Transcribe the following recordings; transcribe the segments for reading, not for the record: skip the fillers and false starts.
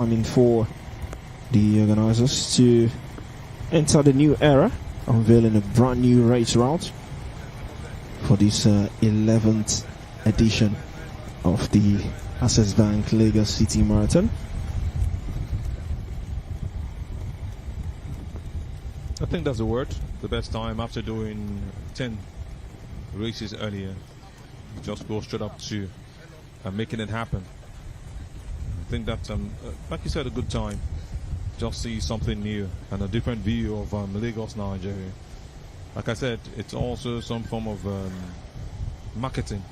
Timing for the organizers to enter the new era, unveiling a brand new race route for this 11th edition of the Access Bank Lagos City Marathon. I think that's the word. The best time after doing 10 races earlier, just go straight up to making it happen. I think that's, like you said, a good time. Just see something new and a different view of Lagos, Nigeria. Like I said, it's also some form of marketing,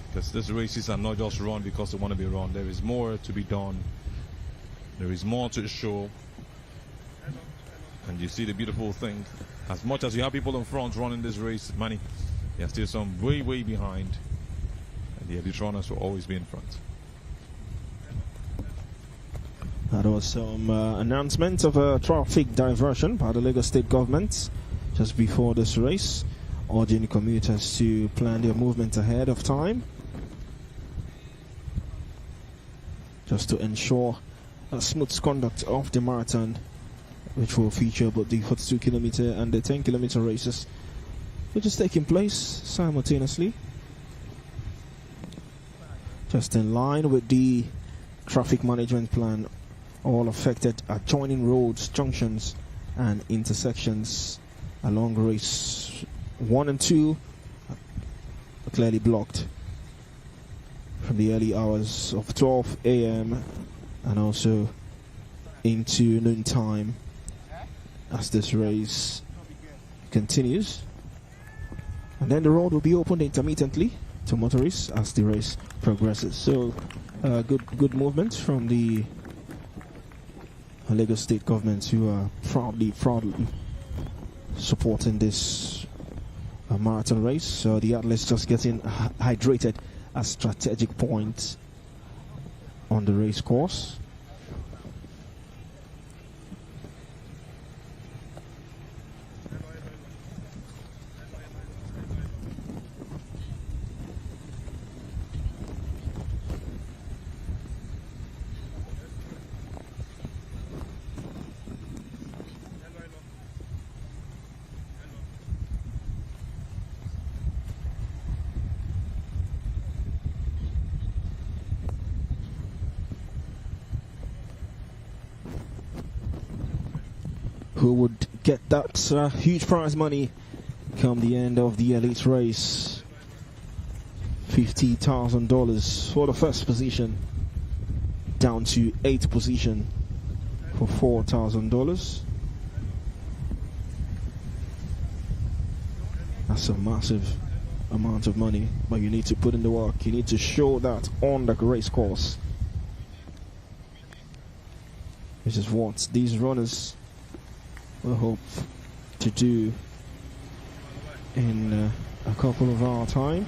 because these races are not just run because they want to be run. There is more to be done. There is more to show. And you see the beautiful thing. As much as you have people in front running this race, there's still some way behind. And the elite runners will always be in front. There was some announcement of a traffic diversion by the Lagos State government just before this race, urging commuters to plan their movement ahead of time, just to ensure a smooth conduct of the marathon, which will feature both the 42-kilometer and the 10-kilometer races, which is taking place simultaneously, just in line with the traffic management plan. All affected adjoining roads, junctions and intersections along race 1 and 2 are clearly blocked from the early hours of 12 a.m. and also into noontime as this race continues. And then the road will be opened intermittently to motorists as the race progresses. So good movement from the Lagos State government, who are proudly supporting this marathon race. So the athletes just getting hydrated at strategic points on the race course. Who would get that huge prize money come the end of the elite race? $50,000 for the first position, down to 8th position for $4,000. That's a massive amount of money, but you need to put in the work. You need to show that on the race course, which is what these runners will hope to do in a couple of hours' time.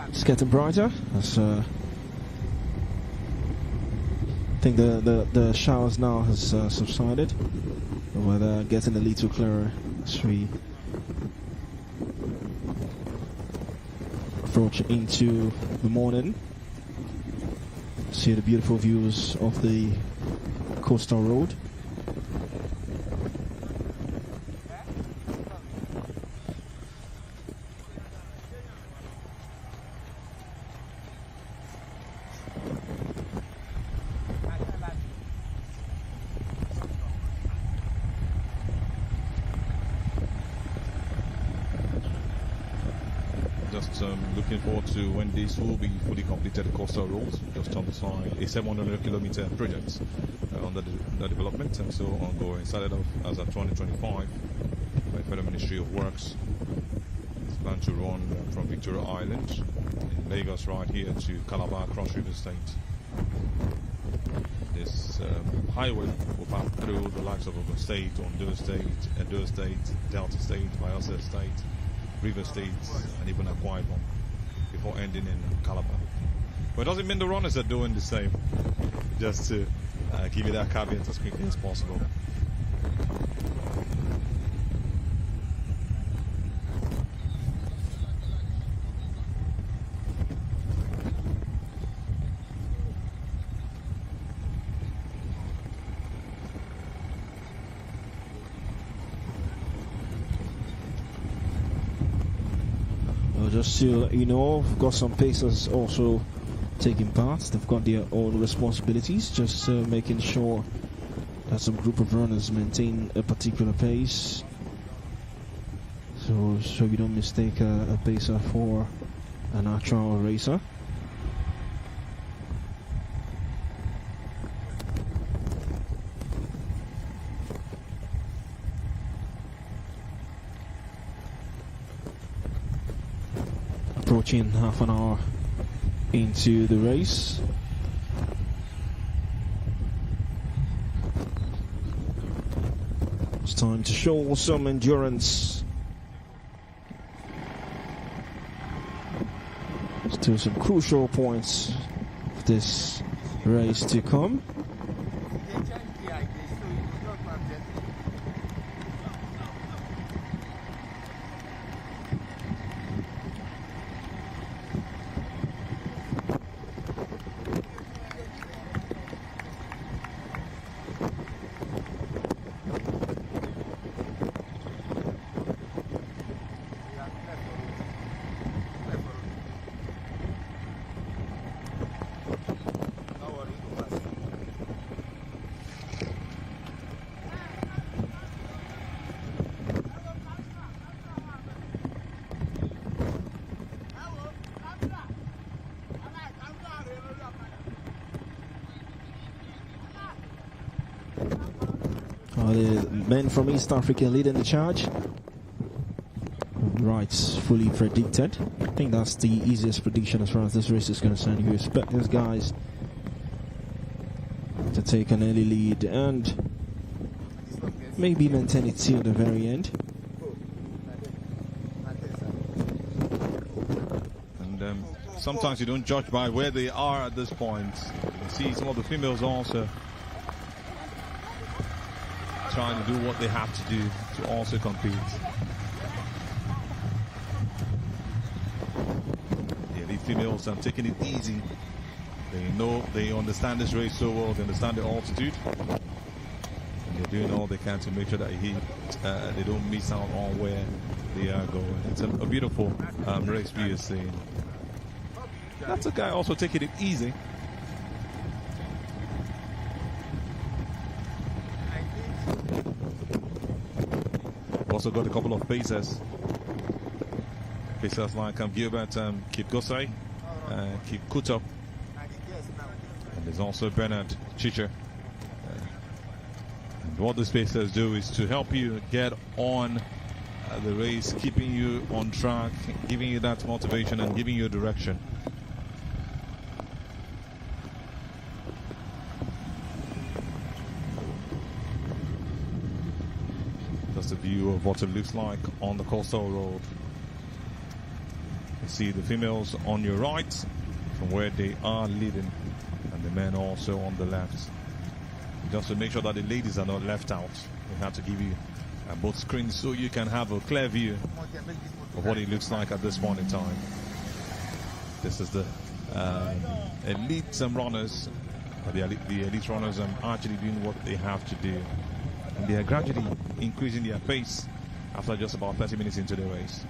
It's getting brighter as I think the showers now has subsided. The weather getting a little clearer as we approach into the morning. See the beautiful views of the coastal road. Looking forward to when this will be fully completed, the coastal roads just on the side, a 700-kilometer project under development and so ongoing. Started off as a 2025 by Federal Ministry of Works. It's planned to run from Victoria Island in Lagos right here to Calabar, Cross River State. This highway will pass through the likes of Ogun State, Ondo State, Edo State, Delta State, Bayelsa State, River State, and even Akwa Ibom, before ending in Calabar. But it doesn't mean the runners are doing the same. Just to give you that caveat as quickly as possible. Just to let you know, we've got some pacers also taking part. They've got their own responsibilities, just making sure that some group of runners maintain a particular pace. So you don't mistake a pacer for an actual racer. Approaching half an hour into the race. It's time to show some endurance. Still some crucial points of this race to come. The men from East Africa leading the charge. Right, fully predicted. I think that's the easiest prediction as far as this race is concerned. You expect these guys to take an early lead and maybe maintain it till the very end. And sometimes you don't judge by where they are at this point. You see some of the females also trying to do what they have to do to also compete. Yeah, these females are taking it easy. They understand this race so well, they understand the altitude. And they're doing all they can to make sure that they don't miss out on where they are going. It's a beautiful race we are seeing. That's a guy also taking it easy. Also got a couple of pacers. Pacers like Gilbert Kipgosai, Kip Kutop. And there's also Bernard Chicher. And what the pacers do is to help you get on the race, keeping you on track, giving you that motivation and giving you direction. A view of what it looks like on the coastal road. You see the females on your right from where they are leading, and the men also on the left. Just to make sure that the ladies are not left out, we have to give you both screens so you can have a clear view of what it looks like at this point in time. This is the elite runners. The elite runners are actually doing what they have to do. And they are gradually increasing their pace after just about 30 minutes into the race.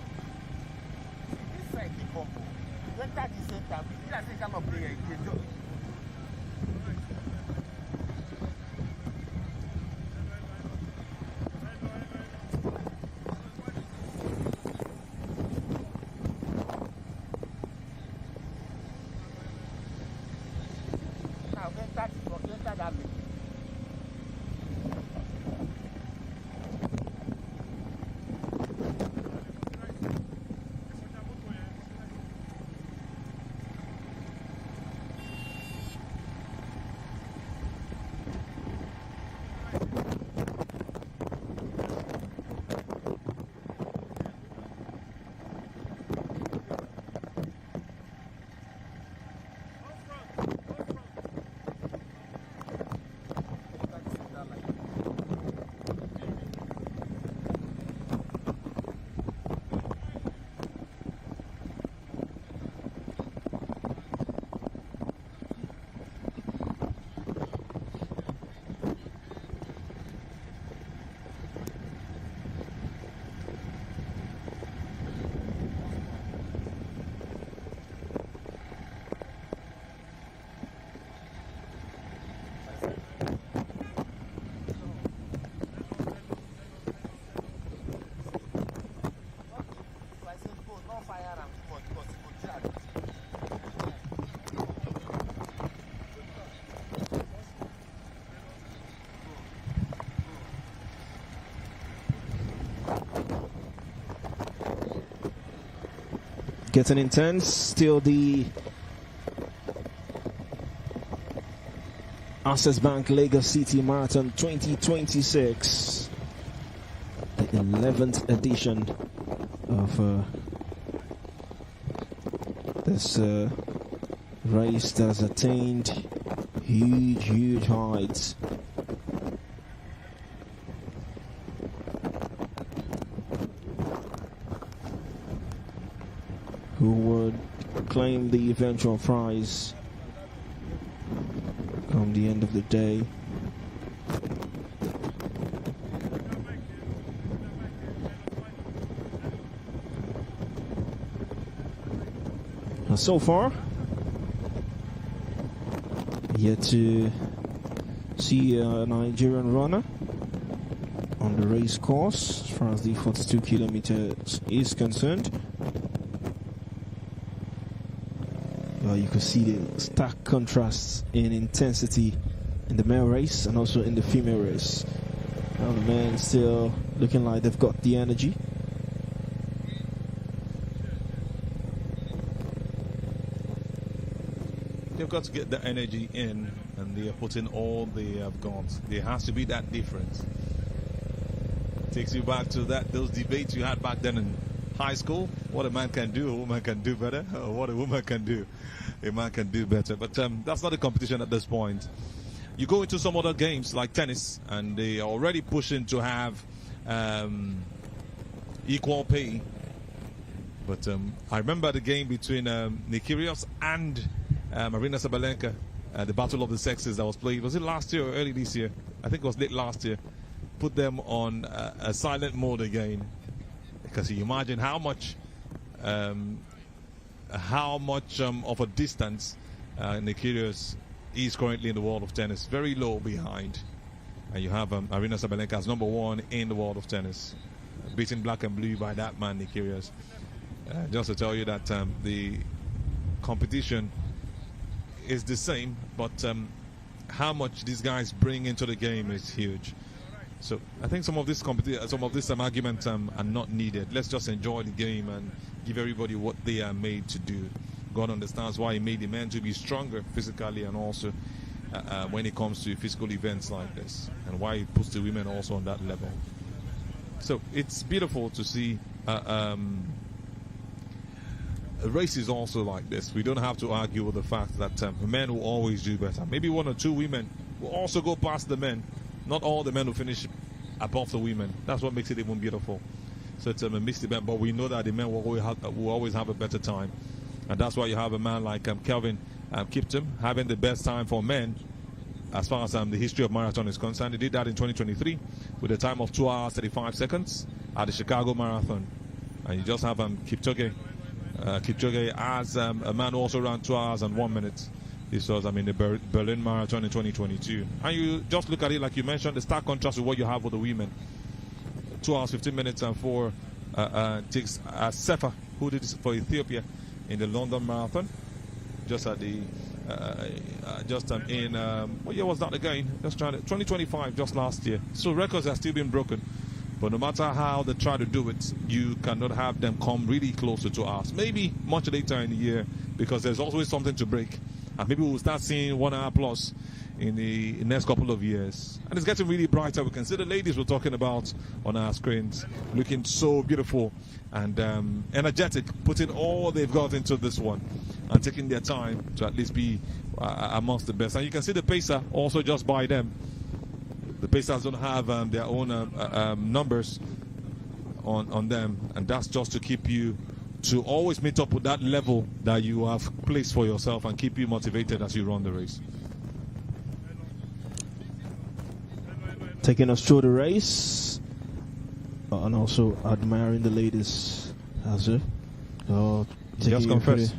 Getting intense. Still the Access Bank Lagos City Marathon 2026. The 11th edition of this race that has attained huge heights. Who would claim the eventual prize come the end of the day? And so far, yet to see a Nigerian runner on the race course as far as the 42 kilometers is concerned. You could see the stark contrasts in intensity in the male race and also in the female race. Now the men still looking like they've got the energy. They've got to get the energy in, and they are putting all they have got. There has to be that difference. Takes you back to those debates you had back then in high school. What a man can do, a woman can do better. Or what a woman can do, a man can do better. But that's not a competition at this point. You go into some other games like tennis, and they are already pushing to have equal pay. But I remember the game between Nikirios and Marina Sabalenka, the battle of the sexes that was played. Was it last year or early this year? I think it was late last year. Put them on a silent mode again, because you imagine how much of a distance Nikirios is currently in the world of tennis. Very low behind. And you have Marina Sabalenka as number one in the world of tennis, beaten black and blue by that man Nikirios. Just to tell you that the competition is the same, but how much these guys bring into the game is huge. So I think some of this arguments are not needed. Let's just enjoy the game and give everybody what they are made to do. God understands why He made the men to be stronger physically, and also when it comes to physical events like this, and why He puts the women also on that level. So it's beautiful to see races also like this. We don't have to argue with the fact that men will always do better. Maybe one or two women will also go past the men. Not all the men will finish above the women. That's what makes it even beautiful. So it's a mixed event, but we know that the men will always have a better time. And that's why you have a man like Kelvin Kiptum having the best time for men as far as the history of marathon is concerned. He did that in 2023 with a time of 2 hours 35 seconds at the Chicago Marathon. And you just have Kipchoge as a man who also ran 2 hours and 1 minute. This was, the Berlin Marathon in 2022. And you just look at it, like you mentioned, the stark contrast with what you have with the women. 2 hours, 15 minutes and 4 takes Sefa, who did this for Ethiopia in the London Marathon. Just at the, what year was that again? 2025, just last year. So records are still being broken. But no matter how they try to do it, you cannot have them come really close to 2 hours. Maybe much later in the year, because there's always something to break. And maybe we'll start seeing 1 hour plus in the next couple of years. And it's getting really brighter. We can see the ladies we're talking about on our screens looking so beautiful and energetic, putting all they've got into this one and taking their time to at least be amongst the best. And you can see the pacer also just by them. The pacers don't have their own numbers on them, and that's just to keep you to always meet up with that level that you have placed for yourself and keep you motivated as you run the race. Taking us through the race and also admiring the ladies as well. Just confess.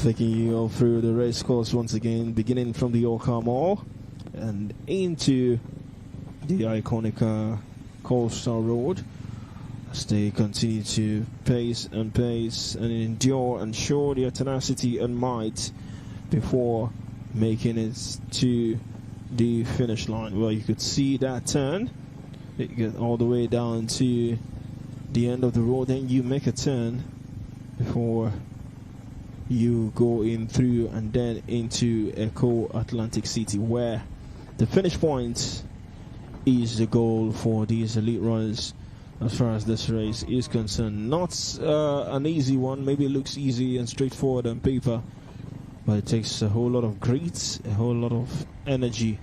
Taking you all through the race course once again, beginning from the Oka Mall and into the iconic Coastal Road, as they continue to pace and endure and show their tenacity and might before making it to the finish line. Well, you could see that turn You get all the way down to the end of the road, then you make a turn before you go in through and then into Echo Atlantic City, where the finish point is the goal for these elite runners as far as this race is concerned. Not an easy one. Maybe it looks easy and straightforward on paper, but it takes a whole lot of grit, a whole lot of energy,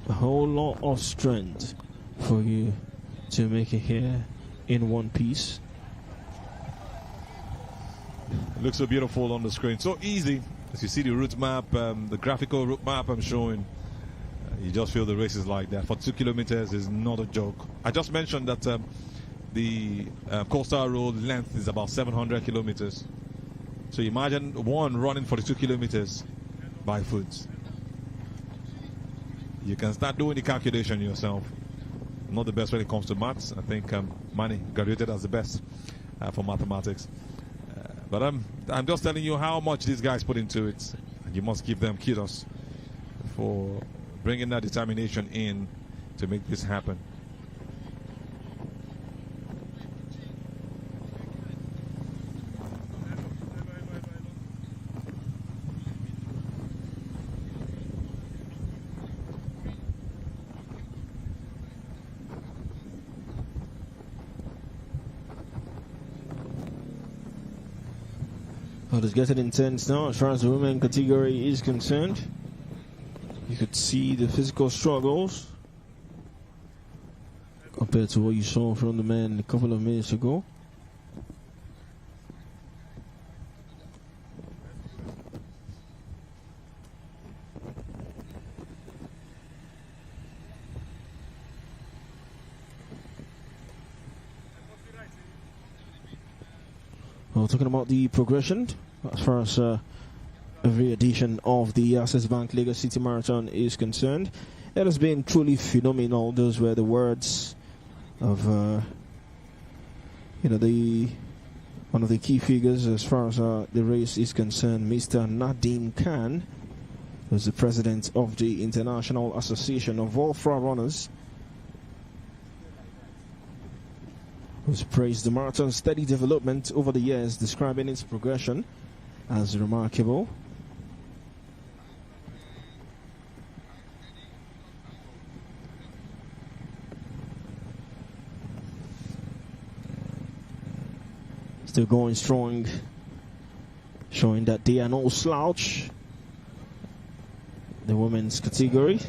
a whole lot of strength for you to make it here in one piece. It looks so beautiful on the screen, so easy. As you see the route map, the graphical route map I'm showing, you just feel the race is like that. For 2 kilometers is not a joke. I just mentioned that the coastal road length is about 700 kilometers. So imagine one running 42 kilometers by foot. You can start doing the calculation yourself. Not the best when it comes to maths. I think Manny graduated as the best for mathematics. But I'm just telling you how much these guys put into it. And you must give them kudos for bringing that determination in to make this happen. Well, it's getting intense now as far as the women category is concerned. You could see the physical struggles compared to what you saw from the men a couple of minutes ago. Well, talking about the progression as far as every edition of the Access Bank Lagos City Marathon is concerned, it has been truly phenomenal. Those were the words of one of the key figures as far as the race is concerned, Mr. Nadim Khan, who's the president of the International Association of Ultra Runners, who's praised the marathon's steady development over the years, describing its progression as remarkable. Still going strong, showing that they are no slouch. The women's category.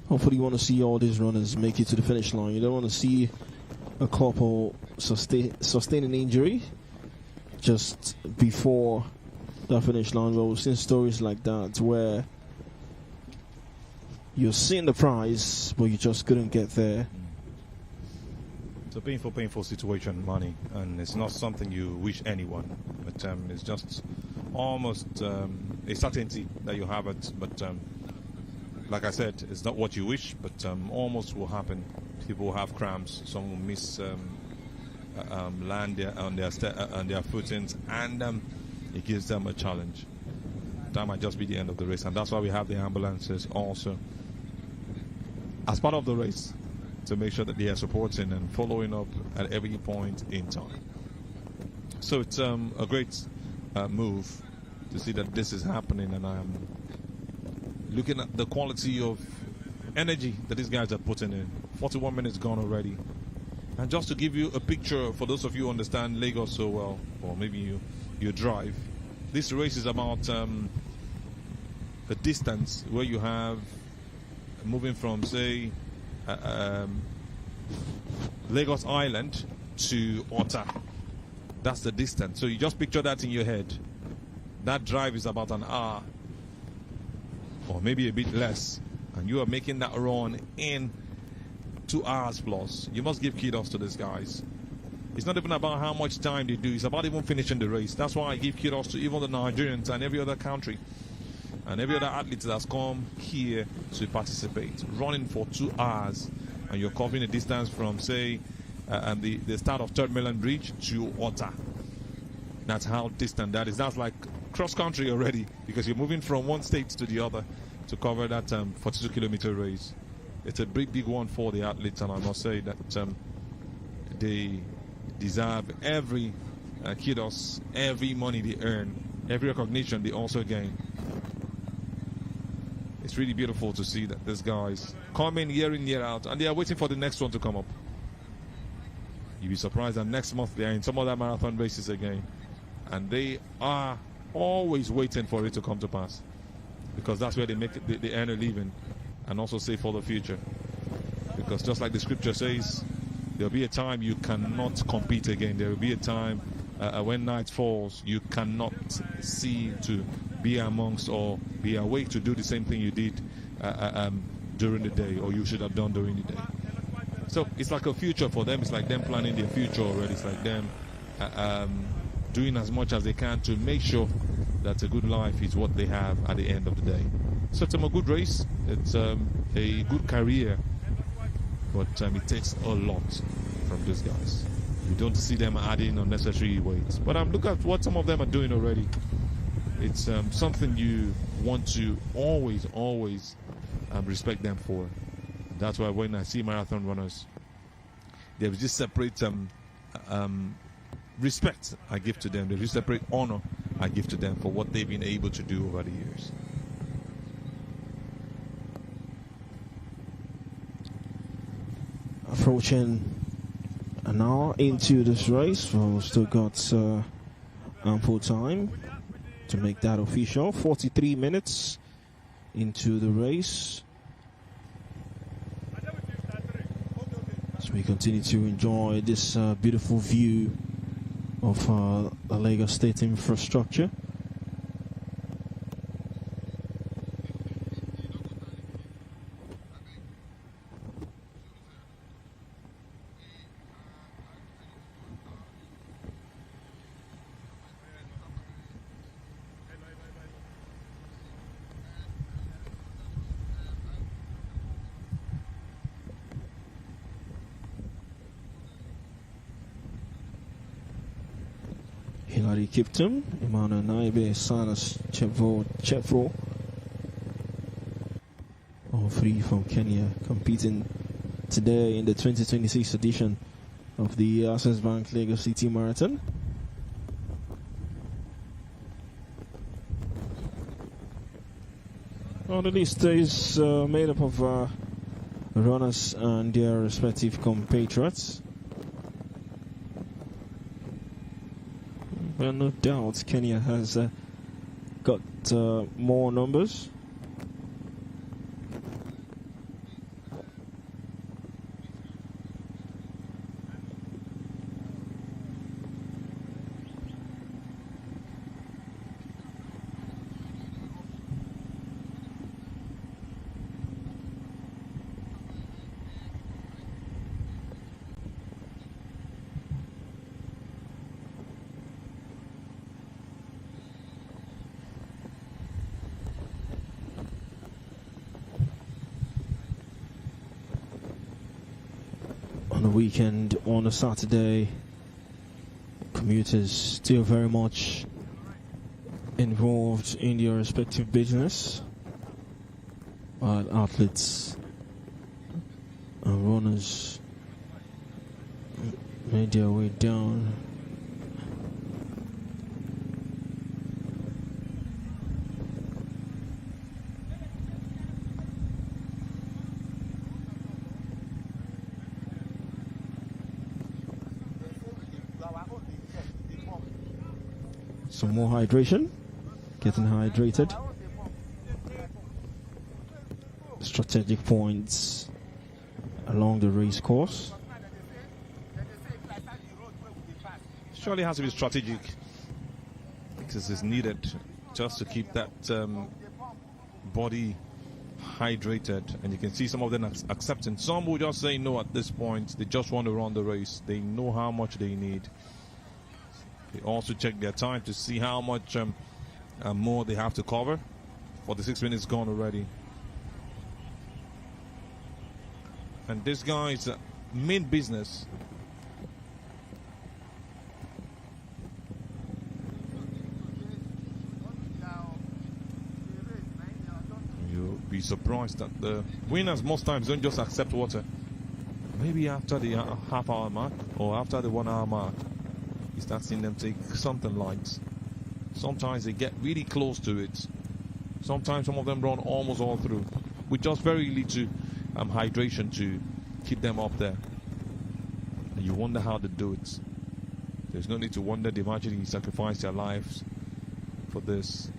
Hopefully you want to see all these runners make it to the finish line. You don't want to see a couple sustain an injury just before the finish line. Well, we've seen stories like that where you're seeing the prize, but you just couldn't get there. It's a painful situation, Manny, and it's not something you wish anyone, but it's just almost a certainty that you have it, but like I said, it's not what you wish, but almost will happen. People will have cramps, some will miss land on their footings, and it gives them a challenge. That might just be the end of the race, and that's why we have the ambulances also as part of the race to make sure that they are supporting and following up at every point in time. So it's a great move to see that this is happening, and I'm looking at the quality of energy that these guys are putting in. 41 minutes gone already. And just to give you a picture, for those of you who understand Lagos so well, or maybe you drive, this race is about the distance where you have moving from, say, Lagos Island to Ota. That's the distance. So you just picture that in your head. That drive is about an hour, or maybe a bit less, and you are making that run in 2 hours plus. You must give kudos to these guys. It's not even about how much time they do, it's about even finishing the race. That's why I give kudos to even the Nigerians and every other country and every other athlete that's come here to participate. Running for 2 hours, and you're covering a distance from, say, the start of 3rd Mainland Bridge to Ota. That's how distant that is. That's like cross country already, because you're moving from one state to the other to cover that 42-kilometer race. It's a big one for the athletes, and I must say that they deserve every kudos, every money they earn, every recognition they also gain. It's really beautiful to see that these guys come in year out, and they are waiting for the next one to come up. You'd be surprised that next month they are in some other marathon races again, and they are always waiting for it to come to pass, because that's where they make it, they earn a living, and also save for the future. Because just like the scripture says, there'll be a time you cannot compete again. There will be a time when night falls, you cannot see to be amongst or be awake to do the same thing you did during the day, or you should have done during the day. So it's like a future for them. It's like them planning their future already. It's like them doing as much as they can to make sure that a good life is what they have at the end of the day. So it's a good race. It's a good career, but it takes a lot from these guys. You don't see them adding unnecessary weight. But look at what some of them are doing already. It's something you want to always respect them for. That's why when I see marathon runners, there's this separate respect I give to them. There's this separate honor I give to them for what they've been able to do over the years. Approaching an hour into this race, we've still got ample time to make that official. 43 minutes into the race, so we continue to enjoy this beautiful view of the Lagos State infrastructure. Hilary Kiptum, Emmanuel Naibe, Silas Chevro, all three from Kenya, competing today in the 2026 edition of the Access Bank Lagos City Marathon. Well, the list is made up of runners and their respective compatriots. Well, no doubt Kenya has got more numbers. On a weekend, on a Saturday, commuters still very much involved in their respective business, while athletes and runners made their way down. Some more hydration, getting hydrated. Strategic points along the race course. Surely has to be strategic, because it's needed just to keep that body hydrated. And you can see some of them accepting. Some will just say no at this point. They just want to run the race. They know how much they need. They also check their time to see how much more they have to cover. 46 minutes gone already. And this guy's main business be surprised that the winners most times don't just accept water. Maybe after the half-hour mark or after the 1 hour mark, you start seeing them take something light. Sometimes they get really close to it. Sometimes some of them run almost all through with just very little hydration to keep them up there. And you wonder how they do it. There's no need to wonder. They've actually sacrificed their lives for this.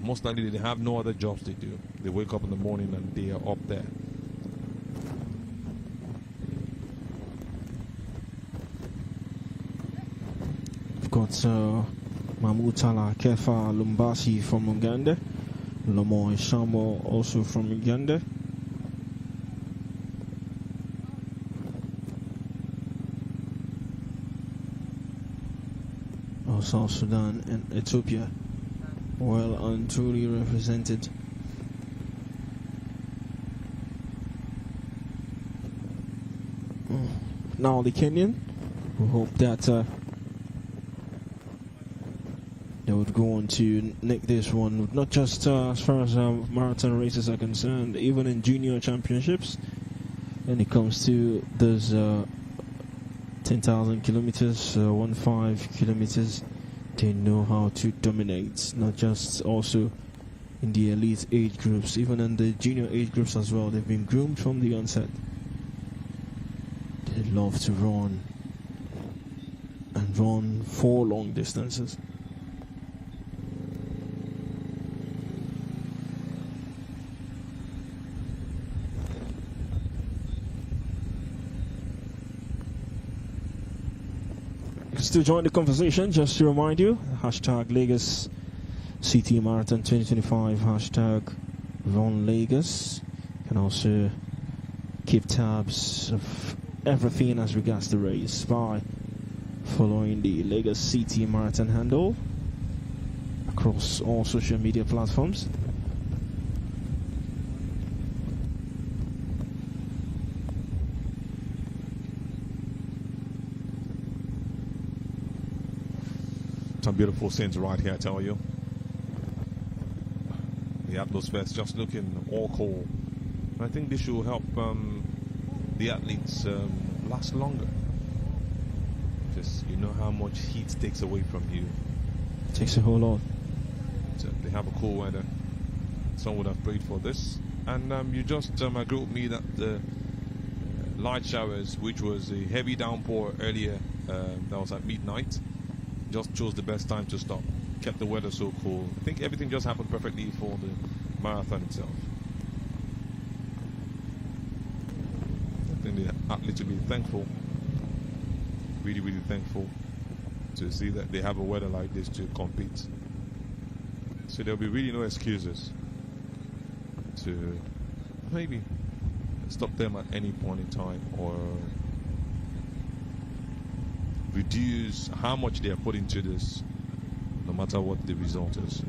Most likely they have no other jobs they do. They wake up in the morning and they are up there. We've got Mamutala Kefa Lumbasi from Uganda. Lomo Shamo also from Uganda. South Sudan and Ethiopia well and truly represented. Now the Kenyan, we hope that they would go on to nick this one, not just as far as marathon races are concerned, even in junior championships. When it comes to those 10,000 kilometers, 15 kilometers, they know how to dominate, not just also in the elite age groups, even in the junior age groups as well. They've been groomed from the onset. They love to run and run for long distances. To join the conversation, just to remind you, hashtag Lagos CT Marathon 2025, hashtag Run Lagos. You can also keep tabs of everything as regards the race by following the Lagos CT Marathon handle across all social media platforms. Some beautiful scenes right here, I tell you. The atmosphere is just looking all cool. I think this will help the athletes last longer. Just, you know how much heat takes away from you. It takes a whole lot. So they have a cool weather. Some would have prayed for this. And you just agree with me that the light showers, which was a heavy downpour earlier, that was at midnight, just chose the best time to stop. Kept the weather so cool. I think everything just happened perfectly for the marathon itself. I think the athletes will be thankful, really, really thankful to see that they have a weather like this to compete. So there'll be really no excuses to maybe stop them at any point in time or reduce how much they are put into this, no matter what the result is.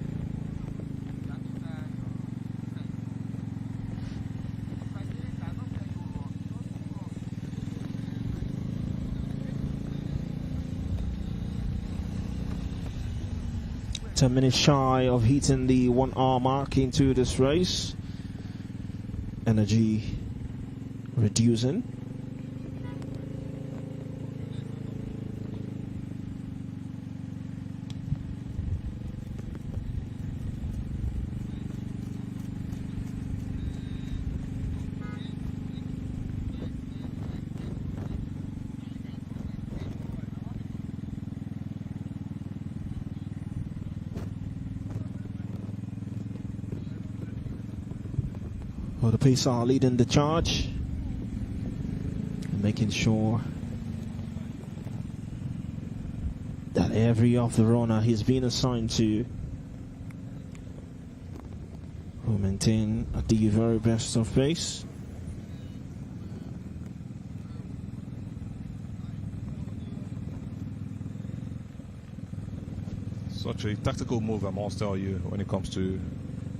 Ten minutes shy of hitting the 1 hour mark into this race. Energy reducing. Well, the pacer are leading the charge, making sure that every of the runner he's been assigned to will maintain at the very best of pace. Such a tactical move, I must tell you, when it comes to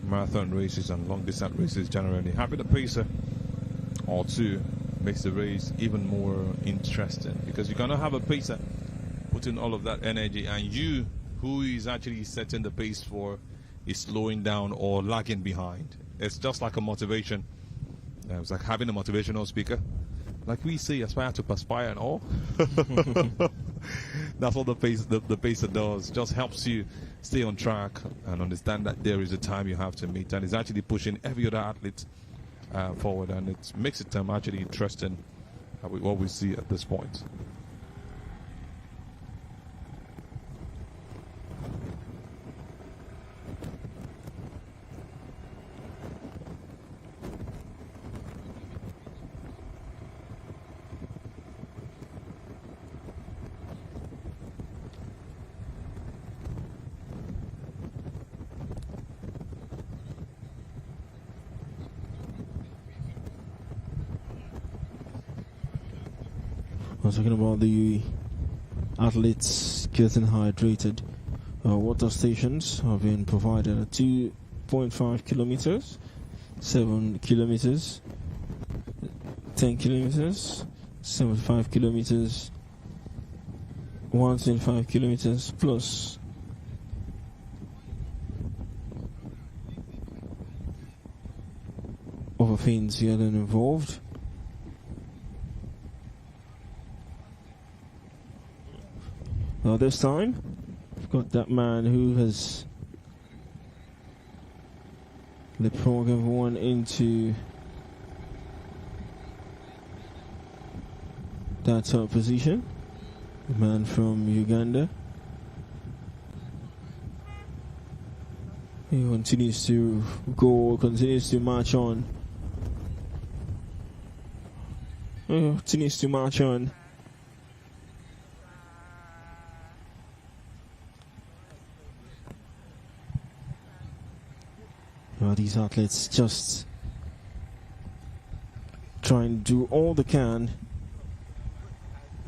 marathon races and long distance races generally. Having a pacer or two makes the race even more interesting, because you cannot have a pacer putting all of that energy and you, who is actually setting the pace for, is slowing down or lagging behind. it's just like a motivation. It's like having a motivational speaker. Like we say, aspire to perspire and all. That's what the pacer does. Just helps you stay on track and understand that there is a time you have to meet, and it's actually pushing every other athlete forward, and it makes it actually interesting with what we see at this point. I was talking about the athletes getting hydrated. Water stations have been provided at 2.5 kilometers, 7 kilometers, 10 kilometers, 75 kilometers, 125 kilometers plus. Other things here then involved. Now this time, we've got that man who has leapfrogged everyone into that top position. The man from Uganda. He continues to go, continues to march on. Continues to march on. These athletes just try and do all they can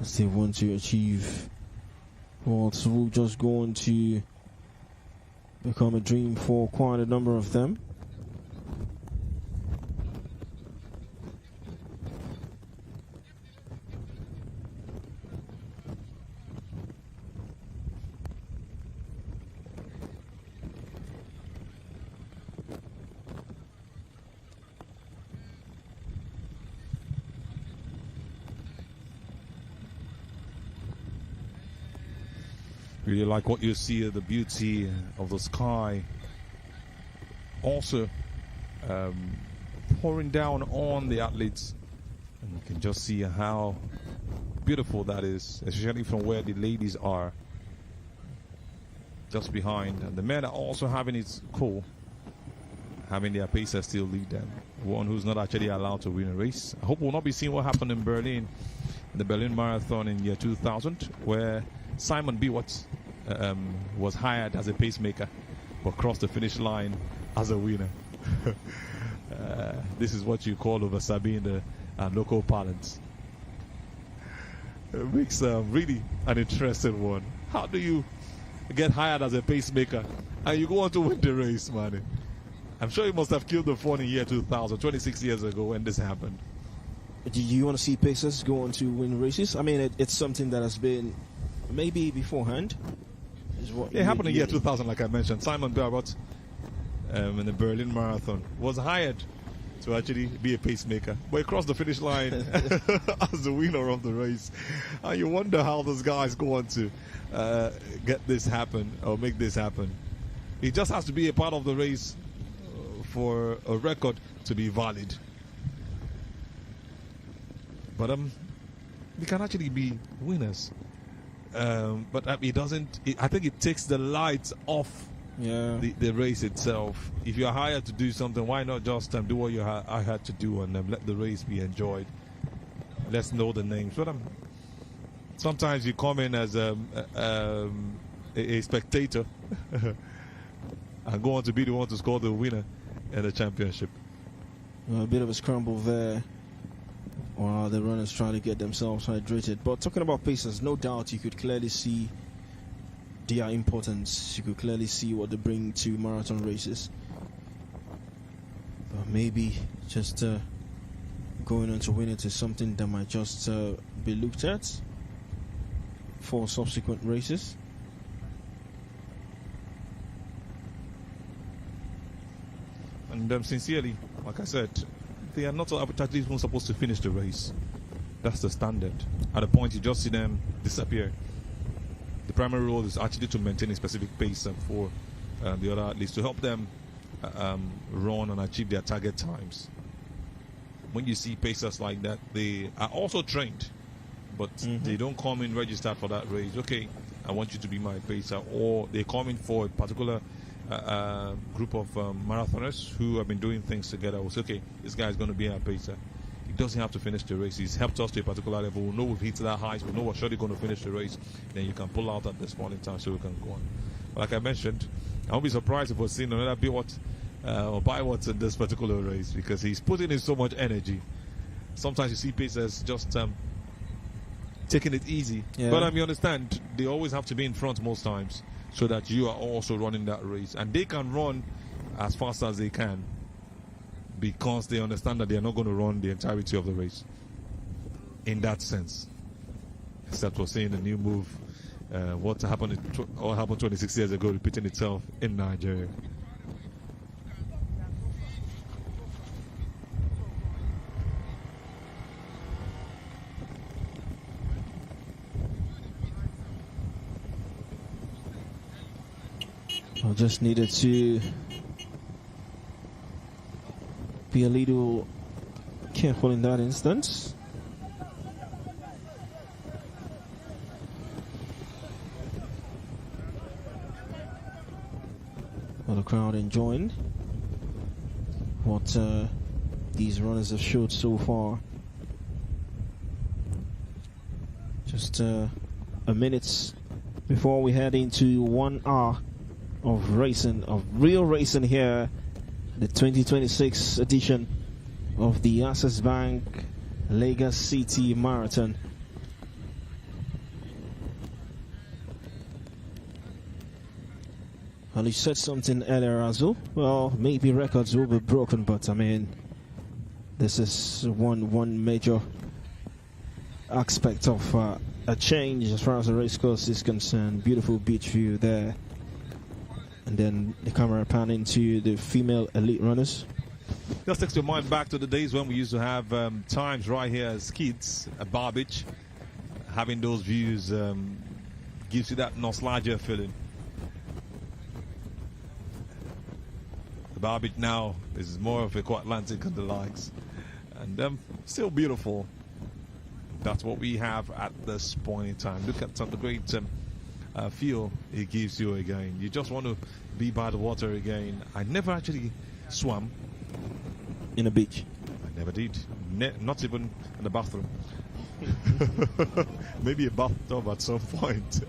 as they want to achieve what will just go on to become a dream for quite a number of them. Really like what you see, the beauty of the sky. Also pouring down on the athletes. And you can just see how beautiful that is, especially from where the ladies are. Just behind. And the men are also having it cool. Having their pacer still lead them. One who's not actually allowed to win a race. I hope we'll not be seeing what happened in Berlin. In the Berlin Marathon in year 2000, where Simon Biwott was hired as a pacemaker but crossed the finish line as a winner. This is what you call over Sabine local parlance. It makes really an interesting one. How do you get hired as a pacemaker and you go on to win the race, man? I'm sure you must have killed the fun in year 2000, 26 years ago when this happened. Do you want to see pacers go on to win races? I mean, it's something that has been maybe beforehand. It happened in year 2000, like I mentioned. Simon Biwott in the Berlin Marathon was hired to actually be a pacemaker, but he crossed the finish line as the winner of the race. And you wonder how those guys go on to get this happen or make this happen. It just has to be a part of the race for a record to be valid. But they can actually be winners. But it doesn't. I think it takes the lights off the race itself. If you're hired to do something, why not just do what I had to do and let the race be enjoyed? Let's know the names. But sometimes you come in as a spectator and go on to be the one to score the winner in the championship. A bit of a scramble there while the runners try to get themselves hydrated. But talking about pacers, no doubt you could clearly see their importance. You could clearly see what they bring to marathon races. But maybe just going on to win it is something that might just be looked at for subsequent races. And sincerely, like I said, they are not actually even supposed to finish the race. That's the standard. At a point, you just see them disappear. The primary role is actually to maintain a specific pace for the other athletes, to help them run and achieve their target times. When you see pacers like that, they are also trained, but they don't come in registered for that race. Okay, I want you to be my pacer. Or they come in for a particular group of marathoners who have been doing things together. We'll say, okay, this guy is going to be our pacer. He doesn't have to finish the race. He's helped us to a particular level. We'll know we've hit that height. We'll know we're surely going to finish the race. Then you can pull out at this point in time so we can go on. But like I mentioned, I won't be surprised if we're seeing another Biwott or Biwott in this particular race, because he's putting in so much energy. Sometimes you see pacers just taking it easy. Yeah. But you understand, they always have to be in front most times so that you are also running that race. And they can run as fast as they can, because they understand that they are not going to run the entirety of the race in that sense. Except for seeing a new move, what happened 26 years ago, repeating itself in Nigeria. I just needed to be a little careful in that instance. Well, the crowd enjoying what these runners have showed so far. Just a minute before we head into 1 hour of racing, of real racing here, the 2026 edition of the Access Bank Lagos City Marathon. Well, you said something earlier, Azu. Well, maybe records will be broken, but I mean, this is one major aspect of a change as far as the race course is concerned. Beautiful beach view there. And then the camera pan into the female elite runners. Just takes your mind back to the days when we used to have times right here as kids at Bar Beach. Having those views gives you that nostalgia feeling. The Bar Beach now is more of Eco Atlantic and the likes. And still beautiful. That's what we have at this point in time. Look at some of the great feel it gives you again. You just want to be by the water again. I never actually swam in a beach. I never did. Not even in the bathroom. Maybe a bathtub at some point.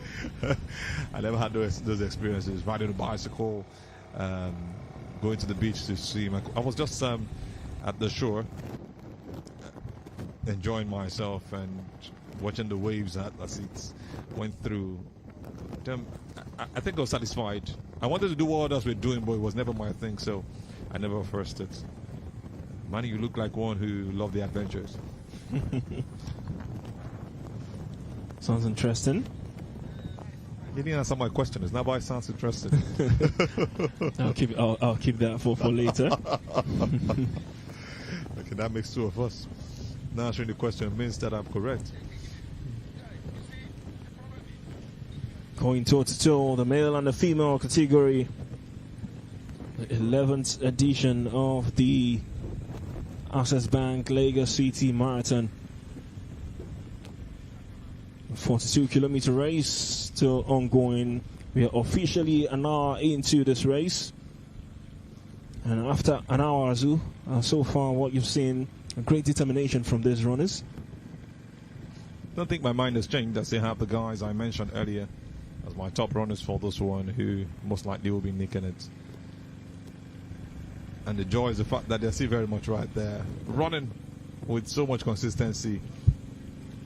I never had those experiences. Riding a bicycle, going to the beach to swim. I was just at the shore, enjoying myself and watching the waves as it went through. I think I was satisfied. I wanted to do what others were doing, but it was never my thing, so I never first it. Man, you look like one who loved the adventures. Sounds interesting. You didn't answer my question. It's not why it sounds interesting. I'll keep that for later. Okay, that makes two of us. Now answering the question means that I'm correct. Going toe-to-toe, the male and the female category. The 11th edition of the Access Bank Lagos City Marathon. 42-kilometer race still ongoing. We are officially an hour into this race. And after an hour or so, so far what you've seen, a great determination from these runners. I don't think my mind has changed. I still have the guys I mentioned earlier as my top runners for this one, who most likely will be nicking it. And the joy is the fact that they're still very much right there, running with so much consistency.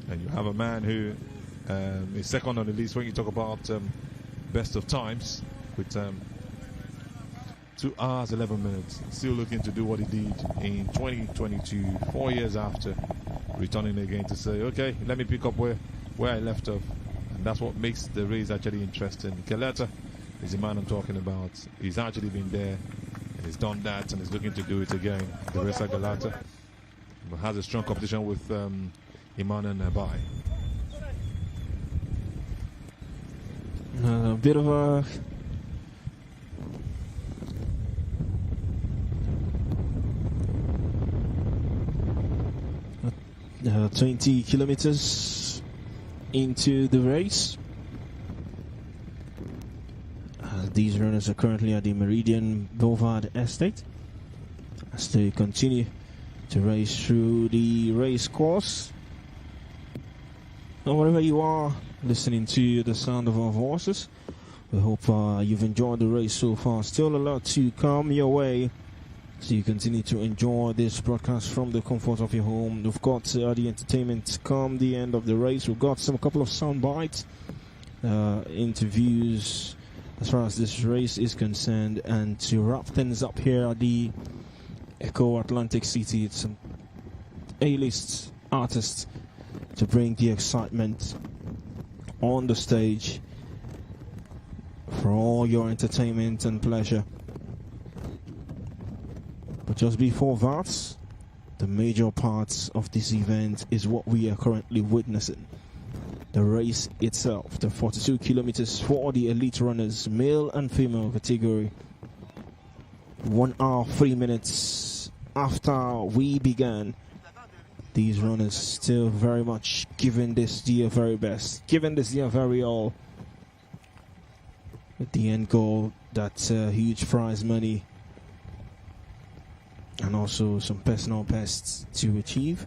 And you have a man who is second on the list when you talk about best of times, with 2 hours 11 minutes, still looking to do what he did in 2022, 4 years after, returning again to say, okay, let me pick up where I left off. And that's what makes the race actually interesting. Keleta is the man I'm talking about. He's actually been there He's done that and he's looking to do it again. The racer Galata, but has a strong competition with Iman and Abai. A bit of a uh, 20 kilometers into the race. These runners are currently at the Meridian Boulevard Estate as they continue to race through the race course. And wherever you are listening to the sound of our voices, we hope you've enjoyed the race so far. Still a lot to come your way, so you continue to enjoy this broadcast from the comfort of your home. We've got the entertainment come the end of the race. We've got a couple of sound bites, interviews as far as this race is concerned, and to wrap things up here at the Echo Atlantic City, it's some A-list artists to bring the excitement on the stage for all your entertainment and pleasure. But just before that, the major parts of this event is what we are currently witnessing. The race itself, the 42 kilometers for the elite runners, male and female category. 1 hour, 3 minutes after we began, these runners still very much giving this their very best, giving this their very all. With the end goal, that's huge prize money and also some personal bests to achieve.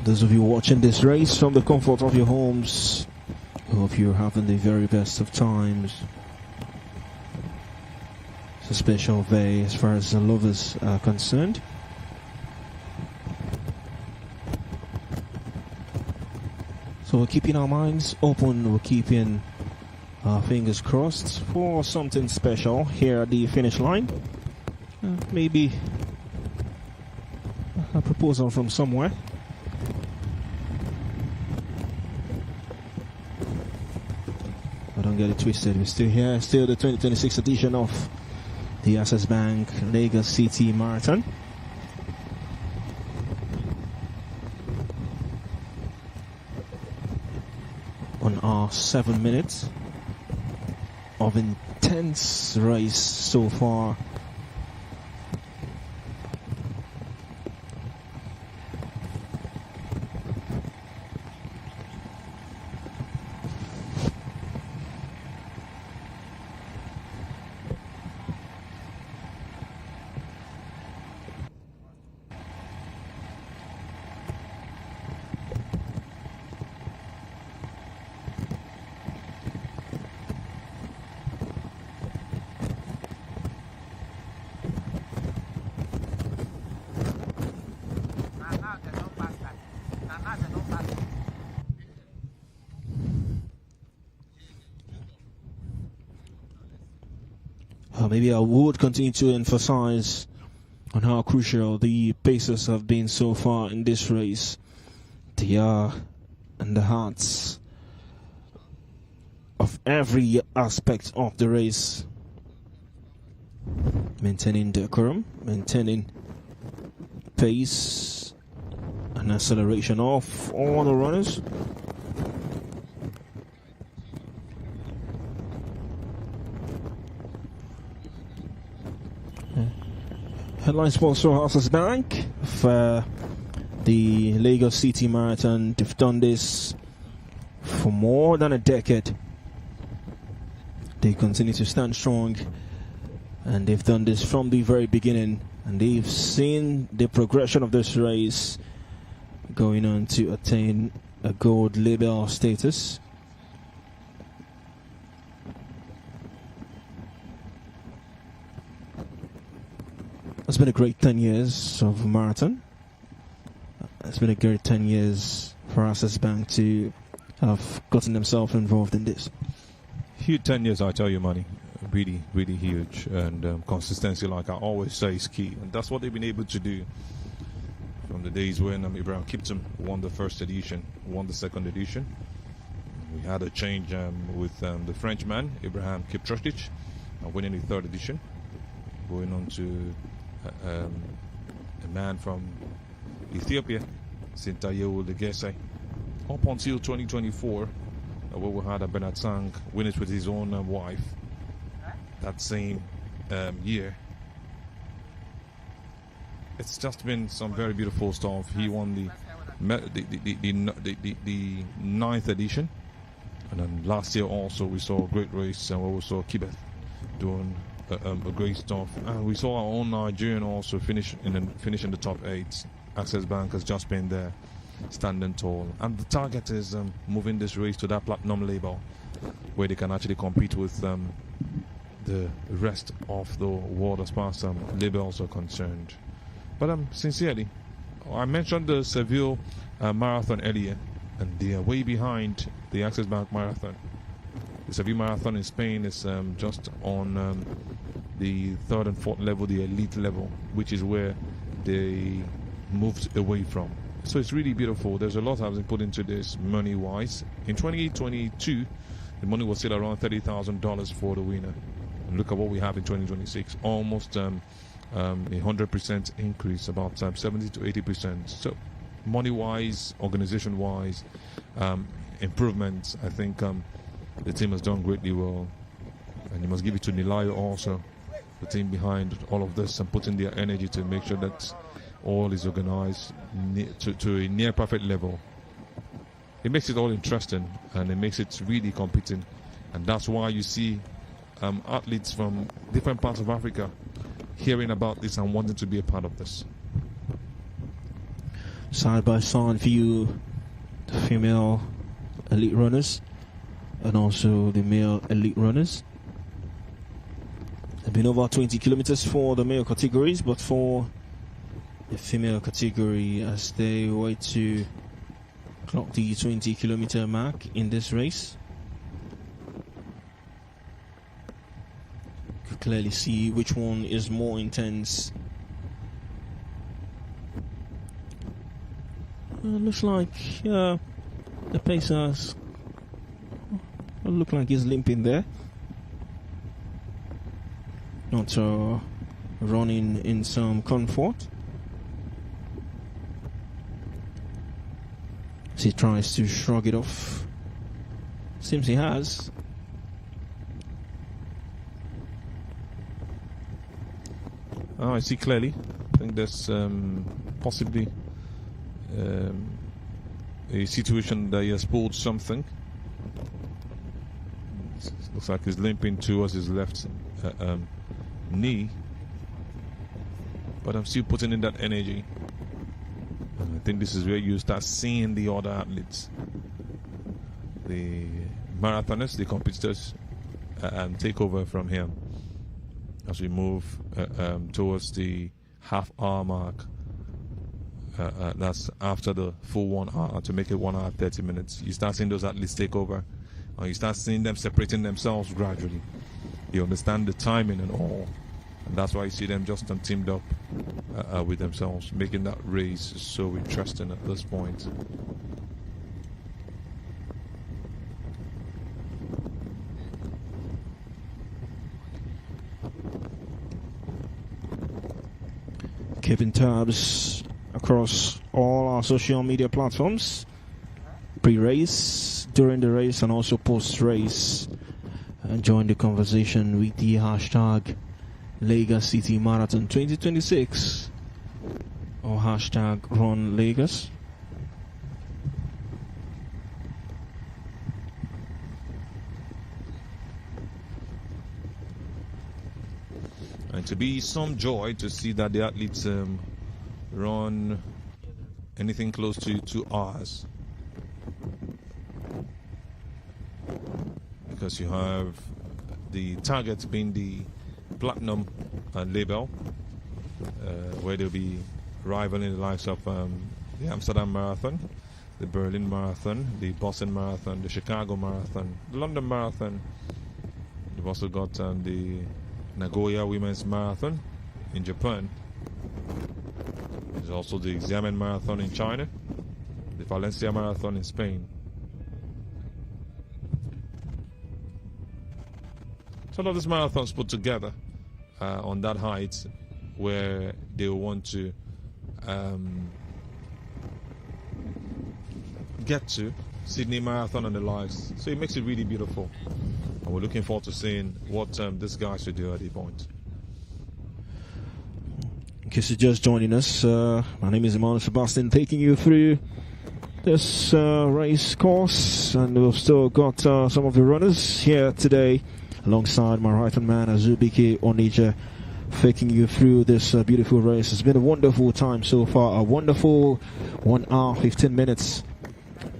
Those of you watching this race from the comfort of your homes, I hope you're having the very best of times. It's a special day as far as the lovers are concerned. So we're keeping our minds open, we're keeping our fingers crossed for something special here at the finish line. Maybe a proposal from somewhere. I don't get it twisted. We're still here, still the 2026 edition of the Access Bank Lagos City Marathon. On our 7 minutes of intense race so far. Maybe I would continue to emphasize on how crucial the pacers have been so far in this race. They are in the hearts of every aspect of the race. Maintaining decorum, maintaining pace and acceleration of all the runners. Headline sponsor Access Bank for the Lagos City Marathon. They've done this for more than a decade. They continue to stand strong, and they've done this from the very beginning, and they've seen the progression of this race going on to attain a gold label status. It's been a great 10 years of marathon. It's been a great 10 years for Access Bank to have gotten themselves involved in this. Huge 10 years, I tell you, Manny. Really, really huge. And consistency, like I always say, is key. And that's what they've been able to do from the days when Ibrahim Kiptum won the first edition, won the second edition. We had a change with the Frenchman, Ibrahim Kiptrostic, winning the third edition. Going on to a man from Ethiopia, Sintayo Legese, up until 2024, where we had a Bernard Sang win it with his own wife that same year. It's just been some very beautiful stuff. He won the ninth edition, and then last year also we saw a great race, and we saw Kibeth doing a great stuff, and we saw our own Nigerian also finish in the top 8. Access Bank has just been there, standing tall, and the target is moving this race to that platinum label, where they can actually compete with the rest of the world as far as labels are concerned. But sincerely, I mentioned the Seville marathon earlier, and they are way behind the Access Bank marathon. The Seville Marathon in Spain is just on the third and fourth level, the elite level, which is where they moved away from. So it's really beautiful. There's a lot that has been put into this money-wise. In 2022, the money was still around $30,000 for the winner. And look at what we have in 2026, almost 100% increase, about 70 to 80%. So money-wise, organization-wise, improvements, I think the team has done greatly well, and you must give it to Nilayo also, the team behind all of this, and putting their energy to make sure that all is organized to a near perfect level. It makes it all interesting, and it makes it really competing, and that's why you see athletes from different parts of Africa hearing about this and wanting to be a part of this. Side by side view, the female elite runners and also the male elite runners. It's been over 20 kilometers for the male categories, but for the female category, as they wait to clock the 20-kilometer mark in this race, you can clearly see which one is more intense. Looks like the Pacers look like he's limping there. Not running in some comfort. As he tries to shrug it off. Seems he has. Oh, I see clearly. I think there's possibly a situation that he has pulled something. Looks like he's limping towards his left knee, but I'm still putting in that energy. And I think this is where you start seeing the other athletes, the marathoners, the competitors, take over from him as we move towards the half-hour mark. That's after the full 1 hour, to make it 1 hour 30 minutes. You start seeing those athletes take over, and you start seeing them separating themselves gradually. You understand the timing and all, and that's why you see them just teamed up with themselves, making that race so interesting at this point. Keeping tabs across all our social media platforms, pre-race, during the race, and also post-race. And join the conversation with the hashtag Lagos City Marathon 2026 or hashtag Run Lagos. And to be some joy to see that the athletes run anything close to 2 hours. Because you have the target being the platinum label, where they'll be rivaling the likes of the Amsterdam Marathon, the Berlin Marathon, the Boston Marathon, the Chicago Marathon, the London Marathon. You've also got the Nagoya Women's Marathon in Japan. There's also the Xiamen Marathon in China, the Valencia Marathon in Spain. Some of these marathons put together on that height where they want to get to Sydney Marathon and the likes. So it makes it really beautiful. And we're looking forward to seeing what this guy should do at the point. In case you're just joining us, my name is Emmanuel Sebastian, taking you through this race course, and we've still got some of the runners here today alongside my right-hand man Azubike Onija, taking you through this beautiful race. It's been a wonderful time so far, a wonderful 1 hour 15 minutes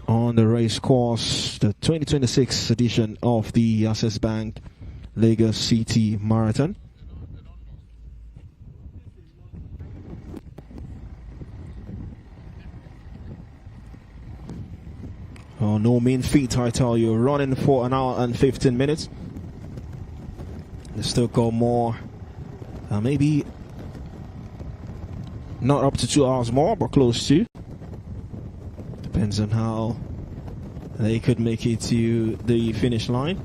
on the race course, the 2026 edition of the Access Bank Lagos City Marathon. Oh, no mean feat, I tell you. Running for 1 hour and 15 minutes. There's still got more, maybe not up to 2 hours more, but close to. Depends on how they could make it to the finish line.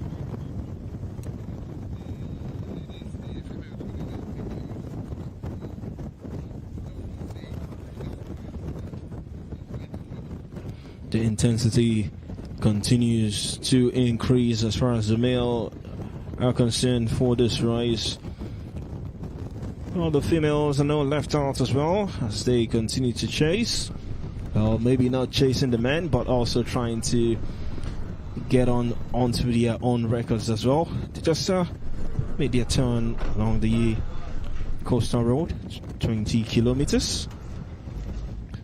The intensity continues to increase as far as the male are concerned for this race. Well, the females are now left out as well as they continue to chase. Well, maybe not chasing the men, but also trying to get onto their own records as well. They just made their turn along the coastal road, 20 kilometers.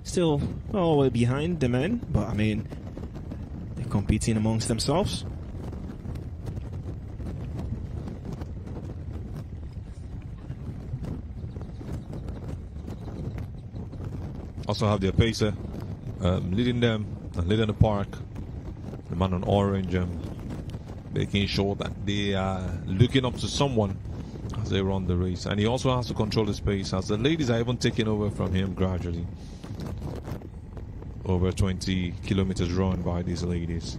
Still all the way behind the men, but I mean, they're competing amongst themselves. Also have their pacer leading them and leading the park. The man on orange, making sure that they are looking up to someone as they run the race. And he also has to control the space as the ladies are even taking over from him gradually. Over 20 kilometers run by these ladies.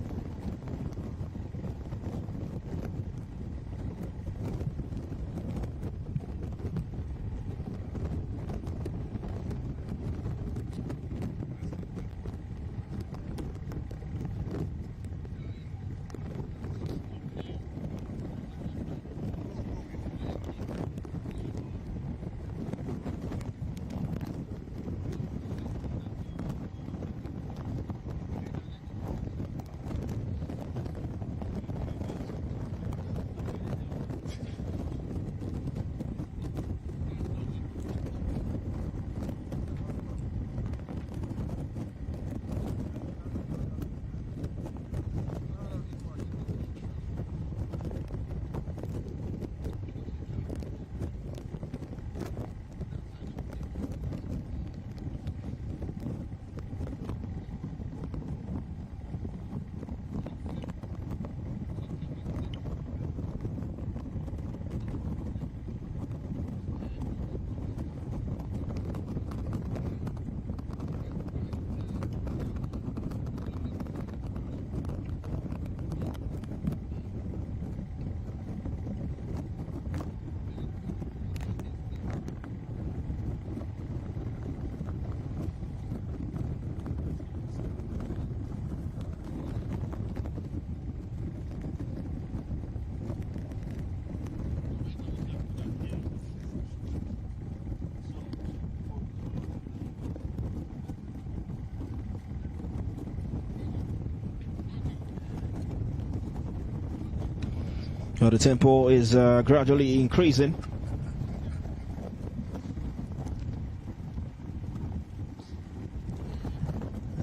Well, the tempo is gradually increasing.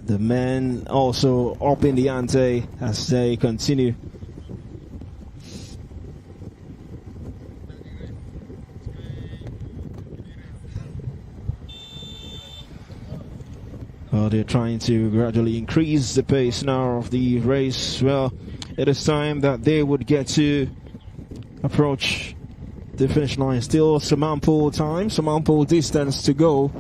The men also up in the ante as they continue. Well, they're trying to gradually increase the pace now of the race. Well, it is time that they would get to approach the finish line. Still some ample time, some ample distance to go.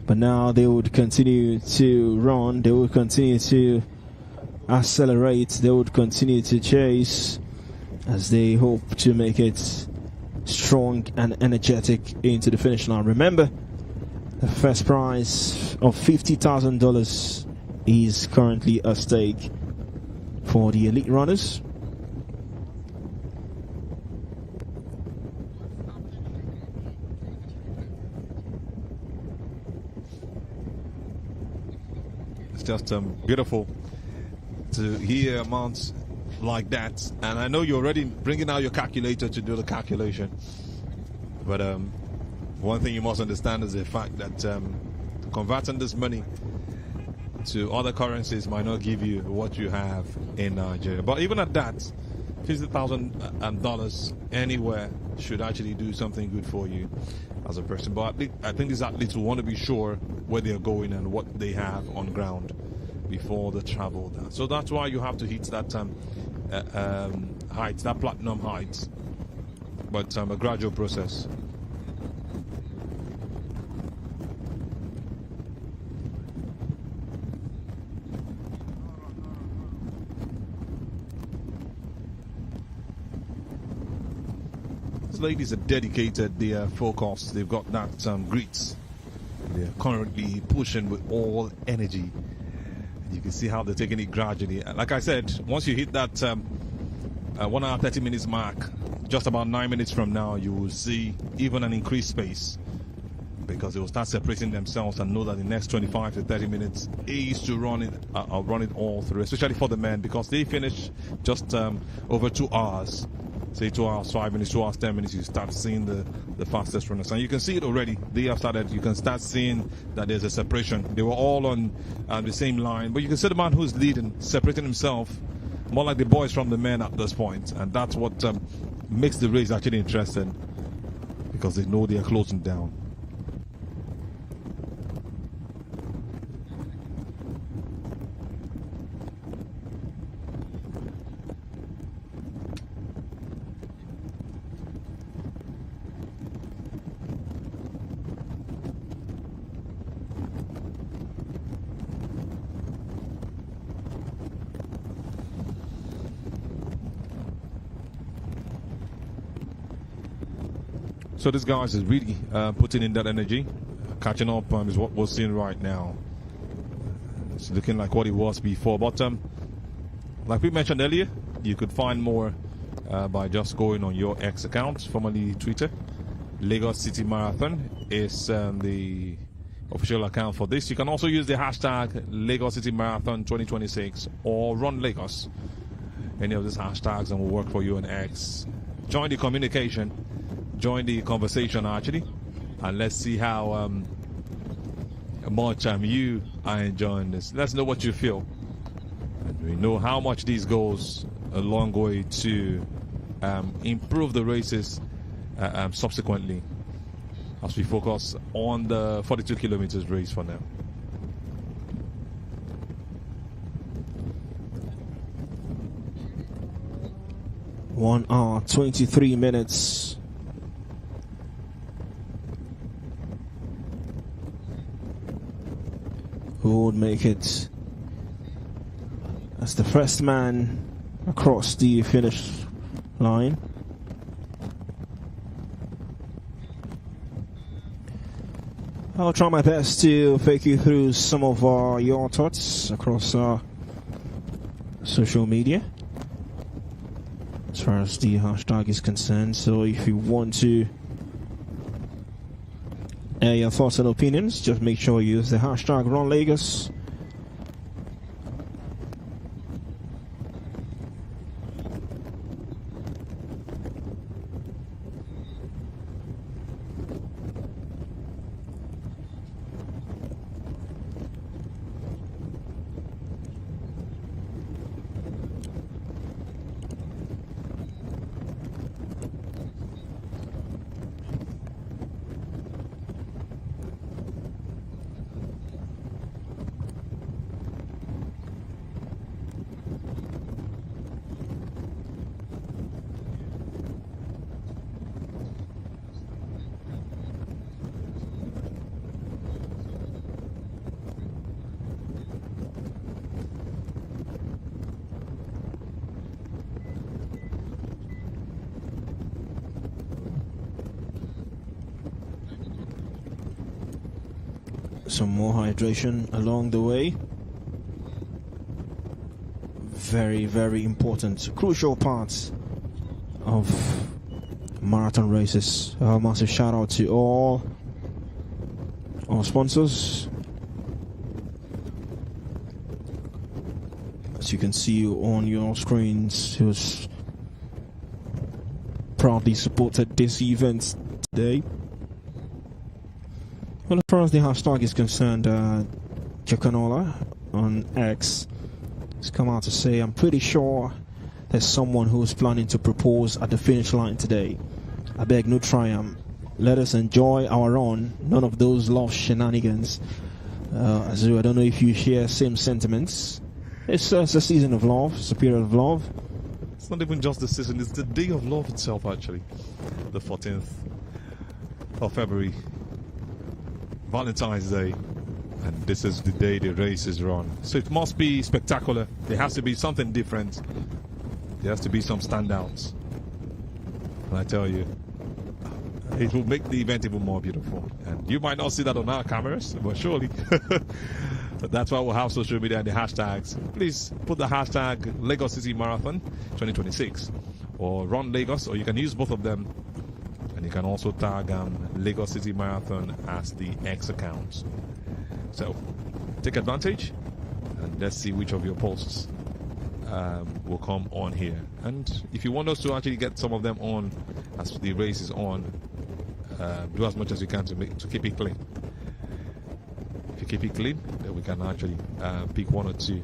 But now they would continue to run, they would continue to accelerate, they would continue to chase as they hope to make it strong and energetic into the finish line. Remember, the first prize of $50,000 is currently at stake for the elite runners. It's just beautiful to hear amounts like that, and I know you're already bringing out your calculator to do the calculation, but one thing you must understand is the fact that converting this money to other currencies might not give you what you have in Nigeria. But even at that, $50,000 anywhere should actually do something good for you as a person. But I think these athletes will want to be sure where they're going and what they have on ground before they travel down. So that's why you have to hit that height, that platinum height. But a gradual process. These ladies are dedicated, they are focused, they've got that grit. They're currently pushing with all energy. You can see how they're taking it gradually. Like I said, once you hit that 1 hour 30 minutes mark, just about 9 minutes from now, you will see even an increased pace, because they will start separating themselves and know that the next 25 to 30 minutes is to run it all through, especially for the men, because they finish just over 2 hours. Say 2 hours, 5 minutes, 2 hours, 10 minutes, you start seeing the fastest runners. And you can see it already. They have started. You can start seeing that there's a separation. They were all on the same line. But you can see the man who's leading, separating himself, more like the boys from the men at this point. And that's what makes the race actually interesting, because they know they are closing down. So this guy is really putting in that energy. Catching up is what we're seeing right now. It's looking like what it was before. But like we mentioned earlier, you could find more by just going on your X account, formerly Twitter. Lagos City Marathon is the official account for this. You can also use the hashtag Lagos City Marathon 2026 or Run Lagos. Any of these hashtags and will work for you on X. Join the communication, join the conversation actually, and let's see how much you are enjoying this. Let's know what you feel. And we know how much this goes a long way to improve the races subsequently, as we focus on the 42 kilometers race for now. One hour, 23 minutes. Who would make it as the first man across the finish line? I'll try my best to take you through some of your thoughts across social media as far as the hashtag is concerned. So if you want to air your thoughts and opinions, just make sure you use the hashtag Run Lagos. Some more hydration along the way. Very, very important, crucial parts of marathon races. A massive shout out to all our sponsors. As you can see on your screens, who's proudly supported this event today. Well, as far as the hashtag is concerned, Chakanola on X has come out to say, I'm pretty sure there's someone who's planning to propose at the finish line today. I beg no triumph. Let us enjoy our run. None of those love shenanigans. Azu, I don't know if you share same sentiments. It's a season of love. It's a period of love. It's not even just the season. It's the day of love itself, actually. The 14th of February. Valentine's Day, and this is the day the race is run. So it must be spectacular. There has to be something different. There has to be some standouts. And I tell you, it will make the event even more beautiful. And you might not see that on our cameras, but surely. But that's why we'll have social media and the hashtags. Please put the hashtag Lagos City Marathon 2026 or Run Lagos, or you can use both of them. And you can also tag Lagos City Marathon as the X account. So take advantage and let's see which of your posts will come on here. And if you want us to actually get some of them on as the race is on, do as much as you can to keep it clean. If you keep it clean, then we can actually pick one or two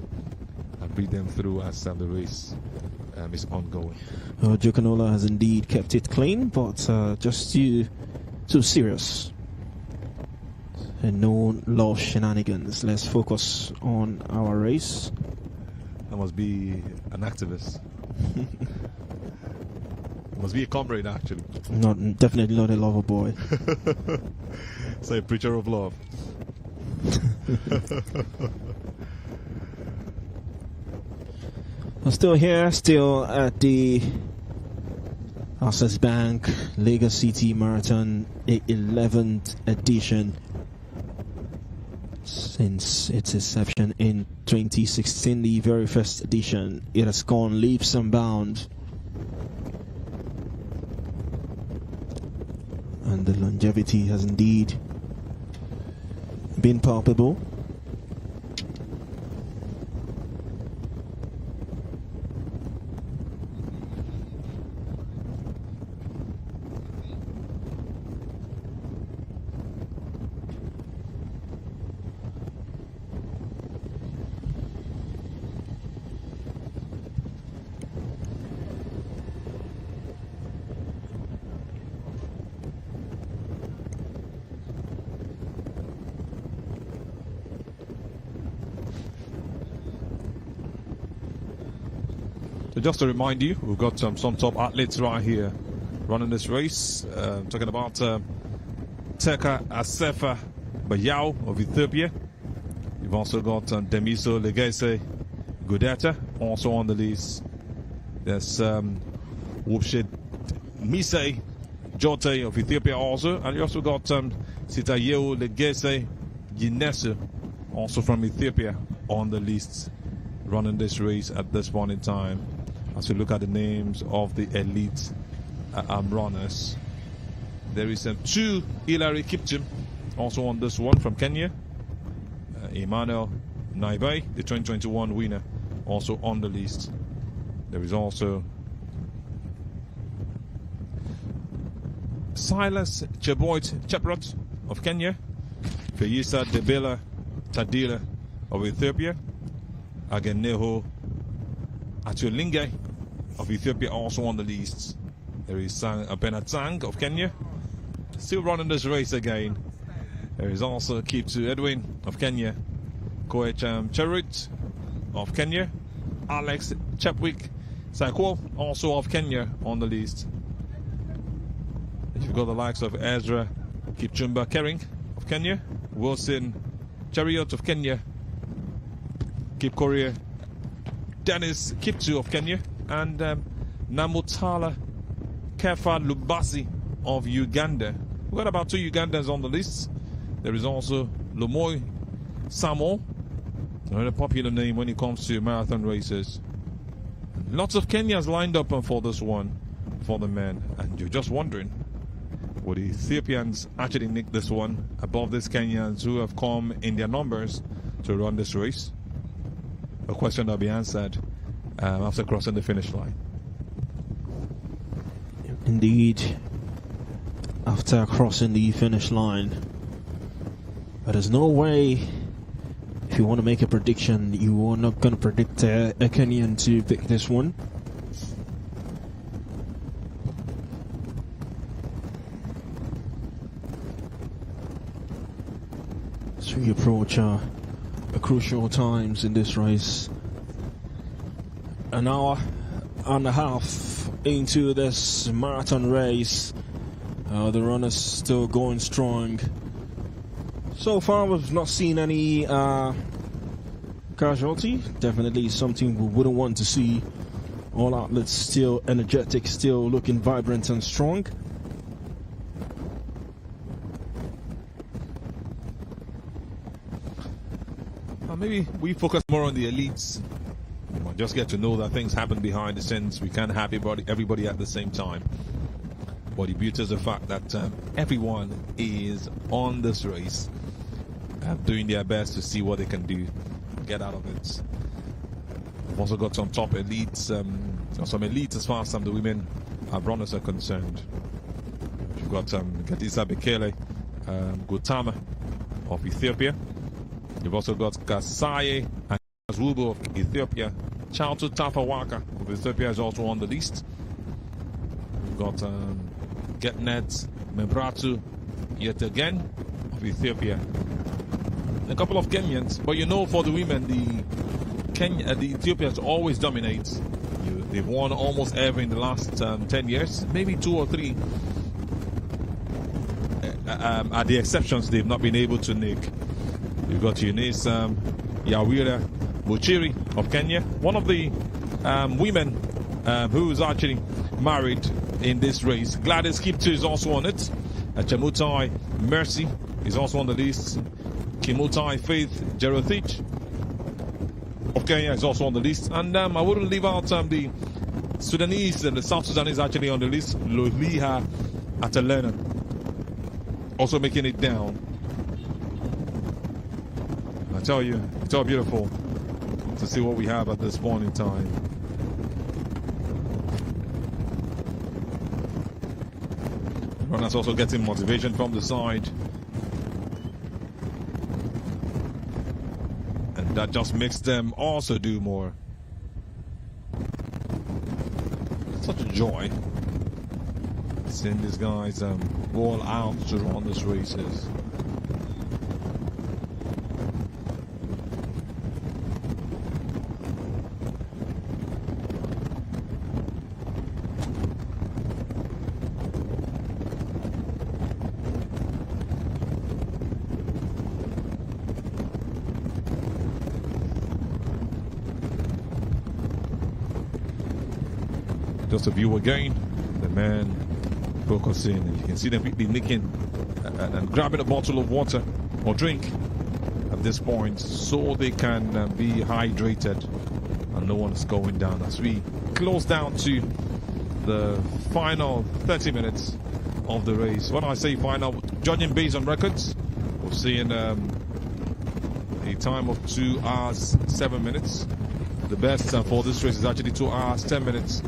and bring them through as the race is ongoing. Jokanola has indeed kept it clean, but just too serious. And no love shenanigans. Let's focus on our race. I must be an activist. Must be a comrade, actually. Definitely not a lover boy. So a preacher of love. I'm still here, still at the Access Bank Lagos City Marathon 11th edition. Since its inception in 2016, the very first edition, it has gone leaps and bounds. And the longevity has indeed been palpable. So just to remind you, we've got some top athletes right here running this race. Talking about Teka Asefa Bayao of Ethiopia. You've also got Demiso Legese Gudeta also on the list. There's Wupshed Misei Jote of Ethiopia also. And you also got Sitayeo Legese Ginesu also from Ethiopia on the list running this race at this point in time. As we look at the names of the elite runners, there is two Hilary Kiptum also on this one from Kenya. Emmanuel Naibai, the 2021 winner, also on the list. There is also Silas Cheboit Cheprot of Kenya, Feyisa Debela Tadila of Ethiopia, Ageneho Atulinge of Ethiopia also on the list. There is Benatang of Kenya, still running this race again. There is also Kiptu Edwin of Kenya, Koecham Cherut of Kenya, Alex Chepwick Sakwo also of Kenya on the list. You've got the likes of Ezra Kipchumba Kering of Kenya, Wilson Chariot of Kenya, Kip Korea Dennis Kiptu of Kenya, and Namutala Kefa Lubasi of Uganda. We've got about 2 Ugandans on the list. There is also Lumoy Samo, a popular name when it comes to marathon races. Lots of Kenyans lined up for this one, for the men. And you're just wondering, would the Ethiopians actually nick this one above these Kenyans who have come in their numbers to run this race? A question that'll be answered after crossing the finish line. Indeed, after crossing the finish line. But there's no way, if you want to make a prediction, you are not going to predict a Kenyan to pick this one. As we approach the crucial times in this race, an hour and a half into this marathon race, the runners still going strong. So far we've not seen any casualty. Definitely something we wouldn't want to see. All outlets still energetic, still looking vibrant and strong. Maybe we focus more on the elites. We'll just get to know that things happen behind the scenes. We can't have everybody at the same time. But the beauty is the fact that everyone is on this race, doing their best to see what they can do, get out of it. We've also got some top elites, some elites as far as some of the women runners are concerned. We've got Gadisa Bekele Gutama of Ethiopia. You've also got Kasaye and Zwubo of Ethiopia. Chaltu Tafawaka of Ethiopia is also on the list. We've got Getnet Membratu yet again of Ethiopia. A couple of Kenyans, but you know, for the women, the Ethiopians always dominate. They've won almost every in the last 10 years, maybe 2 or 3. At the exceptions, they've not been able to nick. You've got Eunice Yawira Buchiri of Kenya, one of the women who's actually married in this race. Gladys Kipto is also on it. Chemutai Mercy is also on the list. Kimutai Faith Jerothich of Kenya is also on the list. And I wouldn't leave out the Sudanese and the South Sudanese actually on the list. Loliha Atalena also making it down. I tell you, it's all beautiful to see what we have at this point in time. Runners also getting motivation from the side. And that just makes them also do more. Such a joy seeing these guys all out to run these races. Just a view again, the man focusing, and you can see them quickly nicking and grabbing a bottle of water or drink at this point so they can be hydrated and no one's going down as we close down to the final 30 minutes of the race. When I say final, judging based on records, we're seeing a time of 2 hours 7 minutes. The best for this race is actually 2 hours 10 minutes.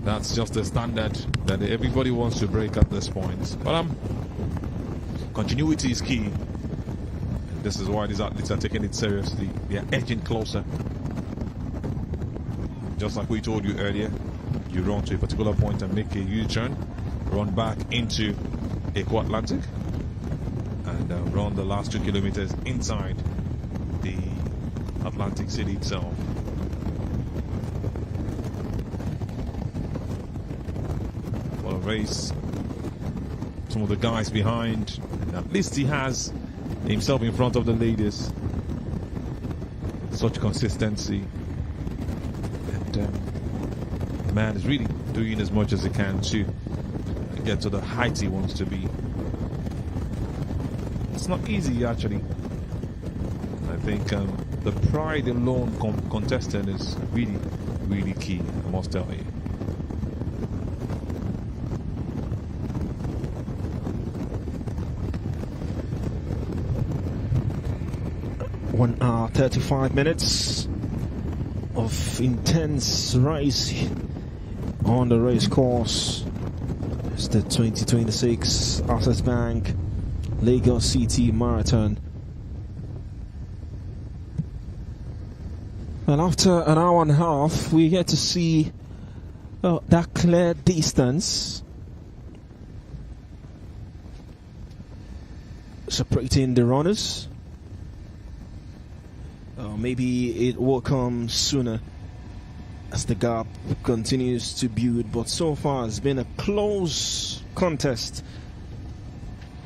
That's just the standard that everybody wants to break at this point. But continuity is key. This is why these athletes are taking it seriously. They are edging closer. Just like we told you earlier, you run to a particular point and make a U-turn, run back into Eco Atlantic, and run the last 2 kilometers inside the Atlantic City itself. Race, some of the guys behind, and at least he has himself in front of the ladies. Such consistency, and the man is really doing as much as he can to get to the height he wants to be. It's not easy actually. I think the pride alone contesting is really key, I must tell you. 1 hour 35 minutes of intense race on the race course. It's the 2026 Access Bank Lagos City Marathon. And after an hour and a half, we get to see that clear distance separating the runners. Maybe it will come sooner as the gap continues to build, but so far it's been a close contest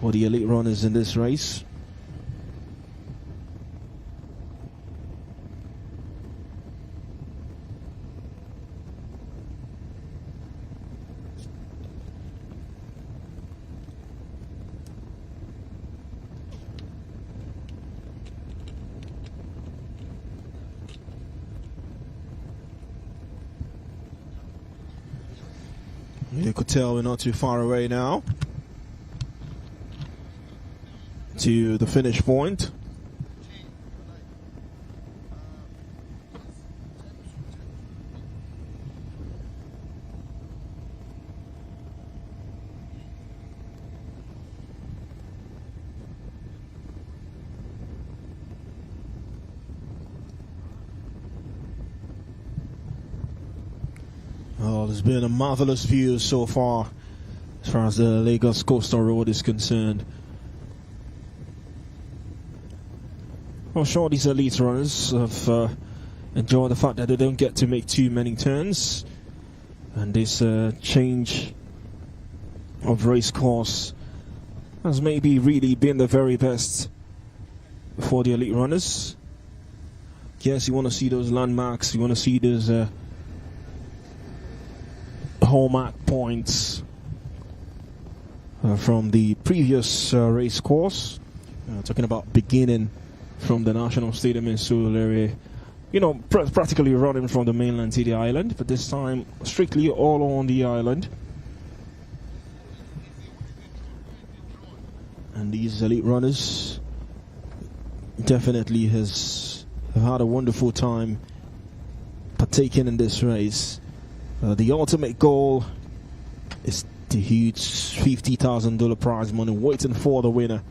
for the elite runners in this race. You could tell we're not too far away now to the finish point. Oh, there's been a marvelous view so far as far as the Lagos Coastal Road is concerned. I'm sure these elite runners have enjoyed the fact that they don't get to make too many turns, and this change of race course has maybe really been the very best for the elite runners. Yes, you want to see those landmarks, you want to see those hallmark points from the previous race course. Talking about beginning from the National Stadium in Surulere, practically running from the mainland to the island, but this time strictly all on the island. And these elite runners definitely have had a wonderful time partaking in this race. The ultimate goal is the huge $50,000 prize money waiting for the winner.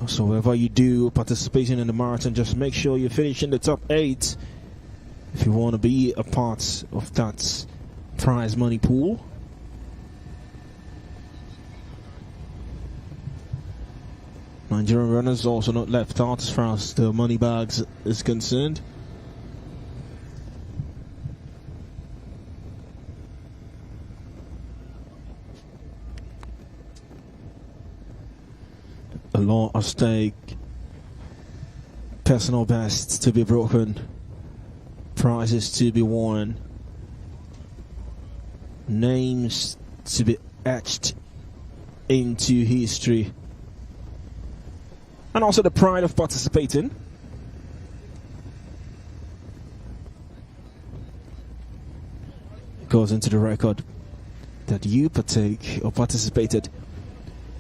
So wherever you do participating in the marathon, just make sure you finish in the top 8 if you want to be a part of that prize money pool. Nigerian runners also not left out as far as the money bags is concerned. A lot at stake. Personal bests to be broken. Prizes to be won. Names to be etched into history. And also the pride of participating. It goes into the record that you partake or participated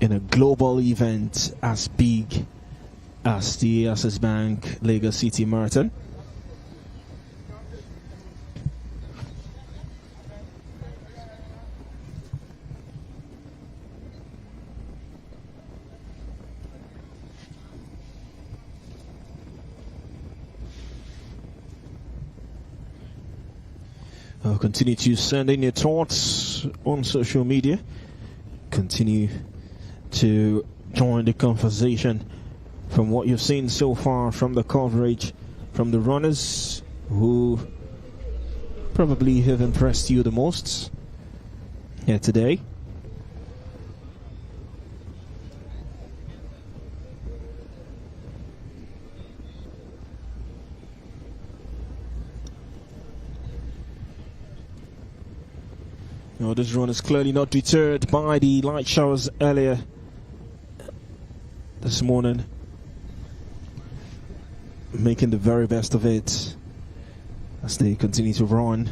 in a global event as big as the Access Bank Lagos City Marathon. Continue to send in your thoughts on social media. Continue to join the conversation from what you've seen so far from the coverage from the runners who probably have impressed you the most here today. This run is clearly not deterred by the light showers earlier this morning, making the very best of it as they continue to run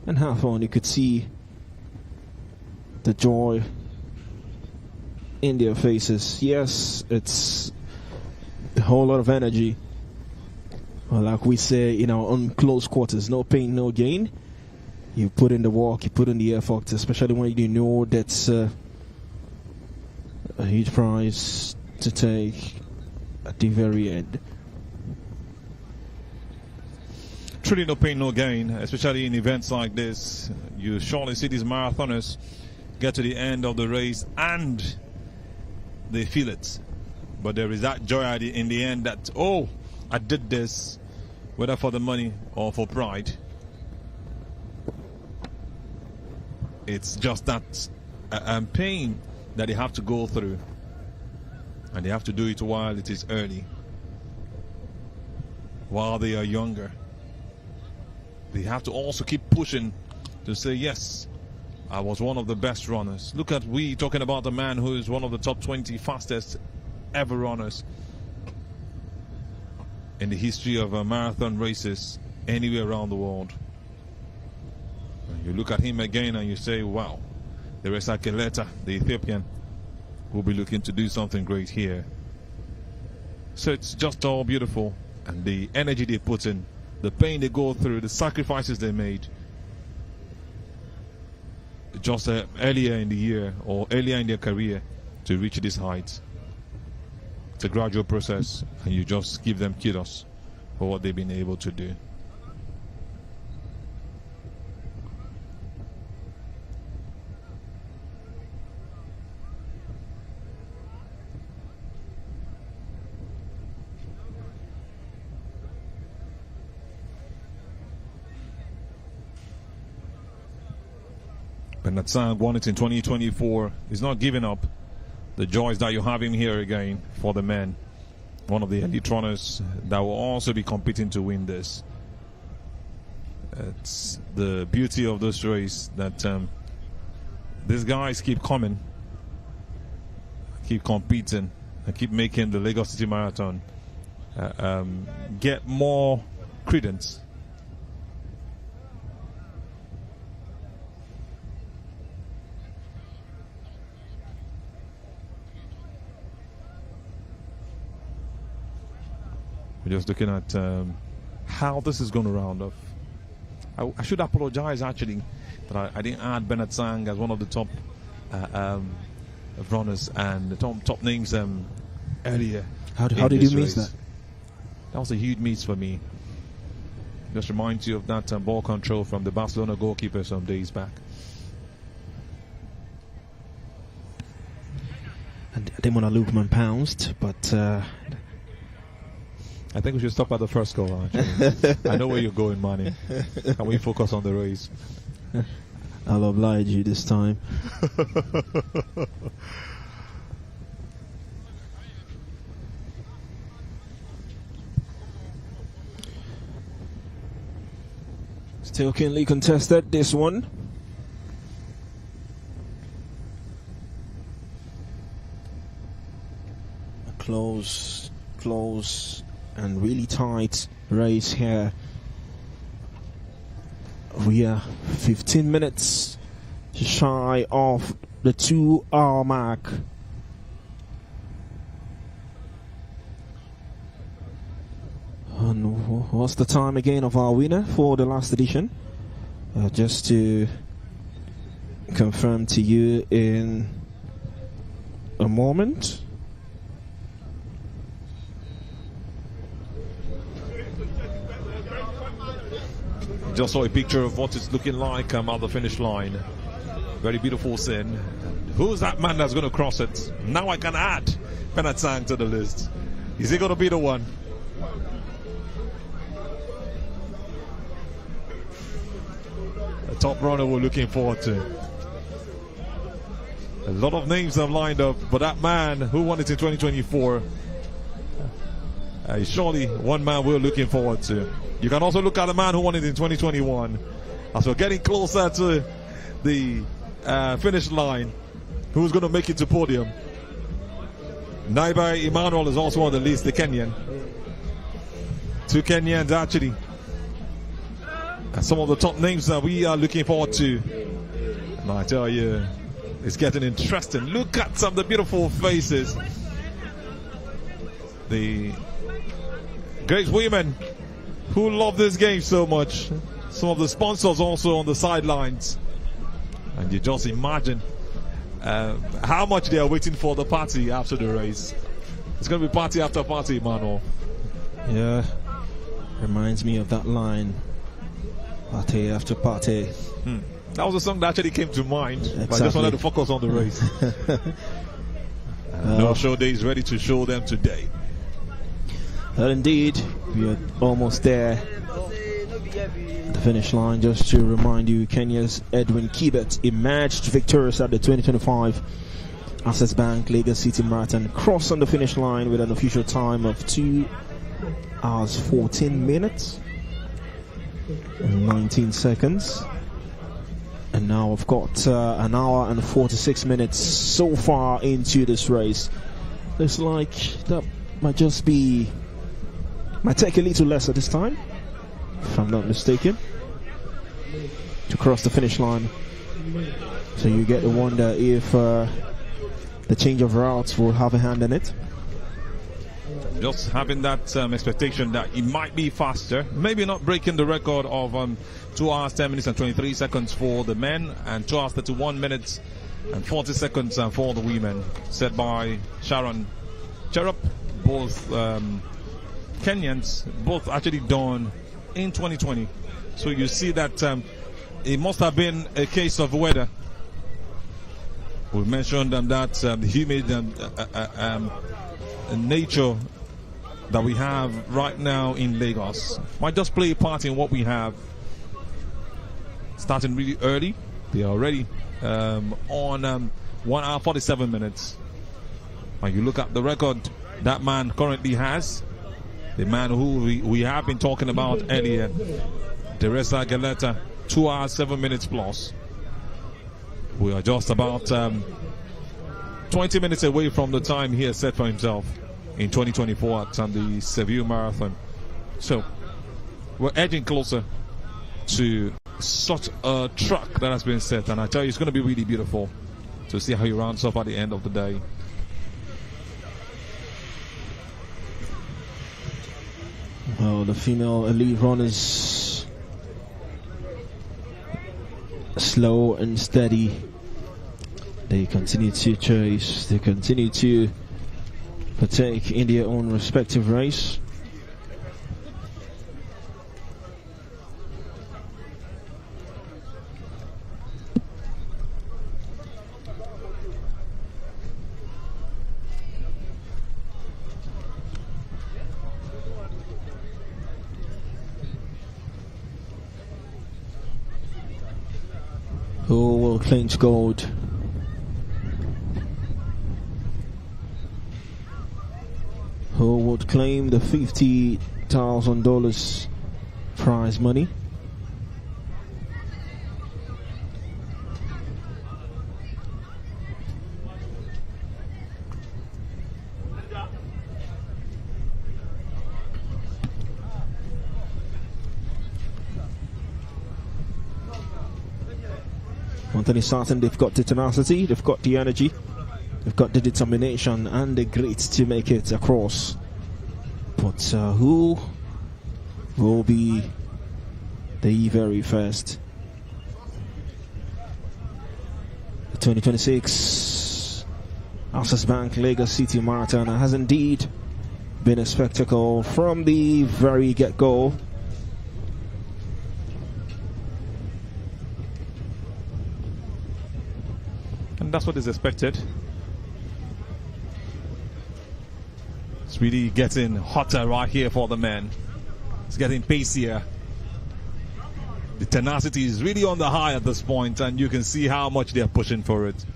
and have fun. You could see the joy in their faces. Yes, it's a whole lot of energy. Well, like we say, on close quarters, no pain, no gain. You put in the work, you put in the effort, especially when you know that's a huge prize to take at the very end. Truly no pain, no gain, especially in events like this. You surely see these marathoners get to the end of the race and they feel it. But there is that joy in the end that, oh, I did this, whether for the money or for pride. It's just that pain that they have to go through, and they have to do it while it is early, while they are younger. They have to also keep pushing to say, yes, I was one of the best runners. Look at we talking about the man who is one of the top 20 fastest ever runners in the history of marathon races anywhere around the world. You look at him again and you say, wow, there is Akeleta, the Ethiopian, who will be looking to do something great here. So it's just all beautiful, and the energy they put in, the pain they go through, the sacrifices they made just earlier in the year or earlier in their career to reach this height. It's a gradual process, and you just give them kudos for what they've been able to do. Bernard Sang won it in 2024. He's not giving up. The joys that you have him here again for the men one of the elite runners that will also be competing to win this. It's the beauty of this race that these guys keep coming, keep competing, and keep making the Lagos City Marathon get more credence. We're just looking at how this is going to round off. I should apologize actually that I didn't add Bernard Sang as one of the top runners and the top names earlier. How did you miss that? That was a huge miss for me. Just reminds you of that ball control from the Barcelona goalkeeper some days back. And Demola Lukman pounced, but I think we should stop at the first goal, actually. I know where you're going, Manny. Can we focus on the race? I'll oblige you this time. Still keenly contested, this one. A close and really tight race here. We are 15 minutes shy of the 2-hour mark. And what's the time again of our winner for the last edition? Just to confirm to you in a moment. Just saw a picture of what it's looking like at the finish line. Very beautiful scene. Who's that man that's going to cross it? Now I can add Bernard Sang to the list. Is he going to be the one? A top runner we're looking forward to. A lot of names have lined up, but that man who won it in 2024 is surely one man we're looking forward to. You can also look at the man who won it in 2021. As we're getting closer to the finish line, who's going to make it to podium? Naibai Emmanuel is also on the list, the Kenyan. Two Kenyans actually. And some of the top names that we are looking forward to. And I tell you, it's getting interesting. Look at some of the beautiful faces. The great women who love this game so much. Some of the sponsors also on the sidelines. And you just imagine how much they are waiting for the party after the race. It's going to be party after party, Emmanuel. Yeah, reminds me of that line. Party after party. That was a song that actually came to mind. Exactly. But I just wanted to focus on the race. No show day is ready to show them today. Well, indeed, we are almost there. The finish line, just to remind you, Kenya's Edwin Kibet emerged victorious at the 2025 Access Bank Lagos City Marathon, crossed on the finish line with an official time of 2 hours 14 minutes and 19 seconds. And now I've got an hour and 46 minutes so far into this race. Looks like that might take a little less at this time, if I'm not mistaken, to cross the finish line. So you get to wonder if the change of routes will have a hand in it. Just having that expectation that it might be faster, maybe not breaking the record of 2 hours 10 minutes and 23 seconds for the men and 2 hours 31 minutes and 40 seconds for the women, set by Sharon Cherub. Both Kenyans, both actually done in 2020. So you see that it must have been a case of weather. We mentioned that the humid nature that we have right now in Lagos might just play a part in what we have. Starting really early, they are already on 1 hour 47 minutes. And you look at the record that man currently has. The man who we have been talking about earlier, Teresa Galeta, 2 hours 7 minutes plus. We are just about 20 minutes away from the time he has set for himself in 2024 at the Seville Marathon. So we're edging closer to such a track that has been set, and I tell you, it's going to be really beautiful to see how he rounds up at the end of the day. Well, the female elite runners, slow and steady. They continue to chase. They continue to partake in their own respective race. Who will clinch gold? Who would claim the $50,000 prize money? One thing is certain, they've got the tenacity, they've got the energy, they've got the determination and the grit to make it across. But who will be the very first? The 2026 Access Bank Lagos City Marathon has indeed been a spectacle from the very get-go. And that's what is expected. It's really getting hotter right here for the men. It's getting pacier. The tenacity is really on the high at this point, and you can see how much they're pushing for it.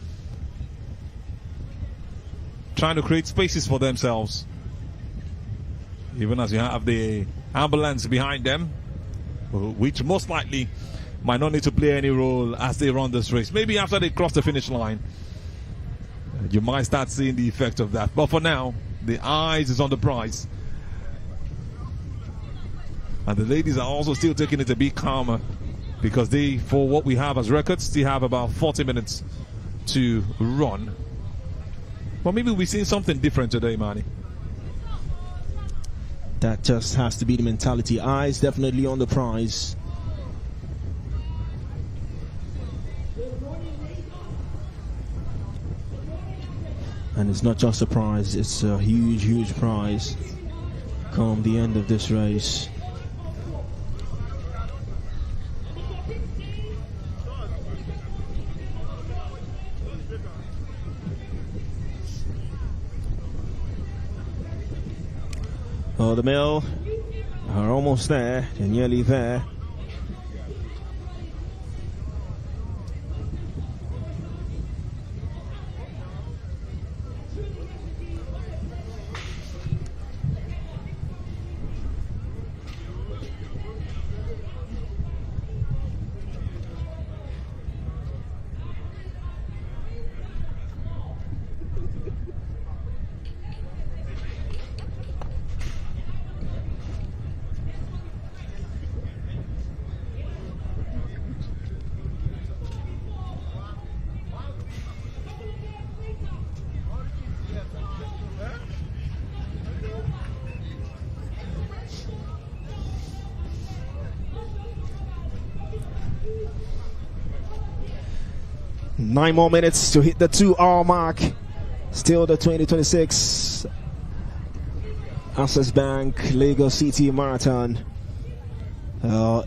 Trying to create spaces for themselves. Even as you have the ambulance behind them, which most likely might not need to play any role as they run this race. Maybe after they cross the finish line, you might start seeing the effect of that. But for now, the eyes is on the prize. And the ladies are also still taking it a bit calmer, because they, for what we have as records, still have about 40 minutes to run. Well, maybe we've seen something different today, Manny. That just has to be the mentality. Eyes definitely on the prize. And it's not just a prize, it's a huge, huge prize come the end of this race. Oh, the mill are almost there, they're nearly there. Nine more minutes to hit the 2-hour mark. Still the 2026 Access Bank Lagos City Marathon.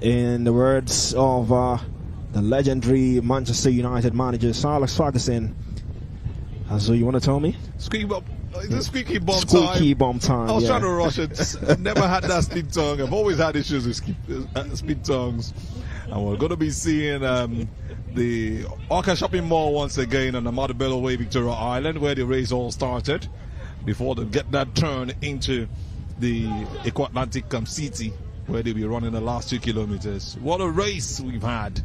In the words of the legendary Manchester United manager Sir Alex Ferguson. So you want to tell me? Squeaky bomb. Is it squeaky bomb time? Squeaky bomb time. I was trying to rush it. I've never had that split tongue. I've always had issues with split tongues. And we're going to be seeing the Orca Shopping Mall once again on the Montebello Way, Victoria Island, where the race all started. before they get that turn into the Atlantic City where they'll be running the last 2 kilometers. What a race we've had.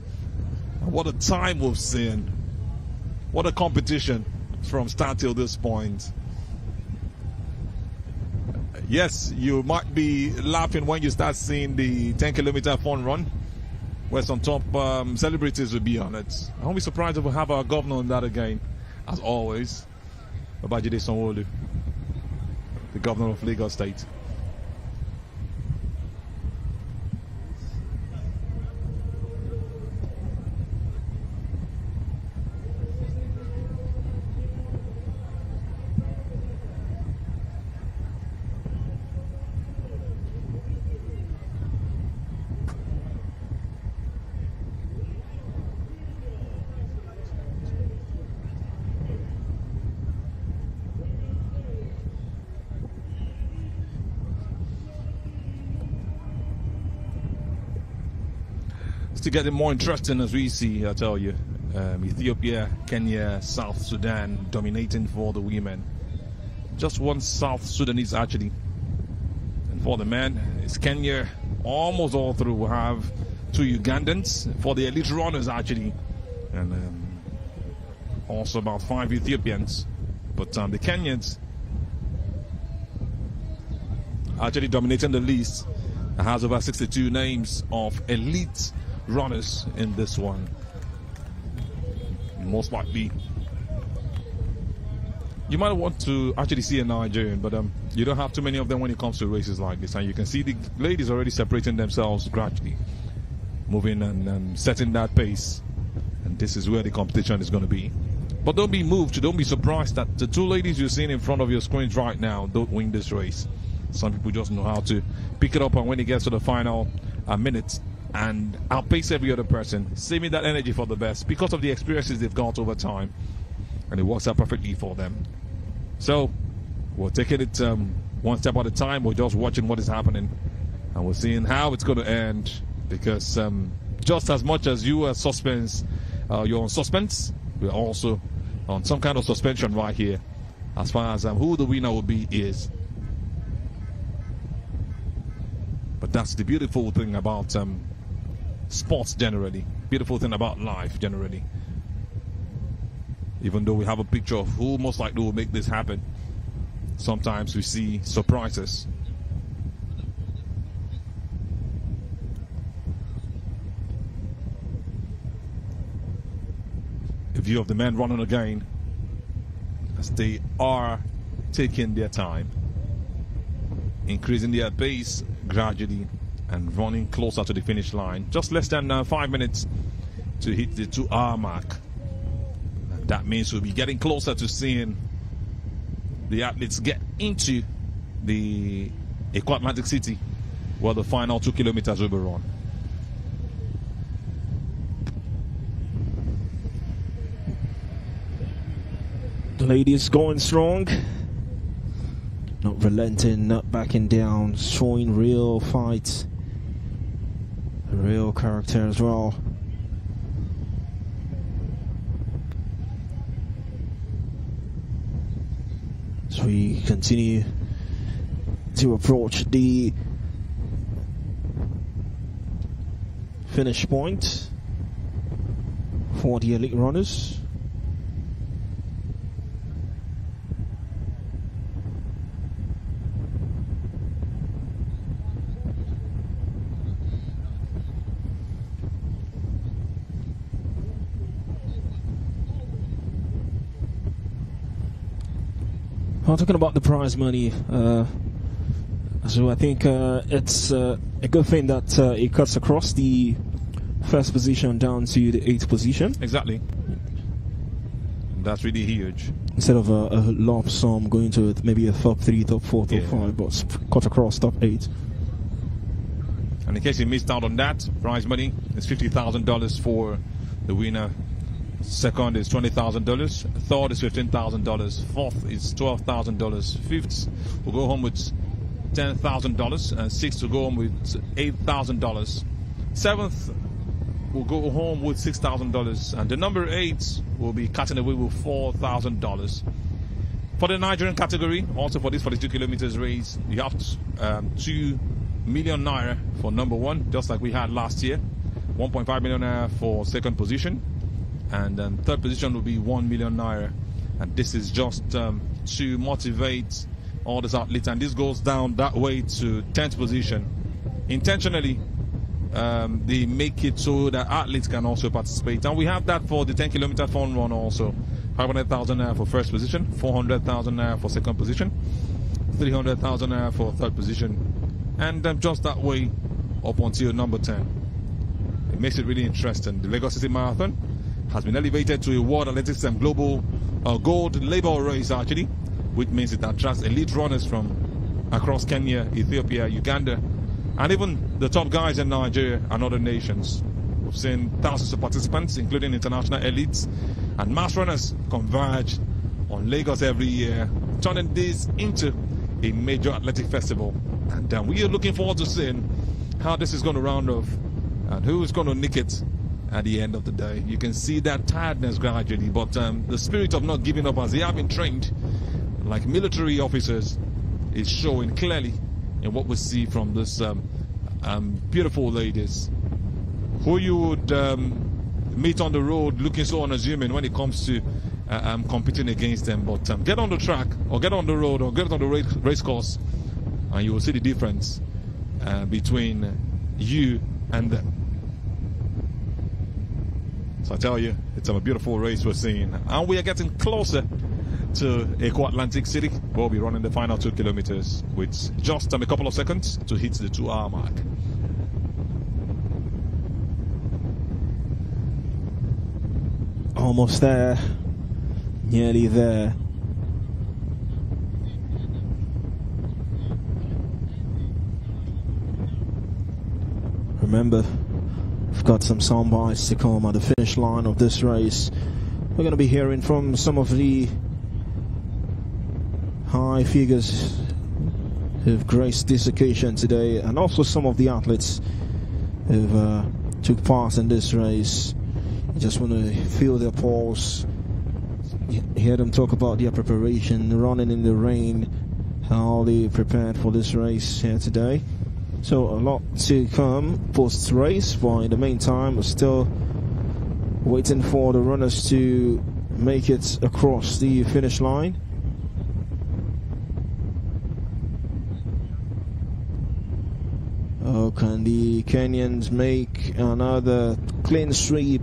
What a time we've seen. What a competition from start till this point. Yes, you might be laughing when you start seeing the 10-kilometer fun run, where some top celebrities will be on it. I won't be surprised if we have our governor on that again, as always. Babajide Sanwo-Olu, the governor of Lagos State. To get it more interesting as we see, I tell you, Ethiopia, Kenya, South Sudan dominating for the women. Just one South Sudanese actually. And for the men, it's Kenya almost all through. We'll have 2 Ugandans for the elite runners actually. And also about 5 Ethiopians. But the Kenyans actually dominating the list. It has over 62 names of elite runners in this one. Most likely you might want to actually see a Nigerian, but you don't have too many of them when it comes to races like this. And you can see the ladies already separating themselves gradually, moving and setting that pace. And this is where the competition is going to be. But don't be moved, don't be surprised that the 2 ladies you're seeing in front of your screens right now don't win this race. Some people just know how to pick it up, and when it gets to the final minutes and outpace every other person, saving that energy for the best because of the experiences they've got over time, and it works out perfectly for them. So we're taking it one step at a time. We're just watching what is happening, and we're seeing how it's going to end, because just as much as you are suspense, you're on suspense, we're also on some kind of suspension right here as far as who the winner will be is. But that's the beautiful thing about sports generally, beautiful thing about life generally. Even though we have a picture of who most likely will make this happen, sometimes we see surprises. A view of the men running again as they are taking their time, increasing their pace gradually and running closer to the finish line. Just less than 5 minutes to hit the 2-hour mark. And that means we'll be getting closer to seeing the athletes get into the Atlantic City, where the final 2 kilometers will be run. The ladies going strong, not relenting, not backing down, showing real fight, real character as well. So we continue to approach the finish point for the elite runners. Talking about the prize money, so I think it's a good thing that it cuts across the first position down to the 8th position. Exactly. That's really huge. Instead of a lump sum going to maybe a top 3, top 4, top 5, but cut across top 8. And in case you missed out on that, prize money is $50,000 for the winner. Second is $20,000. Third is $15,000. Fourth is $12,000. Fifth will go home with $10,000. And sixth will go home with $8,000. Seventh will go home with $6,000. And the number 8 will be cutting away with $4,000. For the Nigerian category, also for this 42 kilometers race, you have 2 million naira for number one, just like we had last year. 1.5 million naira for second position, and third position will be 1 million naira. And this is just to motivate all these athletes, and this goes down that way to 10th position. Intentionally, they make it so that athletes can also participate, and we have that for the 10-kilometer fun run also. 500,000 naira for first position, 400,000 naira for second position, 300,000 naira for third position, and just that way up until number 10. It makes it really interesting. The Lagos City Marathon has been elevated to a World Athletics and Global Gold label race, actually, which means it attracts elite runners from across Kenya, Ethiopia, Uganda, and even the top guys in Nigeria and other nations. We've seen thousands of participants, including international elites and mass runners, converge on Lagos every year, turning this into a major athletic festival. And we are looking forward to seeing how this is going to round off and who is going to nick it at the end of the day. You can see that tiredness gradually, but the spirit of not giving up, as they have been trained like military officers, is showing clearly in what we see from this beautiful ladies, who you would meet on the road looking so unassuming when it comes to competing against them. But get on the track, or get on the road, or get on the race course, and you will see the difference between you and them. So I tell you, it's a beautiful race we're seeing, and we are getting closer to Eco Atlantic City. We'll be running the final 2 kilometers with just a couple of seconds to hit the 2-hour mark. Almost there, nearly there. Remember, we've got some sound bites to come at the finish line of this race. We're going to be hearing from some of the high figures who've graced this occasion today, and also some of the athletes who've took part in this race. You just want to feel their pulse, hear them talk about their preparation, running in the rain, how they prepared for this race here today. So a lot to come post-race, but in the meantime, we're still waiting for the runners to make it across the finish line. Oh, can the Kenyans make another clean sweep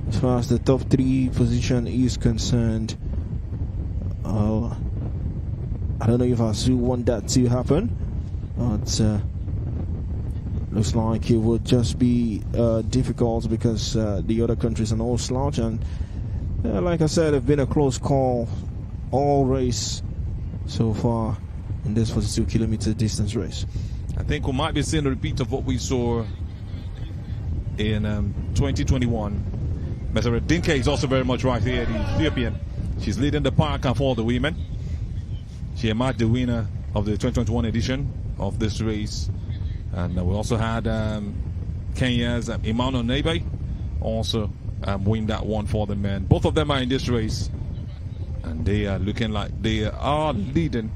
as far as the top 3 position is concerned? I don't know if Azu want that to happen, but looks like it would just be difficult because the other countries are all slouch, and like I said, it's been a close call all race so far in this 42 kilometer distance race. I think we might be seeing a repeat of what we saw in 2021. Meseret Dinke is also very much right here, the Ethiopian. She's leading the pack for the women. She emerged the winner of the 2021 edition of this race. And we also had Kenya's Emmanuel Nebe also win that one for the men. Both of them are in this race, and they are looking like they are leading.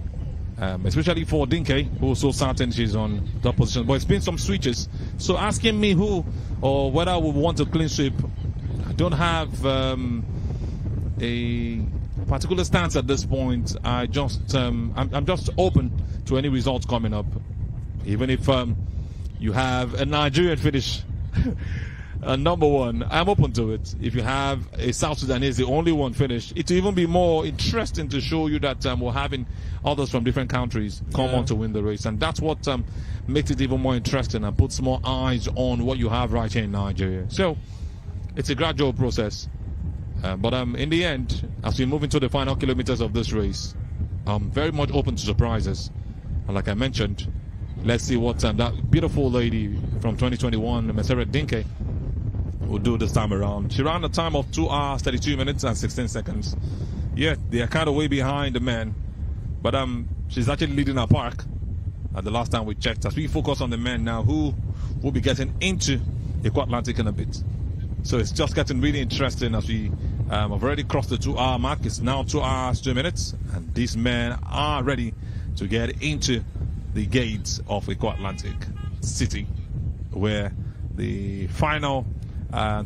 Especially for Dinke, who's so certain she's on top position. But it's been some switches. So asking me who or whether I would want a clean sweep, I don't have a particular stance at this point. I'm just open to any results coming up. Even if you have a Nigerian finish number one, I'm open to it. If you have a South Sudanese, the only one finished, it will even be more interesting to show you that we're having others from different countries come on to win the race. And that's what makes it even more interesting and puts more eyes on what you have right here in Nigeria. So it's a gradual process. But in the end, as we move into the final kilometers of this race, I'm very much open to surprises. And like I mentioned, let's see what that beautiful lady from 2021, Meseret Dinke, will do this time around. She ran a time of 2 hours, 32 minutes and 16 seconds. Yeah, they are kind of way behind the men, but she's actually leading our park at the last time we checked. As we focus on the men now, who will be getting into Eco Atlantic in a bit. So it's just getting really interesting as we I've already crossed the 2 hour mark. It's now 2 hours, 2 minutes. And these men are ready to get into the gates of Eco Atlantic City, where the final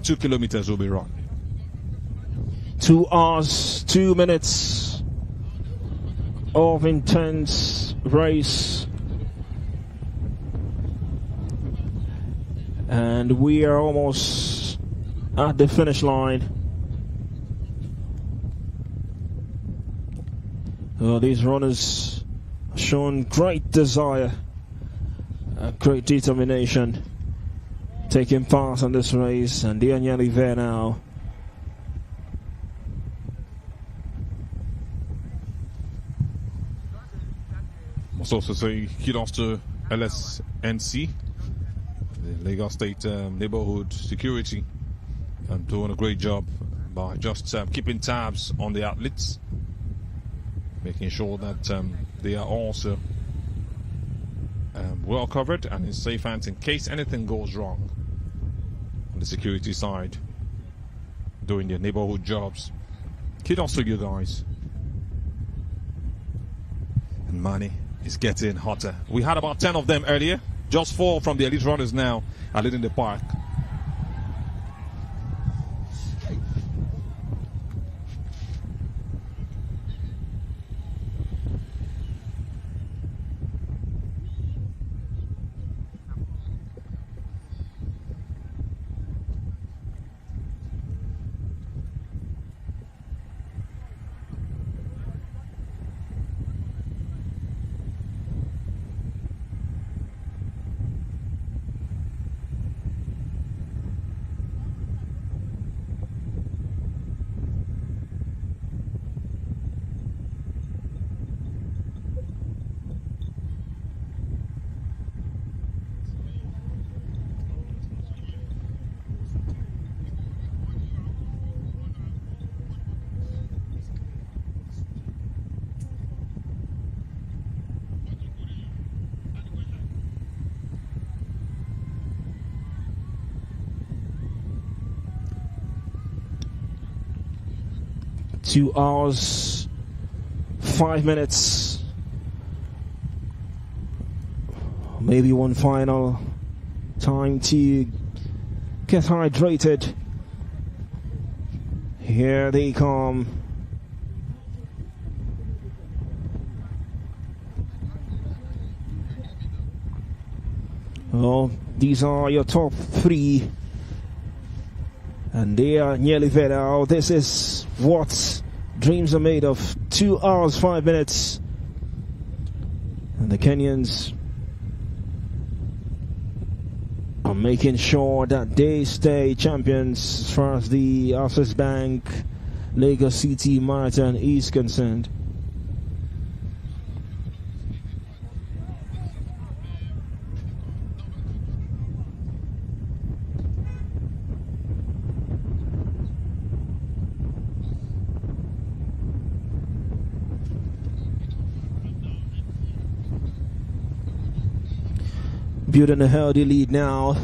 2 kilometers will be run. 2 hours, 2 minutes of intense race. And we are almost at the finish line. These runners have shown great desire, great determination, taking part in this race, and they are nearly there now. Must also say kudos to LSNC, the Lagos State Neighborhood Security, doing a great job by just keeping tabs on the athletes, making sure that they are also well covered and in safe hands in case anything goes wrong on the security side, doing their neighborhood jobs. Kudos to you guys. And money is getting hotter. We had about 10 of them earlier. Just 4 from the elite runners now are leading the park. Two hours, 5 minutes. Maybe one final time to get hydrated. Here they come. Oh, these are your top 3. And they are nearly there now. This is what dreams are made of. 2 hours, 5 minutes. And the Kenyans are making sure that they stay champions as far as the Access Bank Lagos City Marathon is concerned. Building a healthy lead now.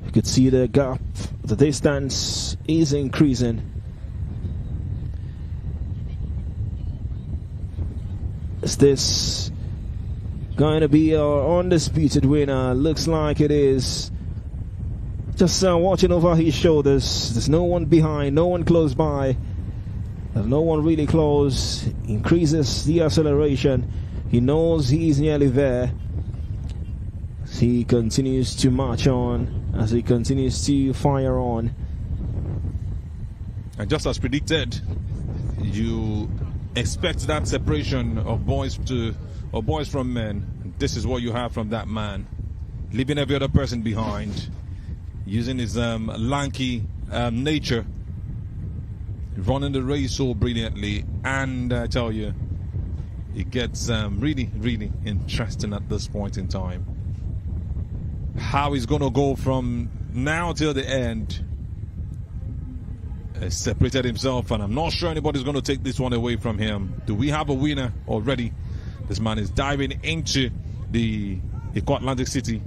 You could see the gap, the distance is increasing. Is this going to be our undisputed winner? Looks like it is. Just watching over his shoulders. There's no one behind, no one close by. There's no one really close. Increases the acceleration. He knows he's nearly there. As he continues to march on, as he continues to fire on. And just as predicted, you expect that separation of boys from men. And this is what you have from that man, leaving every other person behind, using his lanky nature, running the race so brilliantly. And I tell you, it gets really, really interesting at this point in time. How he's going to go from now till the end. Separated himself, and I'm not sure anybody's going to take this one away from him. Do we have a winner already? This man is diving into the Eco Atlantic City.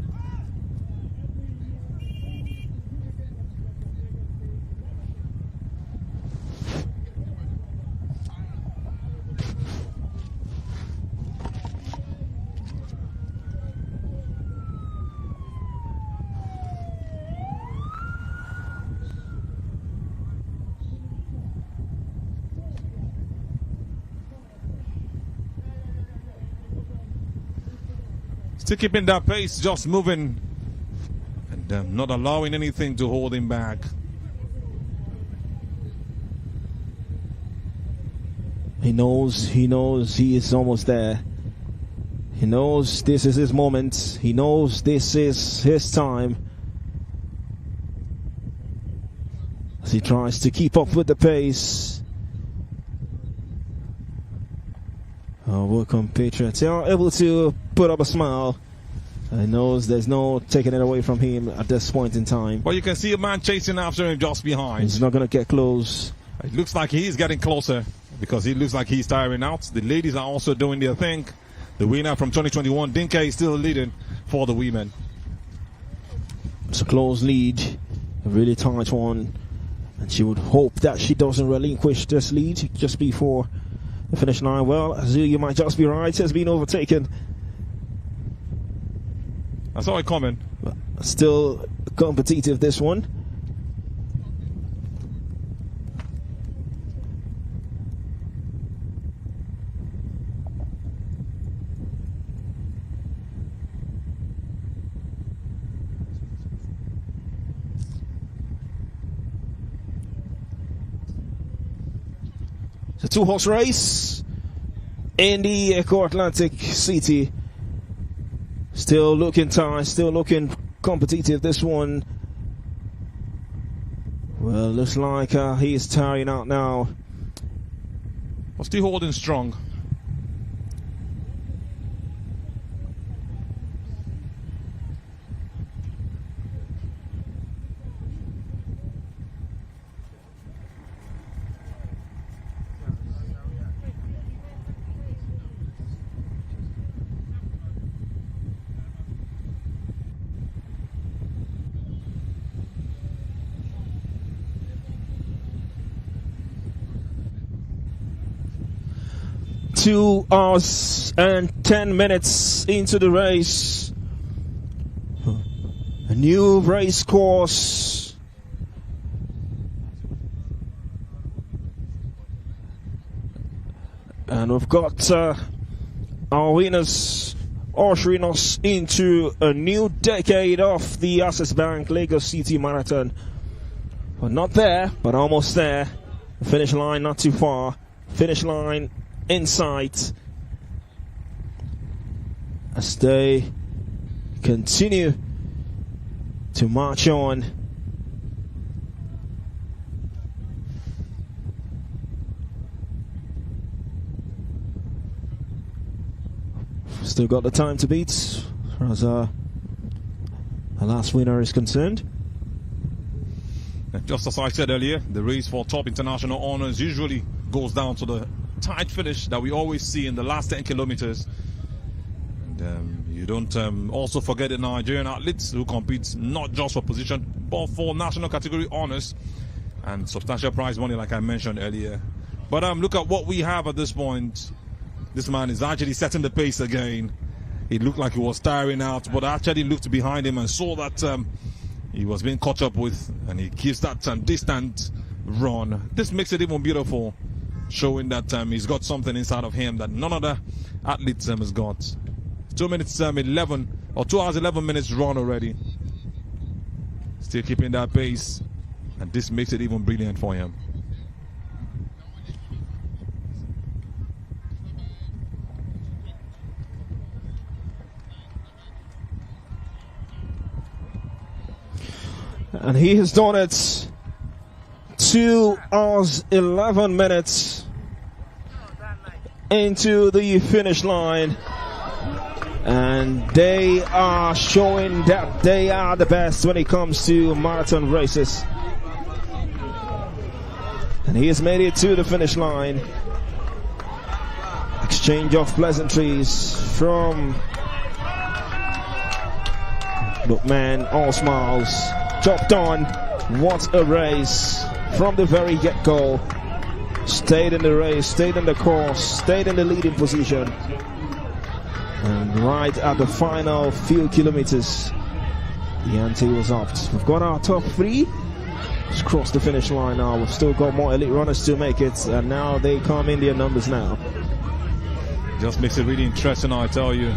Still keeping that pace, just moving and not allowing anything to hold him back. He knows he is almost there. He knows this is his moment. He knows this is his time. As he tries to keep up with the pace. Our work compatriots are able to put up a smile. He knows there's no taking it away from him at this point in time. Well, you can see a man chasing after him just behind. He's not going to get close. It looks like he's getting closer because he looks like he's tiring out. The ladies are also doing their thing. The winner from 2021, Dinka, is still leading for the women. It's a close lead, a really tight one. And she would hope that she doesn't relinquish this lead just before the finish line. Well, Azu, you might just be right. Has been overtaken. I saw it coming. Still competitive, this one. It's a two-horse race in the Echo Atlantic City. Still looking tight, still looking competitive, this one. Well, looks like he is tiring out now. Well, still holding strong. Two hours and 10 minutes into the race. A new race course. And we've got our winners ushering us into a new decade of the Access Bank Lagos City Marathon. But not there, but almost there. The finish line not too far. Finish line in sight as they continue to march on. Still got the time to beat as far as our last winner is concerned. Just as I said earlier, the race for top international honors usually goes down to the tight finish that we always see in the last 10 kilometers. And you don't also forget the Nigerian athletes who compete not just for position but for national category honors and substantial prize money, like I mentioned earlier. But look at what we have at this point. This man is actually setting the pace again. It looked like he was tiring out, but I actually looked behind him and saw that he was being caught up with, and he gives that distant run. This makes it even beautiful, showing that he's got something inside of him that none other athletes has got. 2 minutes 11 or 2 hours 11 minutes run already. Still keeping that pace, and this makes it even brilliant for him. And he has done it. 2 hours 11 minutes into the finish line, and they are showing that they are the best when it comes to marathon races. And he has made it to the finish line. Exchange of pleasantries from Bookman, all smiles. Job done. What a race from the very get-go. Stayed in the race, stayed in the course, stayed in the leading position. And right at the final few kilometers, the ante was upped. We've got our top three. Just crossed the finish line now. We've still got more elite runners to make it, and now they come in their numbers now. Just makes it really interesting, I tell you.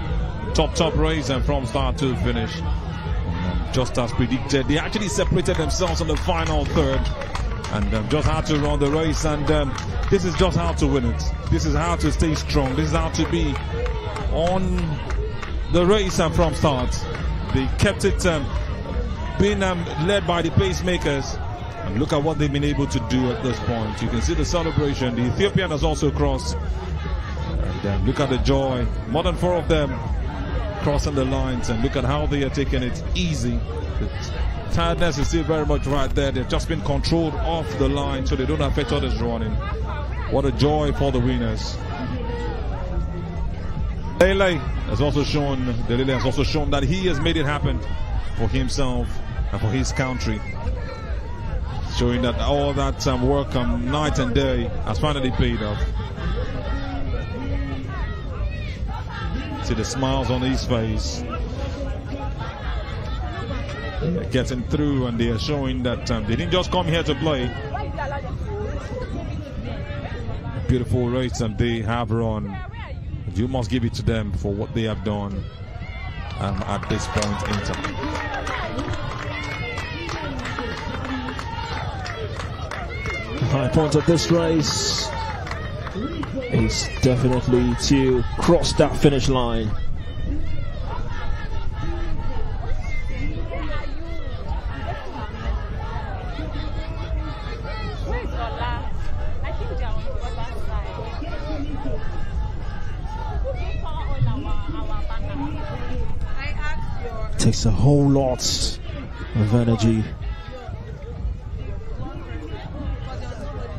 top race and from start to finish. Just as predicted, they actually separated themselves on the final third and just how to run the race, and this is just how to win it. This is how to stay strong. This is how to be on the race and from start. They kept it being led by the pacemakers, and look at what they've been able to do at this point. You can see the celebration. The Ethiopian has also crossed, and look at the joy. More than 4 of them crossing the lines, and look at how they are taking it easy. The tiredness is still very much right there. They've just been controlled off the line so they don't affect others running. What a joy for the winners. Lele has also shown that he has made it happen for himself and for his country, showing that all that work night and day has finally paid off. See the smiles on his face. They're getting through, and they are showing that they didn't just come here to play. Beautiful race that they have run. You must give it to them for what they have done at this point in time. The high point of this race is definitely to cross that finish line. Takes a whole lot of energy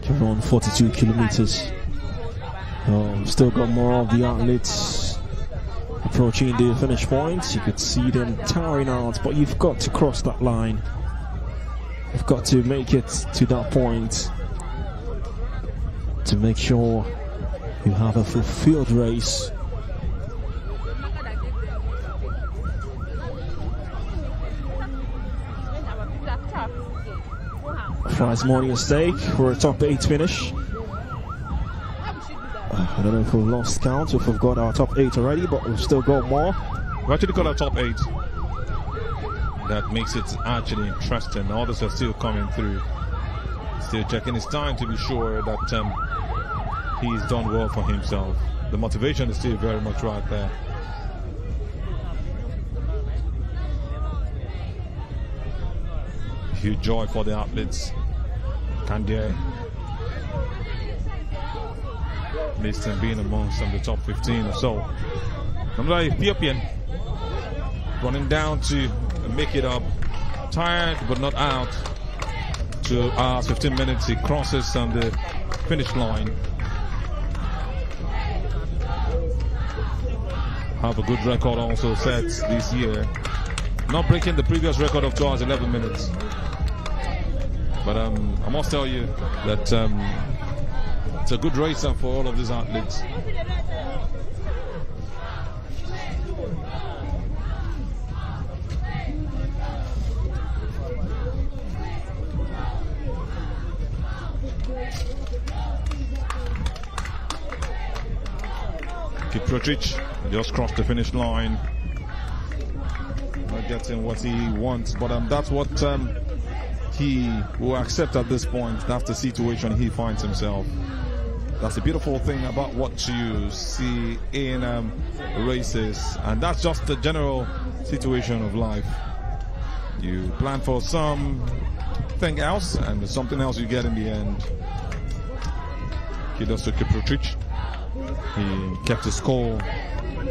to run 42 kilometers. Still got more of the athletes approaching the finish point. You could see them tiring out, but you've got to cross that line. You've got to make it to that point to make sure you have a fulfilled race. Prize money at stake for a top 8 finish. I don't know if we've lost count, if we've got our top 8 already, but we've still got more. We actually got our top 8. That makes it actually interesting. Others are still coming through. Still checking his time to be sure that he's done well for himself. The motivation is still very much right there. Huge joy for the athletes. Kandye missed him being amongst the top 15 or so. Another Ethiopian running down to make it up. Tired but not out. 2 hours 15 minutes. He crosses on the finish line. Have a good record also set this year. Not breaking the previous record of 2 hours 11 minutes. But I must tell you that it's a good race for all of these athletes. Kiprotich just crossed the finish line. Not getting what he wants, but that's what he will accept at this point. That's the situation he finds himself. That's the beautiful thing about what you see in races, and that's just the general situation of life. You plan for something else, and something else you get in the end. Kudos to Kiprotich. He kept his score,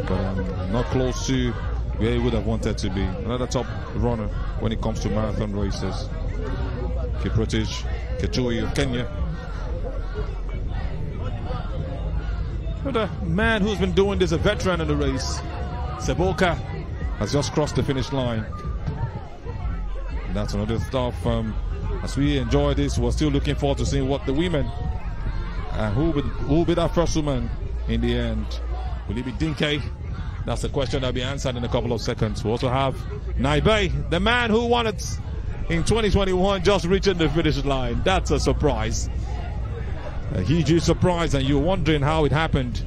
but not close to where he would have wanted to be. Another top runner when it comes to marathon races. Kiprotich Kechui of Kenya. But a man who's been doing this, a veteran in the race, Seboka, has just crossed the finish line. And that's another stuff. As we enjoy this, we're still looking forward to seeing what the women, who will be that first woman in the end. Will it be Dinke? That's the question that'll be answered in a couple of seconds. We also have Naibe, the man who won it in 2021, just reaching the finish line. That's a surprise. A huge surprise, and you're wondering how it happened.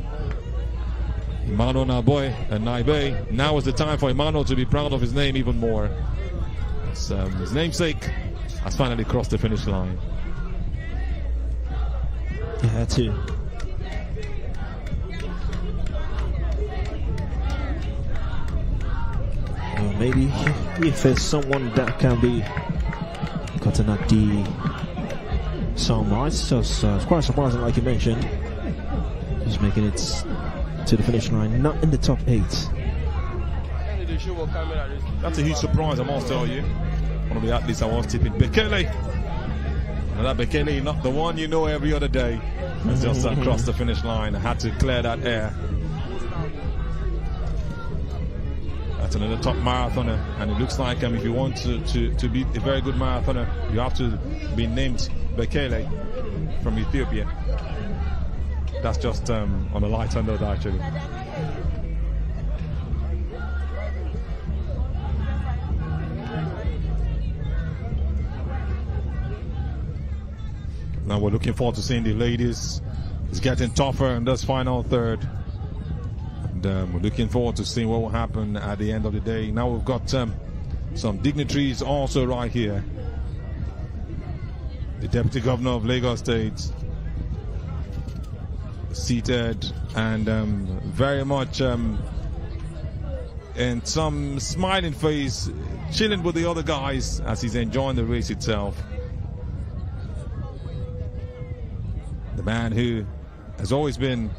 Emmanuel Naibe. Now is the time for Emmanuel to be proud of his name even more. His namesake has finally crossed the finish line. He had to. Well, maybe if there's someone that can be cutting at the soundbite, it's quite surprising, like you mentioned. Just making it to the finish line, not in the top 8. That's a huge surprise, I must tell you. One of the athletes I was tipping, Bekele. And that Bekele, not the one you know every other day, has just crossed the finish line. I had to clear that air. That's another top marathoner, and it looks like if you want to be a very good marathoner, you have to be named Bekele from Ethiopia. That's just on a lighter note, actually. Now we're looking forward to seeing the ladies. It's getting tougher in this final third. And we're looking forward to seeing what will happen at the end of the day. Now we've got some dignitaries also right here. The Deputy Governor of Lagos State seated and very much in some smiling face, chilling with the other guys as he's enjoying the race itself. The man who has always been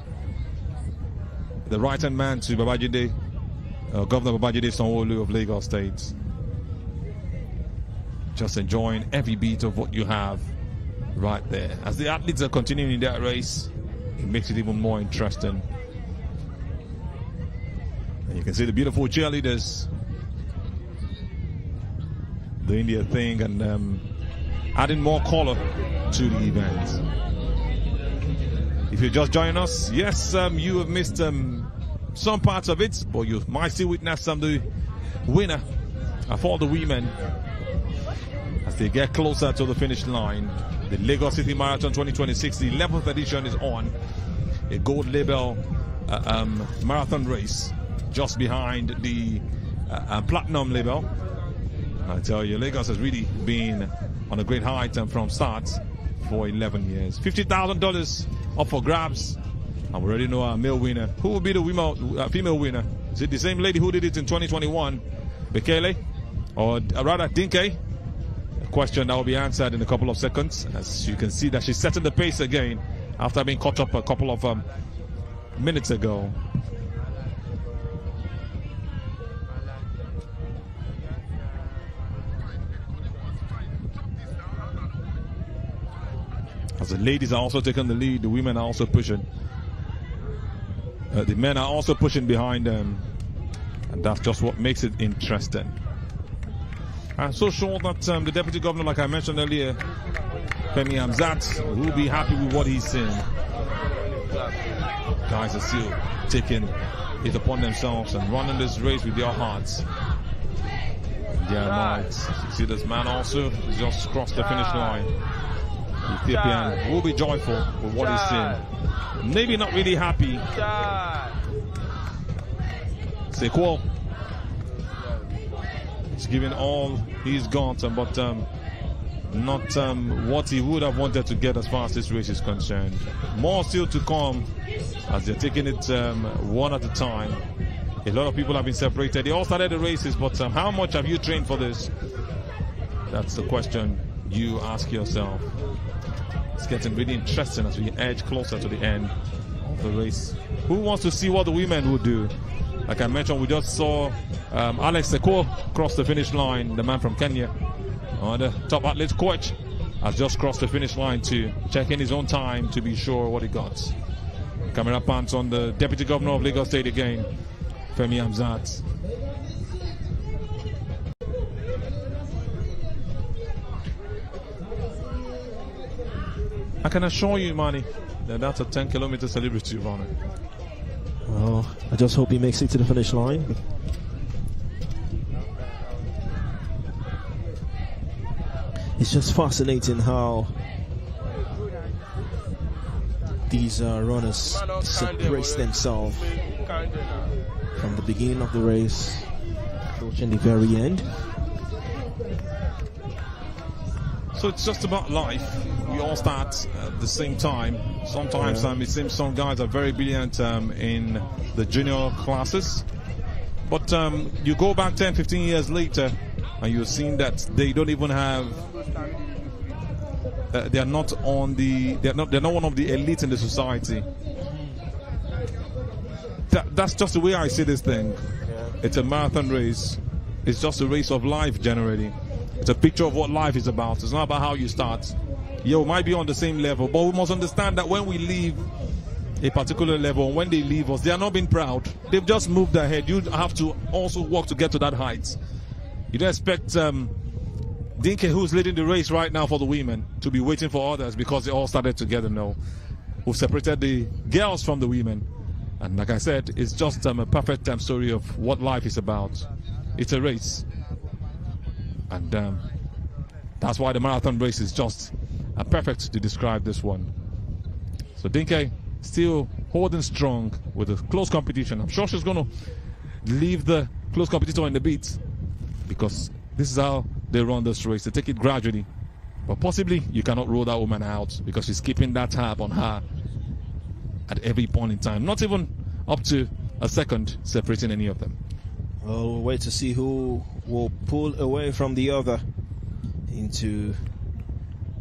the right-hand man to Babajide, Governor Babajide Sanwo-Olu of Lagos State. Just enjoying every beat of what you have right there. As the athletes are continuing in that race, it makes it even more interesting. And you can see the beautiful cheerleaders doing their thing and adding more color to the event. If you're just joining us, yes, you have missed some parts of it, but you might still witness the winner of all the women as they get closer to the finish line. The Lagos City Marathon 2026, the 11th edition is on. A gold label marathon race just behind the platinum label. I tell you, Lagos has really been on a great height from start for 11 years. $50,000 up for grabs. And we already know our male winner. Who will be the female winner? Is it the same lady who did it in 2021? Bekele? Or rather Dinke? A question that will be answered in a couple of seconds. As you can see that she's setting the pace again after being caught up a couple of minutes ago. As the ladies are also taking the lead, the women are also pushing. The men are also pushing behind them. And that's just what makes it interesting. I'm so sure that the Deputy Governor, like I mentioned earlier, Femi Hamzat, will be happy with what he's seeing. Guys are still taking it upon themselves and running this race with their hearts. Their minds. You see this man also just crossed the finish line. Ethiopian will be joyful with what he's seeing. Maybe not really happy. Sequel. He's giving all he's got, but not what he would have wanted to get as far as this race is concerned. More still to come as they're taking it one at a time. A lot of people have been separated. They all started the races, but how much have you trained for this? That's the question you ask yourself. It's getting really interesting as we edge closer to the end of the race. Who wants to see what the women will do? Like I mentioned, we just saw Alex Seko cross the finish line, the man from Kenya. The top athlete coach has just crossed the finish line to check in his own time to be sure what he got. Camera pants on the Deputy Governor of Lagos State again, Femi Hamzat. I can assure you, Manny, that that's a 10-kilometer celebrity runner. Well, I just hope he makes it to the finish line. It's just fascinating how these runners brace themselves from the beginning of the race, approaching the very end. So it's just about life. We all start at the same time. Sometimes it seems some guys are very brilliant in the junior classes. But you go back 10, 15 years later, and you're seeing that they don't even have. They're not one of the elite in the society. That's just the way I see this thing. It's a marathon race. It's just a race of life generally. It's a picture of what life is about. It's not about how you start. Yeah, we might be on the same level, but we must understand that when we leave a particular level, when they leave us, they are not being proud. They've just moved ahead. You have to also work to get to that height. You don't expect Dinke, who's leading the race right now for the women, to be waiting for others because they all started together now. We've separated the girls from the women. And like I said, it's just a perfect story of what life is about. It's a race. And that's why the marathon race is just perfect to describe this one. So Dinke still holding strong with a close competition. I'm sure she's going to leave the close competitor in the beat, because this is how they run this race. They take it gradually. But possibly you cannot rule that woman out, because she's keeping that tab on her at every point in time. Not even up to a second separating any of them. Well, we'll wait to see who will pull away from the other into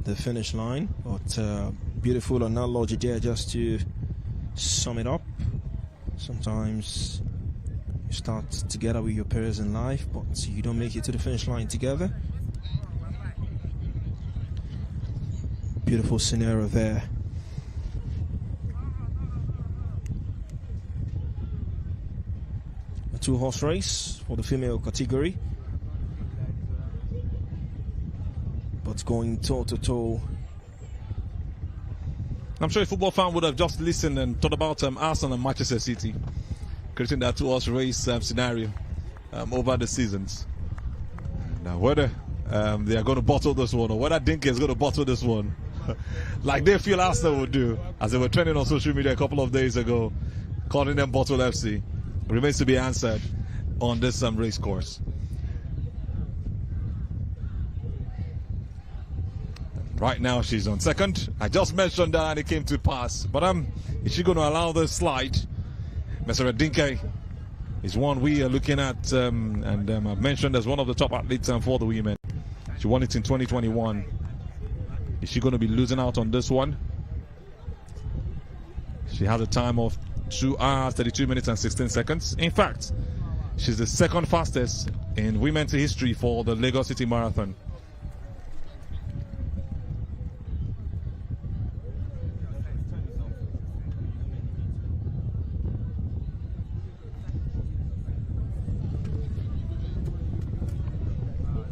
the finish line. But beautiful analogy there, just to sum it up. Sometimes you start together with your peers in life, but you don't make it to the finish line together. Beautiful scenario there. A two-horse race for the female category, but going toe-to-toe. I'm sure a football fan would have just listened and thought about Arsenal and Manchester City creating that two-horse race scenario over the seasons. Now, whether they are going to bottle this one, or whether Dinke is going to bottle this one, like they feel Arsenal would do, as they were trending on social media a couple of days ago, calling them Bottle FC, remains to be answered on this race course. Right now she's on second. I just mentioned that and it came to pass. But is she going to allow this slide? Mr. Dinke is one we are looking at, and I've mentioned as one of the top athletes for the women. She won it in 2021. Is she going to be losing out on this one? She has a time of 2 hours, 32 minutes and 16 seconds. In fact, she's the second fastest in women's history for the Lagos City Marathon.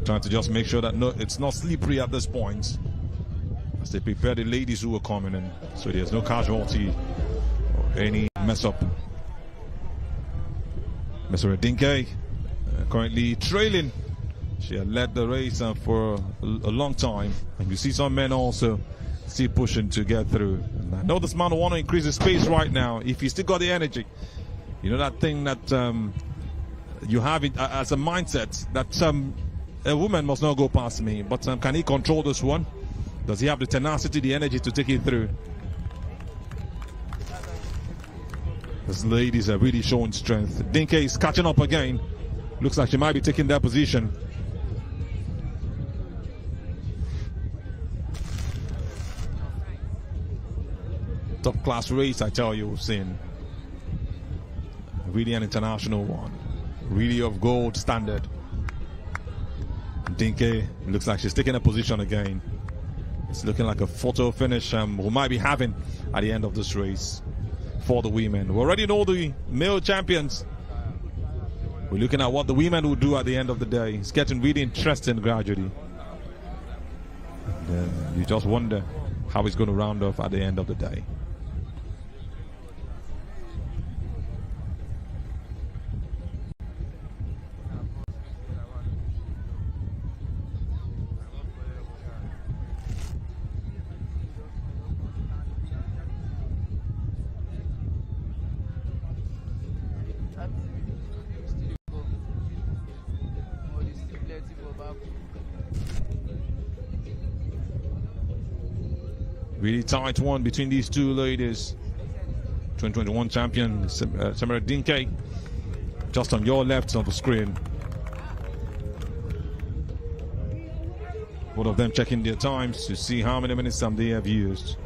Trying to just make sure that it's not slippery at this point, as they prepare the ladies who are coming in, so there's no casualty or any mess up. Mr. Dinke currently trailing. She had led the race for a long time, and you see some men also still pushing to get through. And I know this man will want to increase his pace right now if he's still got the energy. You know, that thing that you have it as a mindset that a woman must not go past me, but can he control this one? Does he have the tenacity, the energy to take it through? These ladies are really showing strength. Dinke is catching up again. Looks like she might be taking that position. Top class race, I tell you, we've seen. Really an international one. Really of gold standard. Dinke looks like she's taking a position again. It's looking like a photo finish we might be having at the end of this race for the women. We already know the male champions. We're looking at what the women will do at the end of the day. It's getting really interesting gradually. And you just wonder how it's going to round off at the end of the day. Really tight one between these two ladies. 2021 champion Samara Dinke, just on your left of the screen. Both of them checking their times to see how many minutes they have used.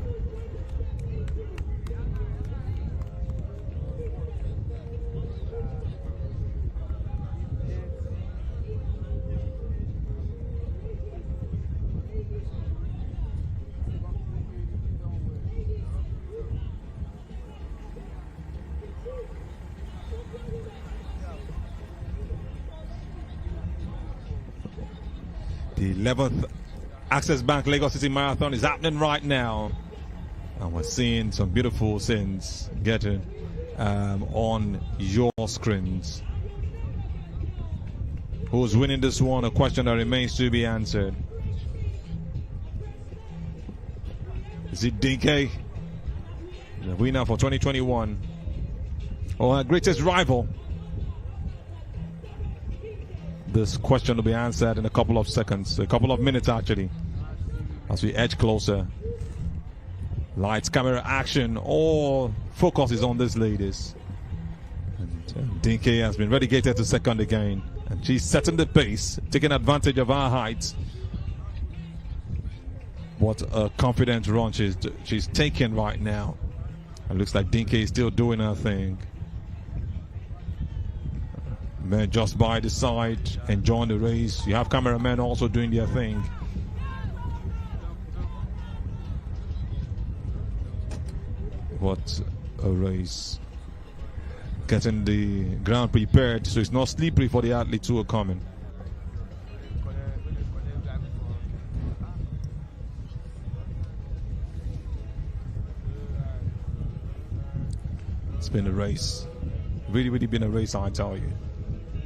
The 11th Access Bank Lagos City Marathon is happening right now, and we're seeing some beautiful scenes getting on your screens. Who's winning this one? A question that remains to be answered. Is it Dinke, the winner for 2021, or our greatest rival? This question will be answered in a couple of seconds, a couple of minutes actually, as we edge closer. Lights, camera, action, all focus is on these ladies. And Dinke has been relegated to second again, and she's setting the pace, taking advantage of her height. What a confident run she's taking right now. It looks like Dinke is still doing her thing. Men just by the side, enjoying the race. You have cameramen also doing their thing. What a race. Getting the ground prepared so it's not slippery for the athletes who are coming. It's been a race. Really, really been a race, I tell you.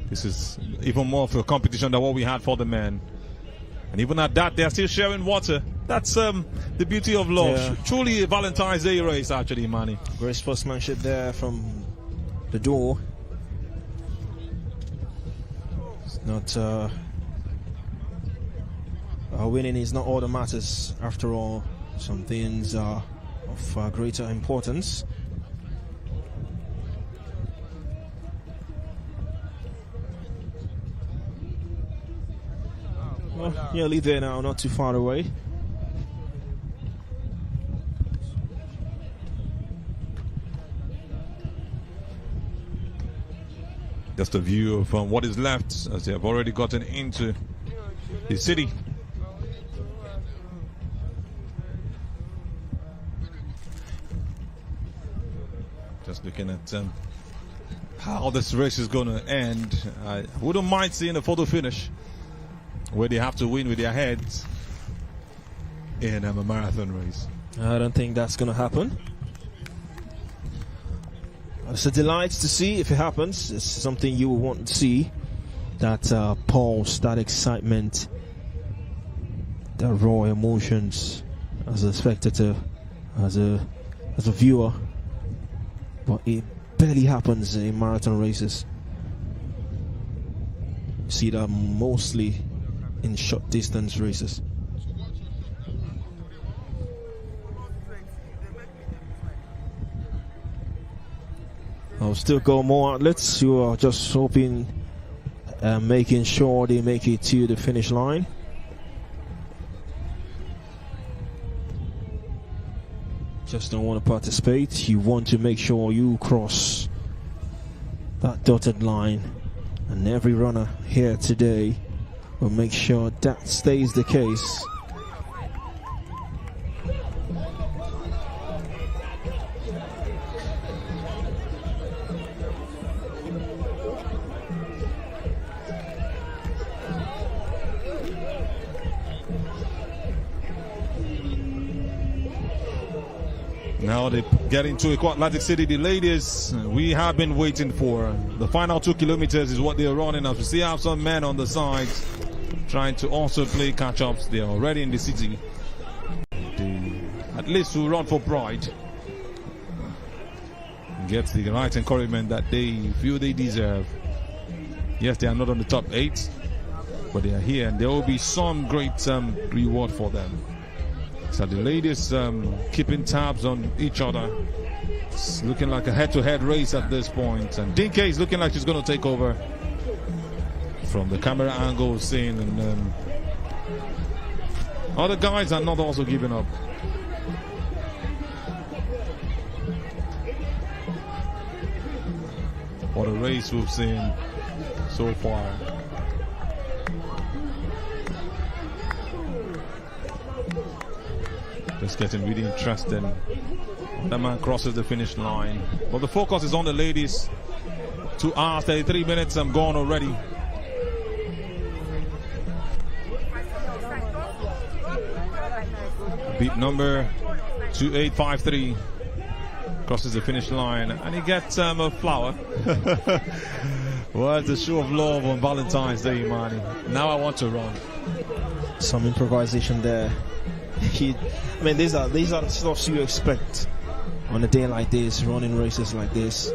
This is even more of a competition than what we had for the men. And even at that, they're still sharing water. That's the beauty of love. Yeah. Truly a Valentine's Day race, actually, Manny. Great sportsmanship there from the door. It's not... winning is not all that matters. After all, some things are of greater importance. Well, nearly there now, not too far away. Just a view from what is left as they have already gotten into the city. Just looking at how this race is going to end. I wouldn't mind seeing a photo finish where they have to win with their heads in a marathon race. I don't think that's going to happen. It's a delight to see if it happens. It's something you will want to see. That pulse, that excitement, that raw emotions as a spectator, as a viewer. But it barely happens in marathon races. You see that mostly in short distance races. I'll still go more outlets who are just hoping and making sure they make it to the finish line. Just don't want to participate. You want to make sure you cross that dotted line, and every runner here today will make sure that stays the case. Now they get into Atlantic City. The ladies, we have been waiting for. The final 2 kilometers is what they're running. As we see, have some men on the sides trying to also play catch-ups. They are already in the city. They, at least to run for pride, get the right encouragement that they feel they deserve. Yes, they are not on the top 8, but they are here, and there will be some great reward for them. So the ladies keeping tabs on each other. It's looking like a head-to-head race at this point. And DK is looking like she's going to take over from the camera angle scene. And other guys are not also giving up. What a race we've seen so far. Just getting really interesting. That man crosses the finish line. But the focus is on the ladies. 2 hours, 33 minutes, I'm gone already. Beat number 2853 crosses the finish line, and he gets a flower. What a show of love on Valentine's Day, man. Now I want to run. Some improvisation there. I mean, these are the stuff you expect on a day like this, running races like this.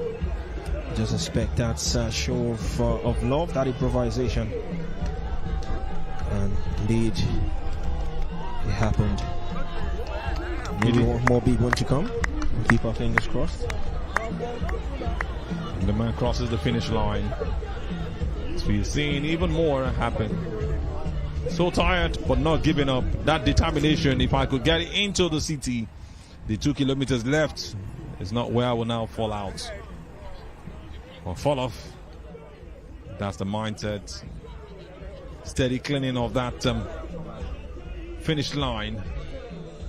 Just expect that show of love, that improvisation. And indeed, it happened. Maybe more big one to come. We'll keep our fingers crossed. And the man crosses the finish line. So we've seen even more happen. So tired, but not giving up. That determination, if I could get it into the city, the 2 kilometers left is not where I will now fall out or fall off. That's the mindset. Steady cleaning of that finish line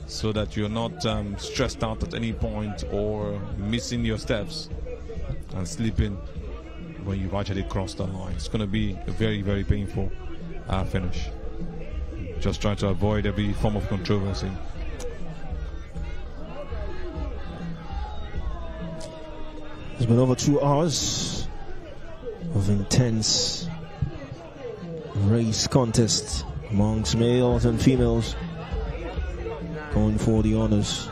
so that you're not stressed out at any point or missing your steps and sleeping when you've actually crossed the line. It's going to be a very, very painful finish. Just trying to avoid every form of controversy. It's been over 2 hours of intense race contest amongst males and females going for the honors.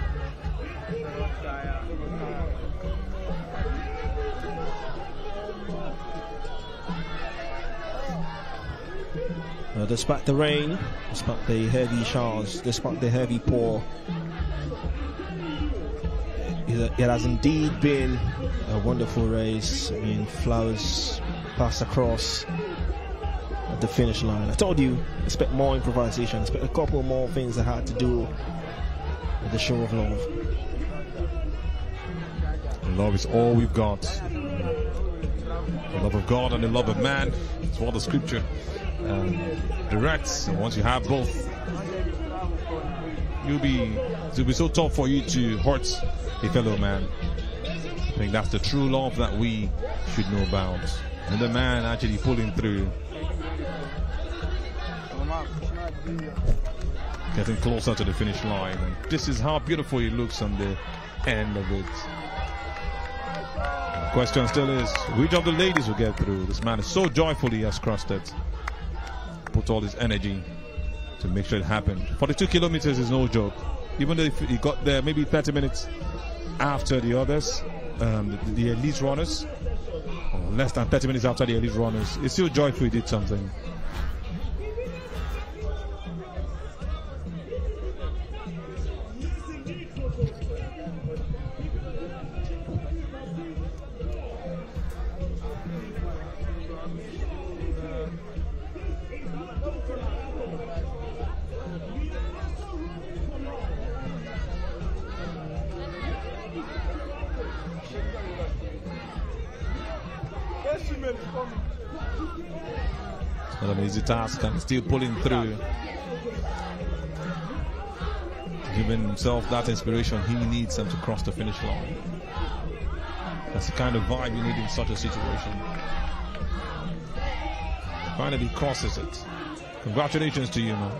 Despite the rain, despite the heavy showers, despite the heavy pour, it has indeed been a wonderful race. I mean, flowers passed across at the finish line. I told you, expect more improvisation, expect a couple more things that had to do with the show of love. Love is all we've got. The love of God and the love of man. It's what the scripture directs. And once you have both, it'll be so tough for you to hurt a fellow man. I think that's the true love that we should know about. And the man actually pulling through, getting closer to the finish line. And this is how beautiful it looks on the end of it. The question still is, which of the ladies will get through? This man is so joyful he has crossed it. Put all his energy to make sure it happened. 42 kilometers is no joke. Even though he got there maybe 30 minutes after the others, the elite runners, or less than 30 minutes after the elite runners, it's still joyful he did something. It's not an easy task, and still pulling through, giving himself that inspiration he needs to cross the finish line. That's the kind of vibe you need in such a situation. Finally crosses it. Congratulations to you, man.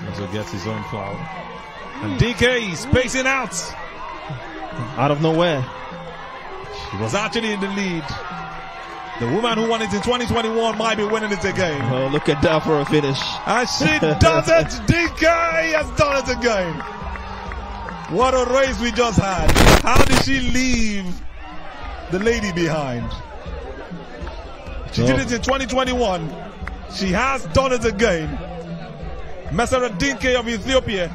Also gets his own flower. And DK is pacing out Out of nowhere. She was actually in the lead. The woman who won it in 2021 might be winning it again. Oh, look at that for a finish. And she does it. DK has done it again. What a race we just had. How did she leave the lady behind? She did it in 2021. She has done it again. Meseret Dinke of Ethiopia.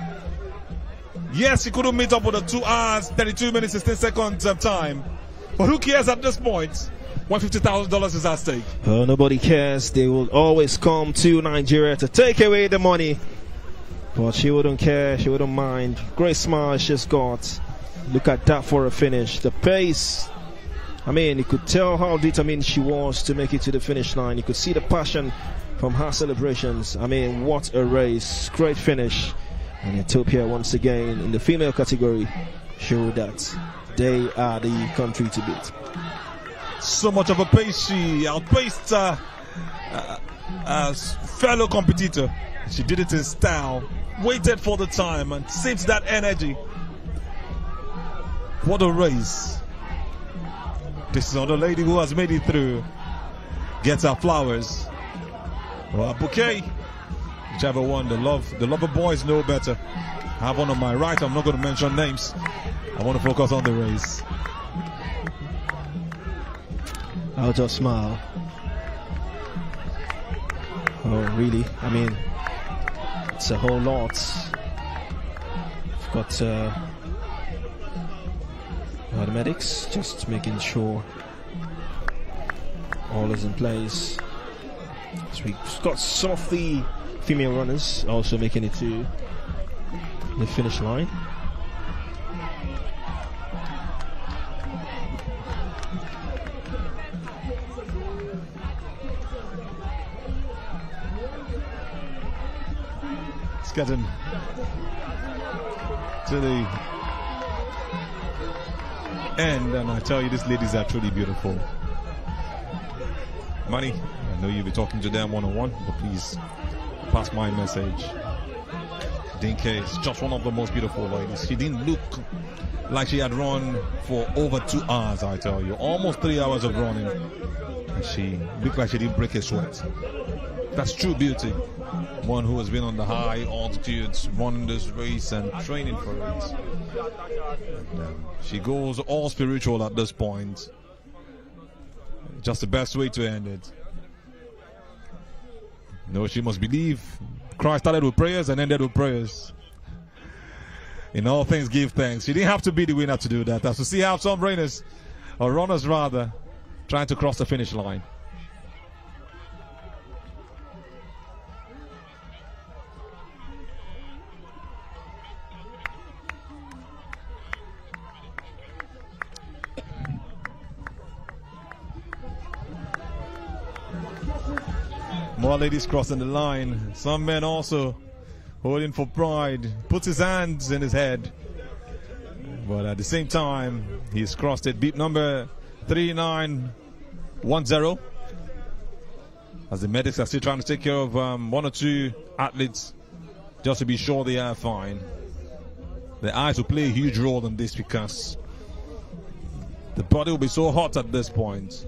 Yes, he couldn't meet up with the 2 hours, 32 minutes, 16 seconds of time. But who cares at this point when $50,000 is at stake? Nobody cares. They will always come to Nigeria to take away the money. But she wouldn't care. She wouldn't mind. Great smile she's got. Look at that for a finish. The pace. I mean, you could tell how determined she was to make it to the finish line. You could see the passion from her celebrations. I mean, what a race. Great finish. And Ethiopia, once again, in the female category, showed that they are the country to beat. So much of a pace. She outpaced a fellow competitor. She did it in style, waited for the time, and saved that energy. What a race. This is another lady who has made it through. Gets her flowers. Or a bouquet. Whichever one. The lover boys know better. I have one on my right. I'm not going to mention names. I want to focus on the race. I'll just smile. Oh, really? I mean, it's a whole lot. I've got the medics just making sure all is in place. So we've got some of the female runners also making it to the finish line. It's getting to the end, and I tell you, these ladies are truly beautiful. Money, I know you'll be talking to them one-on-one, but please pass my message. Dinke is just one of the most beautiful ladies. She didn't look like she had run for over 2 hours, I tell you. Almost 3 hours of running. And she looked like she didn't break a sweat. That's true beauty. One who has been on the high altitudes, running this race and training for it. And, she goes all spiritual at this point. Just the best way to end it. No, she must believe. Christ started with prayers and ended with prayers. In all things, give thanks. She didn't have to be the winner to do that. As we see how some runners, or runners rather, trying to cross the finish line. More ladies crossing the line. Some men also holding for pride. Puts his hands in his head. But at the same time, he's crossed it. Beep number 3910. As the medics are still trying to take care of 1 or 2 athletes, just to be sure they are fine. The eyes will play a huge role in this because the body will be so hot at this point.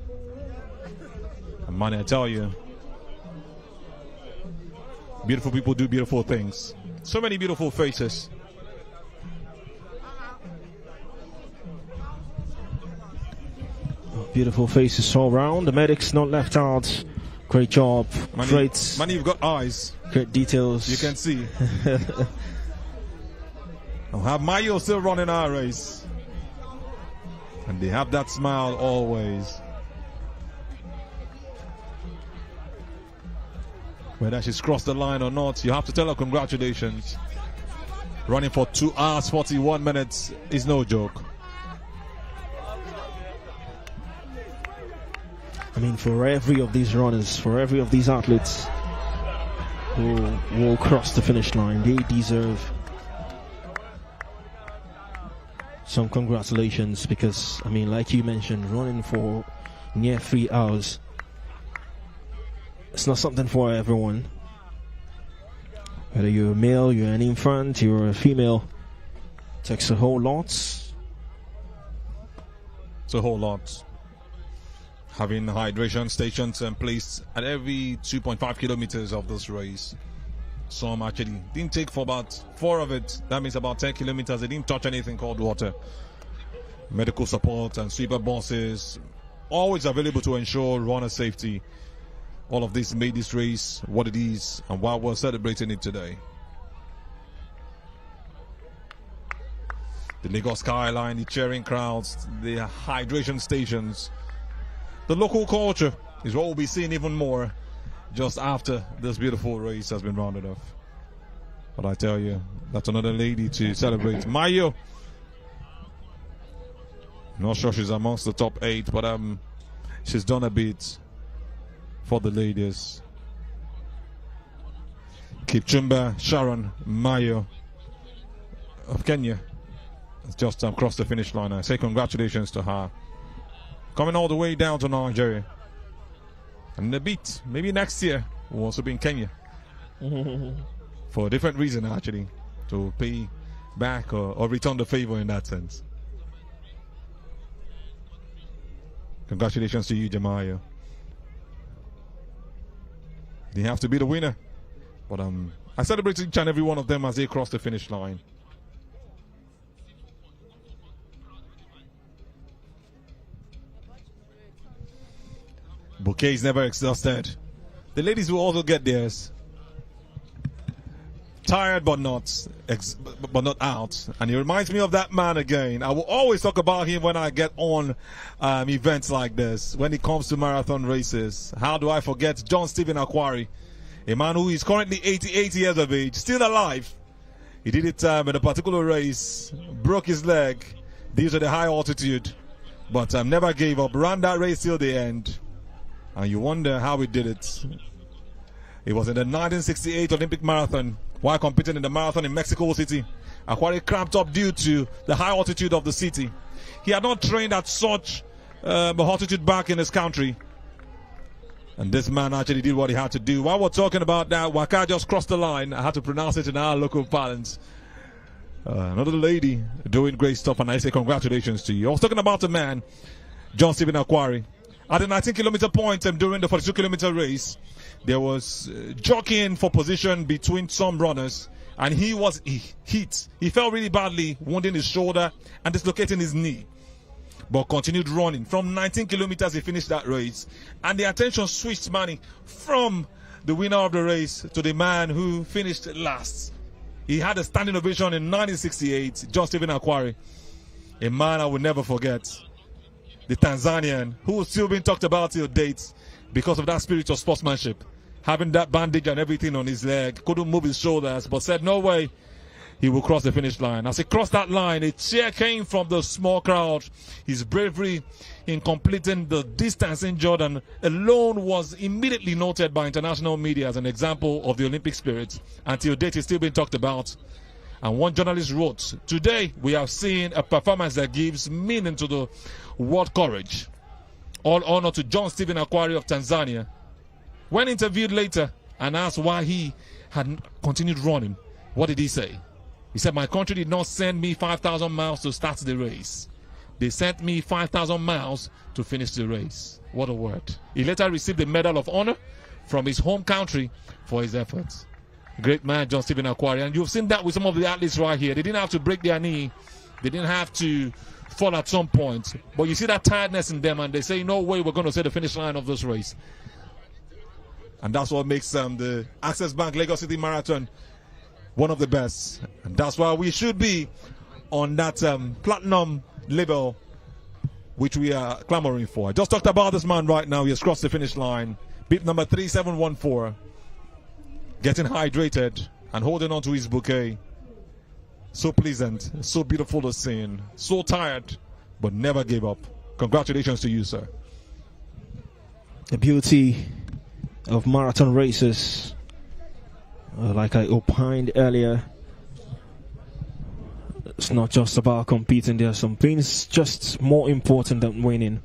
And money, I tell you, beautiful people do beautiful things. So many beautiful faces. Beautiful faces all around. The medics not left out. Great job. Money, you've got eyes. Great details. You can see. I'll have Mayo still running our race. And they have that smile always. Whether she's crossed the line or not, you have to tell her congratulations. Running for 2 hours, 41 minutes is no joke. I mean, for every of these runners, for every of these athletes who will cross the finish line, they deserve some congratulations because, I mean, like you mentioned, running for near 3 hours, it's not something for everyone. Whether you're a male, you're an infant, you're a female, it takes a whole lot. It's a whole lot. Having hydration stations in place at every 2.5 kilometers of this race. Some actually didn't take for about 4 of it. That means about 10 kilometers. They didn't touch anything called water. Medical support and sweeper buses always available to ensure runner safety. All of this made this race what it is and why we're celebrating it today. The Lagos skyline, the cheering crowds, the hydration stations. The local culture is what we'll be seeing even more just after this beautiful race has been rounded off. But I tell you, that's another lady to celebrate. Mayo. Not sure she's amongst the top 8, but she's done a bit for the ladies. Kipchumba Sharon Mayo of Kenya has just crossed the finish line. I say congratulations to her. Coming all the way down to Nigeria. And a bit, maybe next year, we'll also be in Kenya. For a different reason, actually. To pay back or return the favor in that sense. Congratulations to you, Jamayo. They have to be the winner. But I celebrate each and every one of them as they cross the finish line. Bouquet is never exhausted. The ladies will also get theirs. Tired but not out. And he reminds me of that man again. I will always talk about him when I get on events like this. When it comes to marathon races. How do I forget John Stephen Aquari? A man who is currently 88 years of age. Still alive. He did it in a particular race. Broke his leg due to the high altitude. But never gave up. Ran that race till the end. And you wonder how he did it. It was in the 1968 Olympic Marathon. While competing in the marathon in Mexico City, Aquari cramped up due to the high altitude of the city. He had not trained at such altitude back in his country. And this man actually did what he had to do. While we're talking about that, Waka just crossed the line. I had to pronounce it in our local parlance. Another lady doing great stuff, and I say congratulations to you. I was talking about a man, John Stephen Aquari. At the 19-kilometer point during the 42-kilometer race, there was jockeying for position between some runners, and he was hit. He fell really badly, wounding his shoulder and dislocating his knee, but continued running. From 19 kilometers, he finished that race, and the attention switched, Manny, from the winner of the race to the man who finished last. He had a standing ovation in 1968, John Stephen Aquari, a man I will never forget. The Tanzanian, who was still being talked about till date because of that spirit of sportsmanship. Having that bandage and everything on his leg, couldn't move his shoulders, but said no way he will cross the finish line. As he crossed that line, a cheer came from the small crowd. His bravery in completing the distance in Jordan alone was immediately noted by international media as an example of the Olympic spirit. Until date, it's still being talked about. And one journalist wrote, "Today we have seen a performance that gives meaning to the word courage. All honor to John Stephen Aquari of Tanzania." When interviewed later and asked why he had continued running, what did he say? He said, "My country did not send me 5,000 miles to start the race. They sent me 5,000 miles to finish the race." What a word. He later received the Medal of Honor from his home country for his efforts. Great man, John Stephen Aquari. And you've seen that with some of the athletes right here. They didn't have to break their knee. They didn't have to fall at some point. But you see that tiredness in them, and they say, no way we're going to say the finish line of this race. And that's what makes the Access Bank Lagos City Marathon one of the best. And that's why we should be on that platinum label, which we are clamoring for. I just talked about this man right now. He has crossed the finish line. Beep number 3714. Getting hydrated and holding on to his bouquet. So pleasant, so beautiful to see. So tired, but never gave up. Congratulations to you, sir. The beauty of marathon races, like I opined earlier, it's not just about competing. There are some things just more important than winning.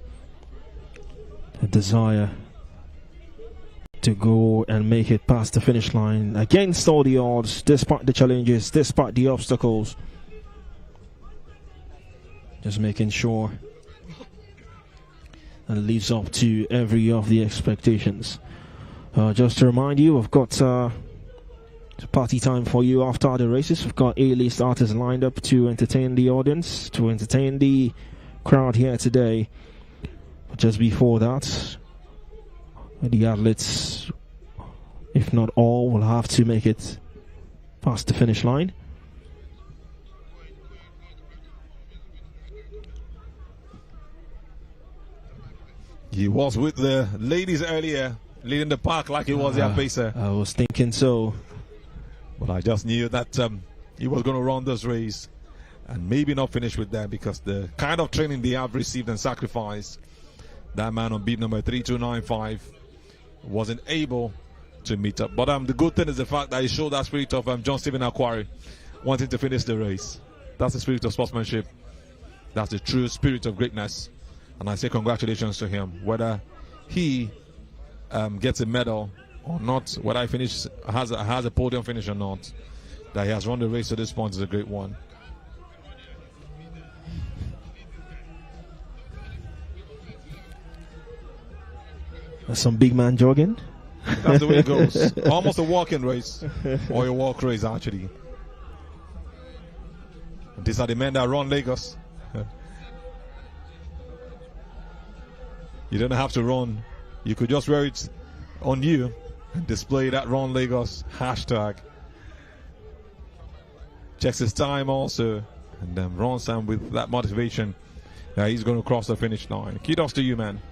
A desire to go and make it past the finish line against all the odds, despite the challenges, despite the obstacles. Just making sure and lives up to every of the expectations. Just to remind you, we've got party time for you after the races. We've got A-list artists lined up to entertain the audience, to entertain the crowd here today. But just before that, the athletes, if not all, will have to make it past the finish line. He was with the ladies earlier, leading the pack like he was at Pacer. I was thinking so. But I just knew that he was going to run this race and maybe not finish with that, because the kind of training they have received and sacrificed, that man on beat number 3295 wasn't able to meet up. But the good thing is the fact that he showed that spirit of John Stephen Aquari wanting to finish the race. That's the spirit of sportsmanship. That's the true spirit of greatness. And I say congratulations to him. Whether he gets a medal or not, whether he has a podium finish or not, that he has run the race to this point is a great one. Some big man jogging. That's the way it goes. Almost a walk-in race, or a walk race actually. These are the men that run Lagos. You don't have to run. You could just wear it on you and display that Run Lagos hashtag. Checks his time also, and then runs some with that motivation that he's going to cross the finish line. Kudos to you, man.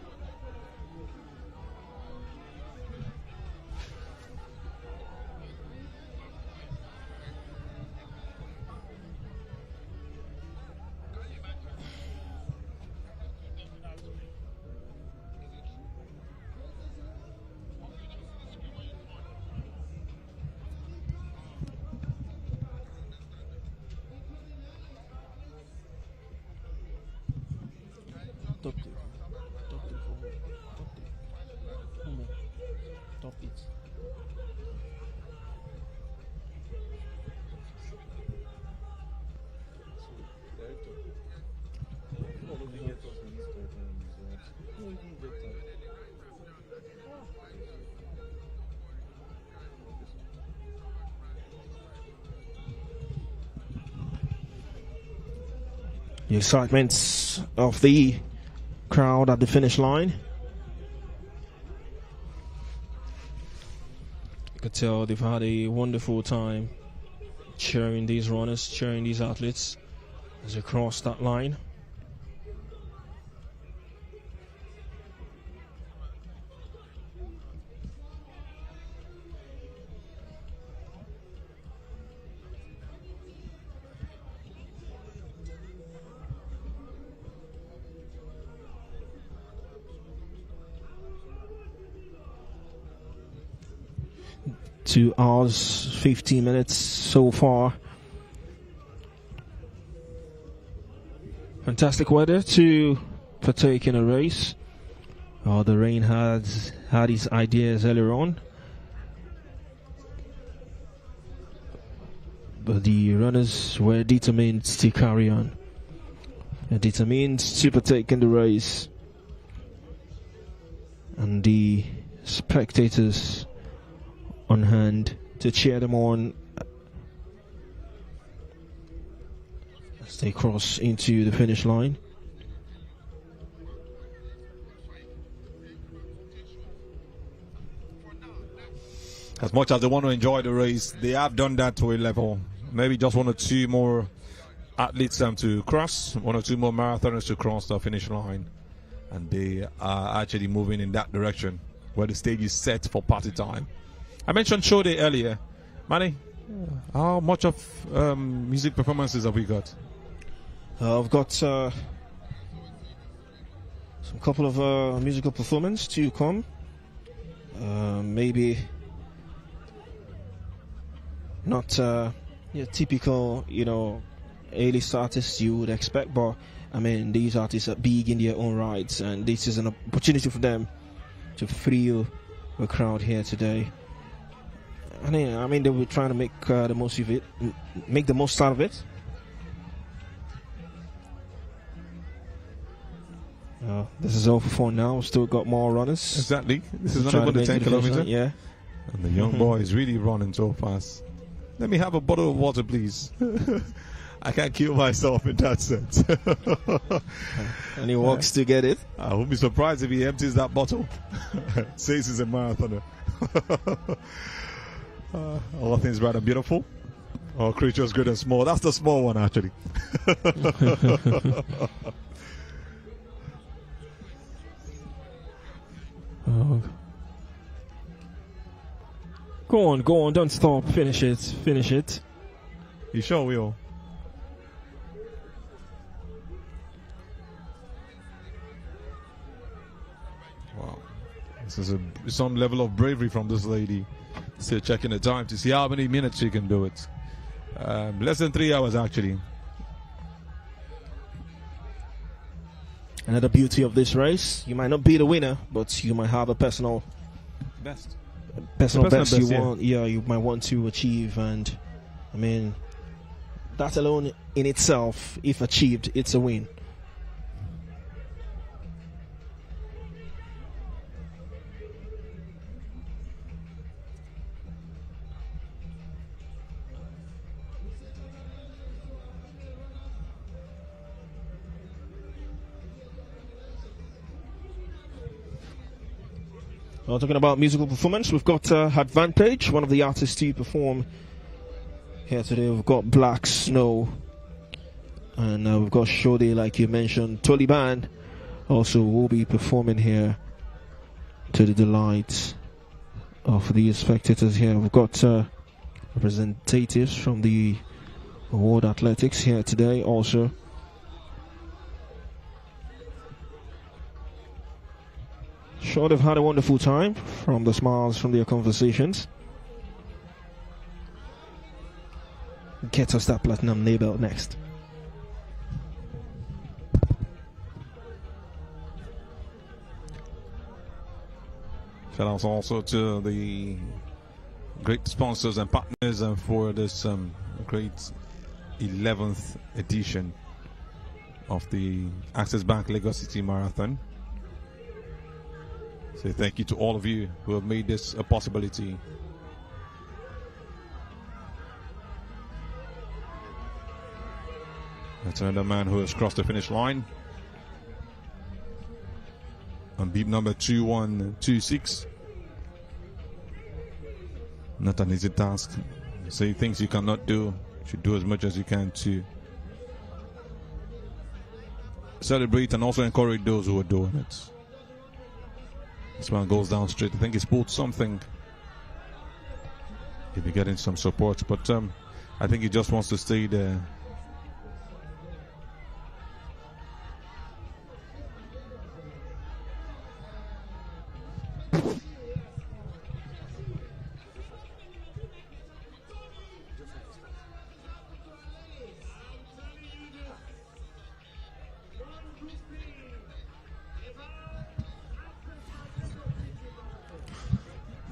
The excitement of the crowd at the finish line. You could tell they've had a wonderful time cheering these runners, cheering these athletes as they cross that line. Two hours, 15 minutes so far. Fantastic weather to partake in a race. The rain had its ideas earlier on, but the runners were determined to carry on. They're determined to partake in the race, and the spectators on hand to cheer them on as they cross into the finish line. As much as they want to enjoy the race, they have done that to a level. Maybe just one or two more athletes to cross, one or two more marathoners to cross the finish line, and they are actually moving in that direction where the stage is set for party time. I mentioned show day earlier. Manny, how much of music performances have we got? I've got some couple of musical performances to come. Maybe not typical, A-list artists you would expect, but I mean, these artists are big in their own rights, and this is an opportunity for them to thrill the crowd here today. I mean, they were trying to make the most of it, make the most out of it. This is all for fun now. We've still got more runners. Exactly. This is not even the 10 kilometers. Yeah. And the young boy is really running so fast. Let me have a bottle of water, please. I can't kill myself in that sense. And he walks to get it. I won't be surprised if he empties that bottle. Says he's a marathoner. All things bright and beautiful. All creatures great and small. That's the small one, actually. Go on, don't stop. Finish it. You sure will? Wow. This is some level of bravery from this lady. Still checking the time to see how many minutes she can do it. Less than 3 hours, actually. Another beauty of this race, you might not be the winner, but you might have a personal best you might want to achieve. And I mean, that alone in itself, if achieved, it's a win. Well, talking about musical performance, we've got Advantage, one of the artists to perform here today. We've got Black Snow, and we've got Shode, like you mentioned. Taliban also will be performing here to the delight of the spectators here. We've got representatives from the World Athletics here today also. Sure, they've had a wonderful time from the smiles from their conversations. Get us that platinum label next. Shout out also to the great sponsors and partners for this great 11th edition of the Access Bank Lagos City Marathon. So thank you to all of you who have made this a possibility. That's another man who has crossed the finish line on beep number 2126. Not an easy task. Say things you cannot do. You should do as much as you can to celebrate and also encourage those who are doing it. This man goes down straight. I think he's pulled something. He'll be getting some support, but I think he just wants to stay there.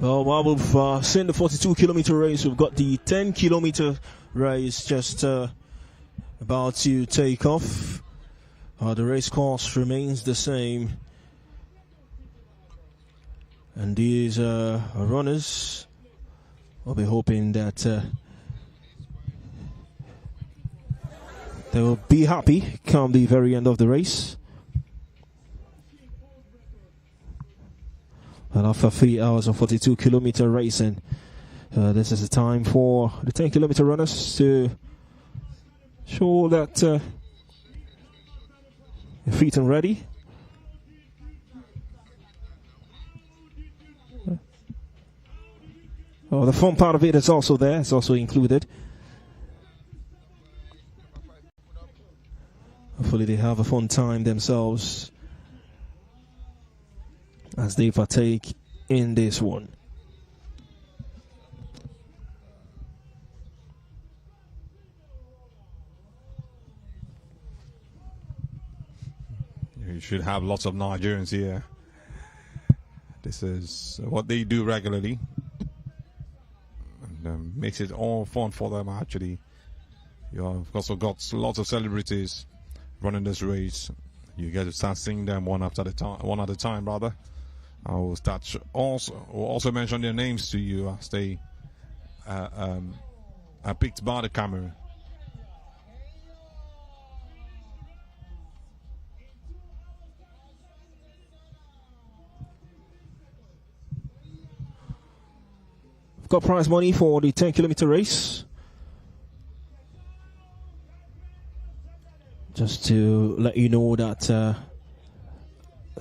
Well, while we've seen the 42-kilometer race, we've got the 10-kilometer race just about to take off. The race course remains the same. And these runners will be hoping that they will be happy come the very end of the race. And after 3 hours of 42-kilometer racing, this is the time for the 10-kilometer runners to show that they're fit and ready. Oh, the fun part of it is also there. It's also included. Hopefully they have a fun time themselves as they partake in this one. You should have lots of Nigerians here. This is what they do regularly, and makes it all fun for them. Actually, you have also got lots of celebrities running this race. You get to start seeing them one at a time, rather. I will start also mention their names to you as they are picked by the camera. We've got prize money for the 10-kilometer race. Just to let you know that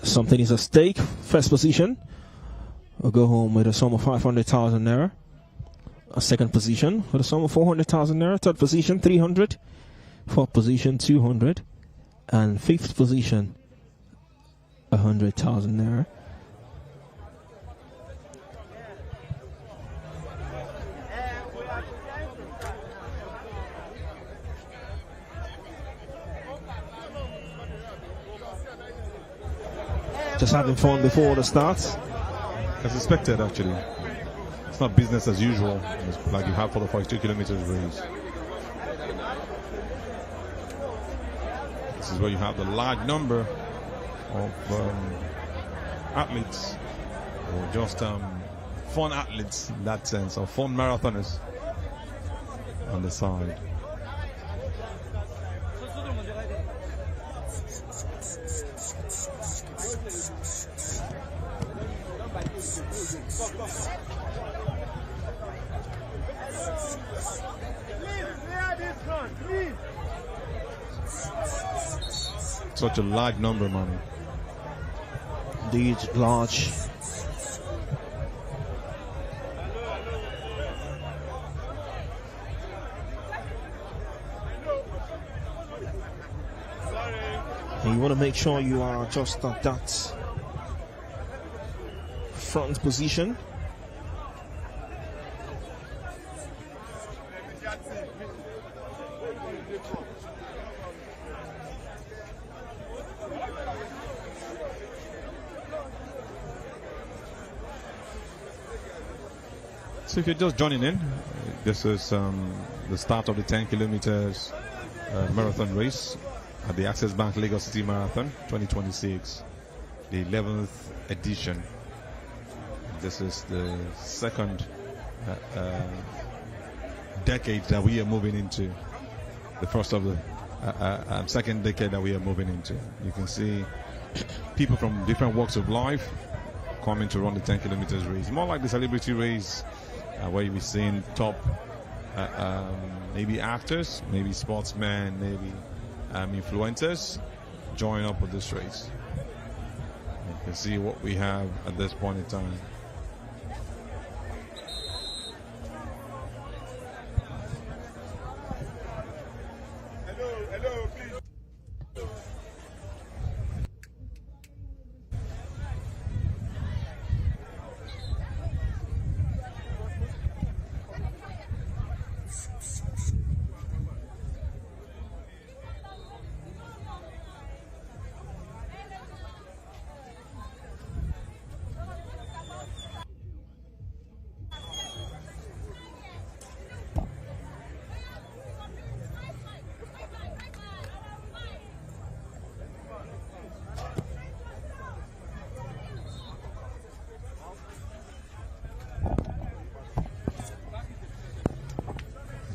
something is at stake. First position will go home with a sum of 500,000 naira. A second position with a sum of 400,000 naira. Third position 300. Fourth position 200. And fifth position 100,000 naira. Just having fun before the start. As expected, actually. It's not business as usual, like you have for the 42 kilometers race. This is where you have the large number of athletes, or just fun athletes in that sense, or fun marathoners on the side. Such a large number, man. Indeed, large. And you want to make sure you are just at that front position. So if you're just joining in, this is the start of the 10 kilometers marathon race at the Access Bank Lagos City Marathon 2026, the 11th edition. This is the second decade that we are moving into, the first of the second decade that we are moving into. You can see people from different walks of life coming to run the 10 kilometers race, more like the celebrity race, where you'll be seeing top maybe actors, maybe sportsmen, maybe influencers join up with this race. You can see what we have at this point in time.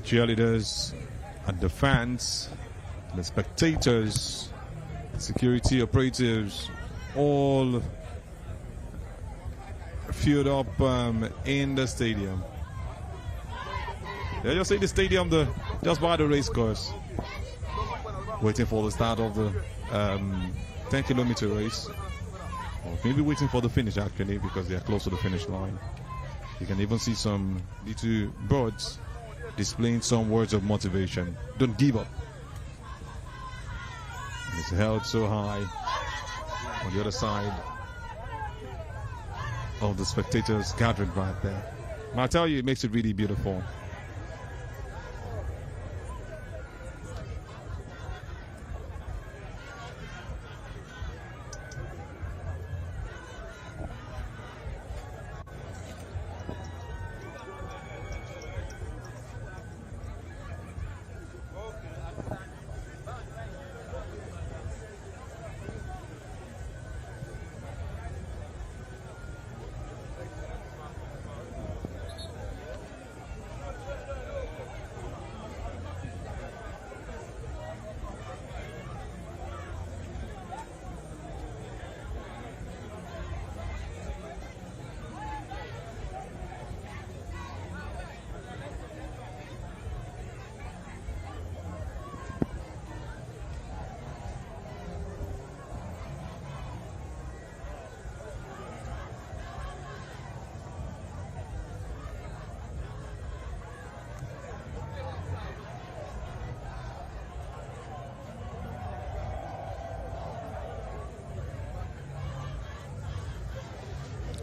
Cheerleaders and the fans, the spectators, security operatives, all filled up in the stadium. Yeah, just see the stadium just by the race course, waiting for the start of the 10-kilometer race, or maybe waiting for the finish actually, because they are close to the finish line. You can even see some little birds displaying some words of motivation. Don't give up. And it's held so high on the other side of the spectators gathered right there. And I tell you, it makes it really beautiful.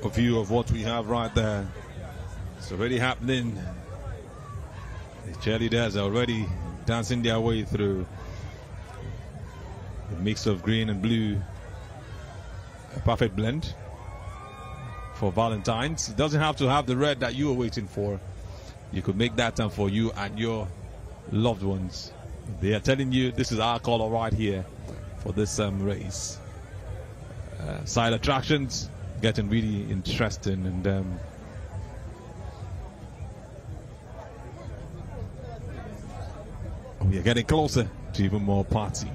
a view of what we have right there. It's already happening. The cheerleaders are already dancing their way through a mix of green and blue. A perfect blend for Valentine's. It doesn't have to have the red that you are waiting for. You could make that time for you and your loved ones. They are telling you this is our color right here for this race. Side attractions getting really interesting, and we are getting closer to even more party.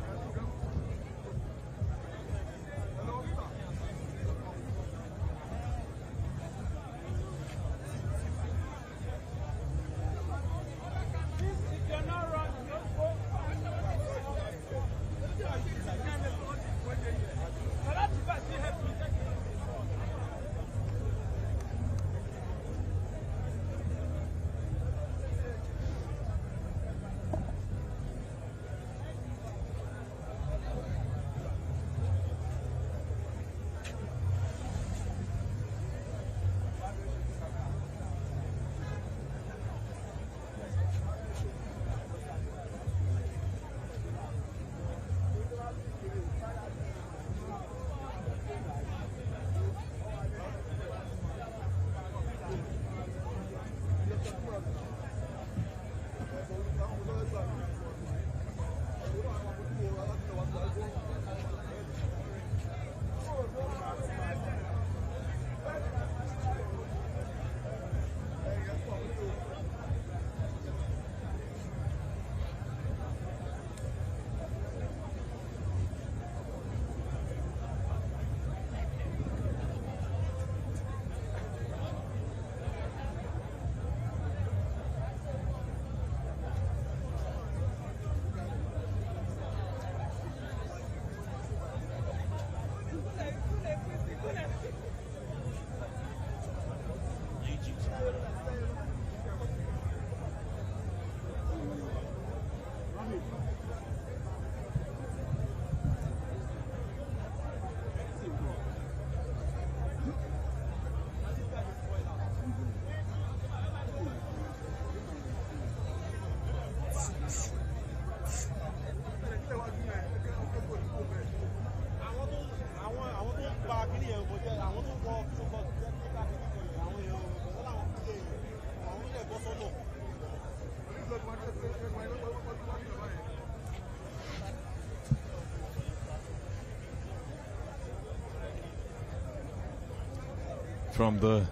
From the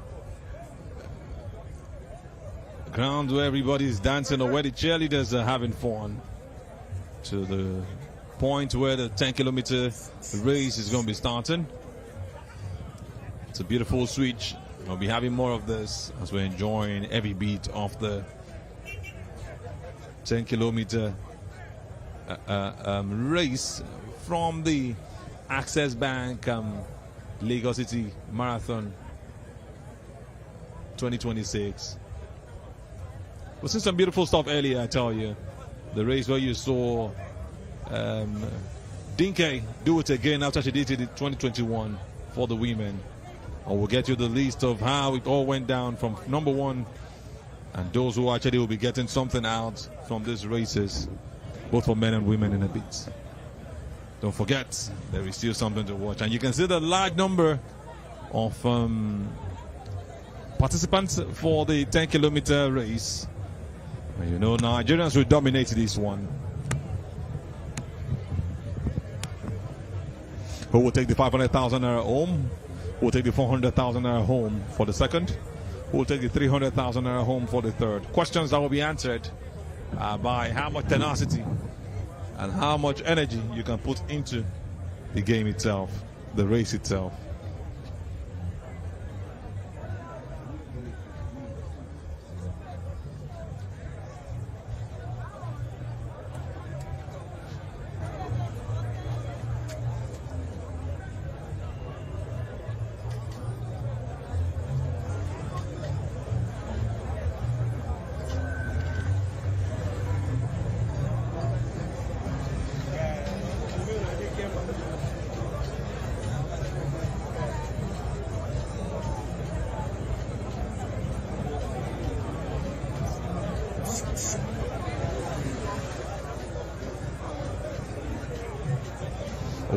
ground where everybody's dancing or where the cheerleaders are having fun to the point where the 10-kilometer race is going to be starting. It's a beautiful switch. We'll be having more of this as we're enjoying every beat of the 10-kilometer race from the Access Bank Lagos City Marathon 2026. We've seen some beautiful stuff earlier, I tell you. The race where you saw Dinke do it again after she did it in 2021 for the women. Or we'll get you the list of how it all went down from number one, and those who actually will be getting something out from these races, both for men and women in a bit. Don't forget, there is still something to watch. And you can see the large number of participants for the 10-kilometer race. And you know, Nigerians will dominate this one. Who will take the 500,000 naira home? Who will take the 400,000 naira home for the second? Who will take the 300,000 naira home for the third? Questions that will be answered by how much tenacity and how much energy you can put into the game itself, the race itself.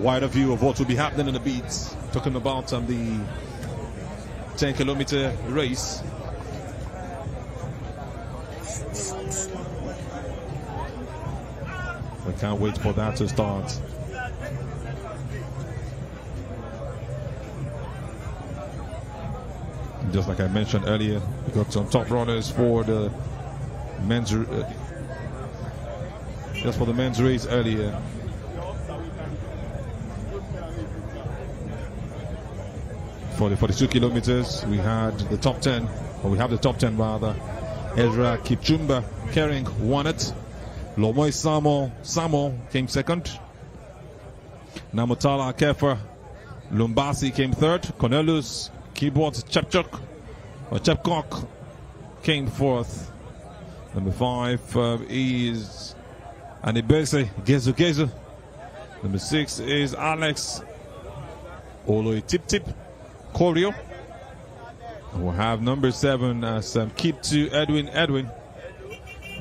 wider view of what will be happening in the beats. Talking about the 10-kilometer race. We can't wait for that to start. Just like I mentioned earlier, we got some top runners for the men's just for the men's race earlier. For the 42 kilometers, we had the top 10, or we have the top 10 rather. Ezra Kipchumba Kering won it. Lomoy Samo came second. Namutala Kefa Lumbasi came third. Cornelius Keyboard Chepkok came fourth. Number 5 is Anibese Gezu. Number 6 is Alex Oloi Tip Korio. We'll have number 7 as Keep to Edwin.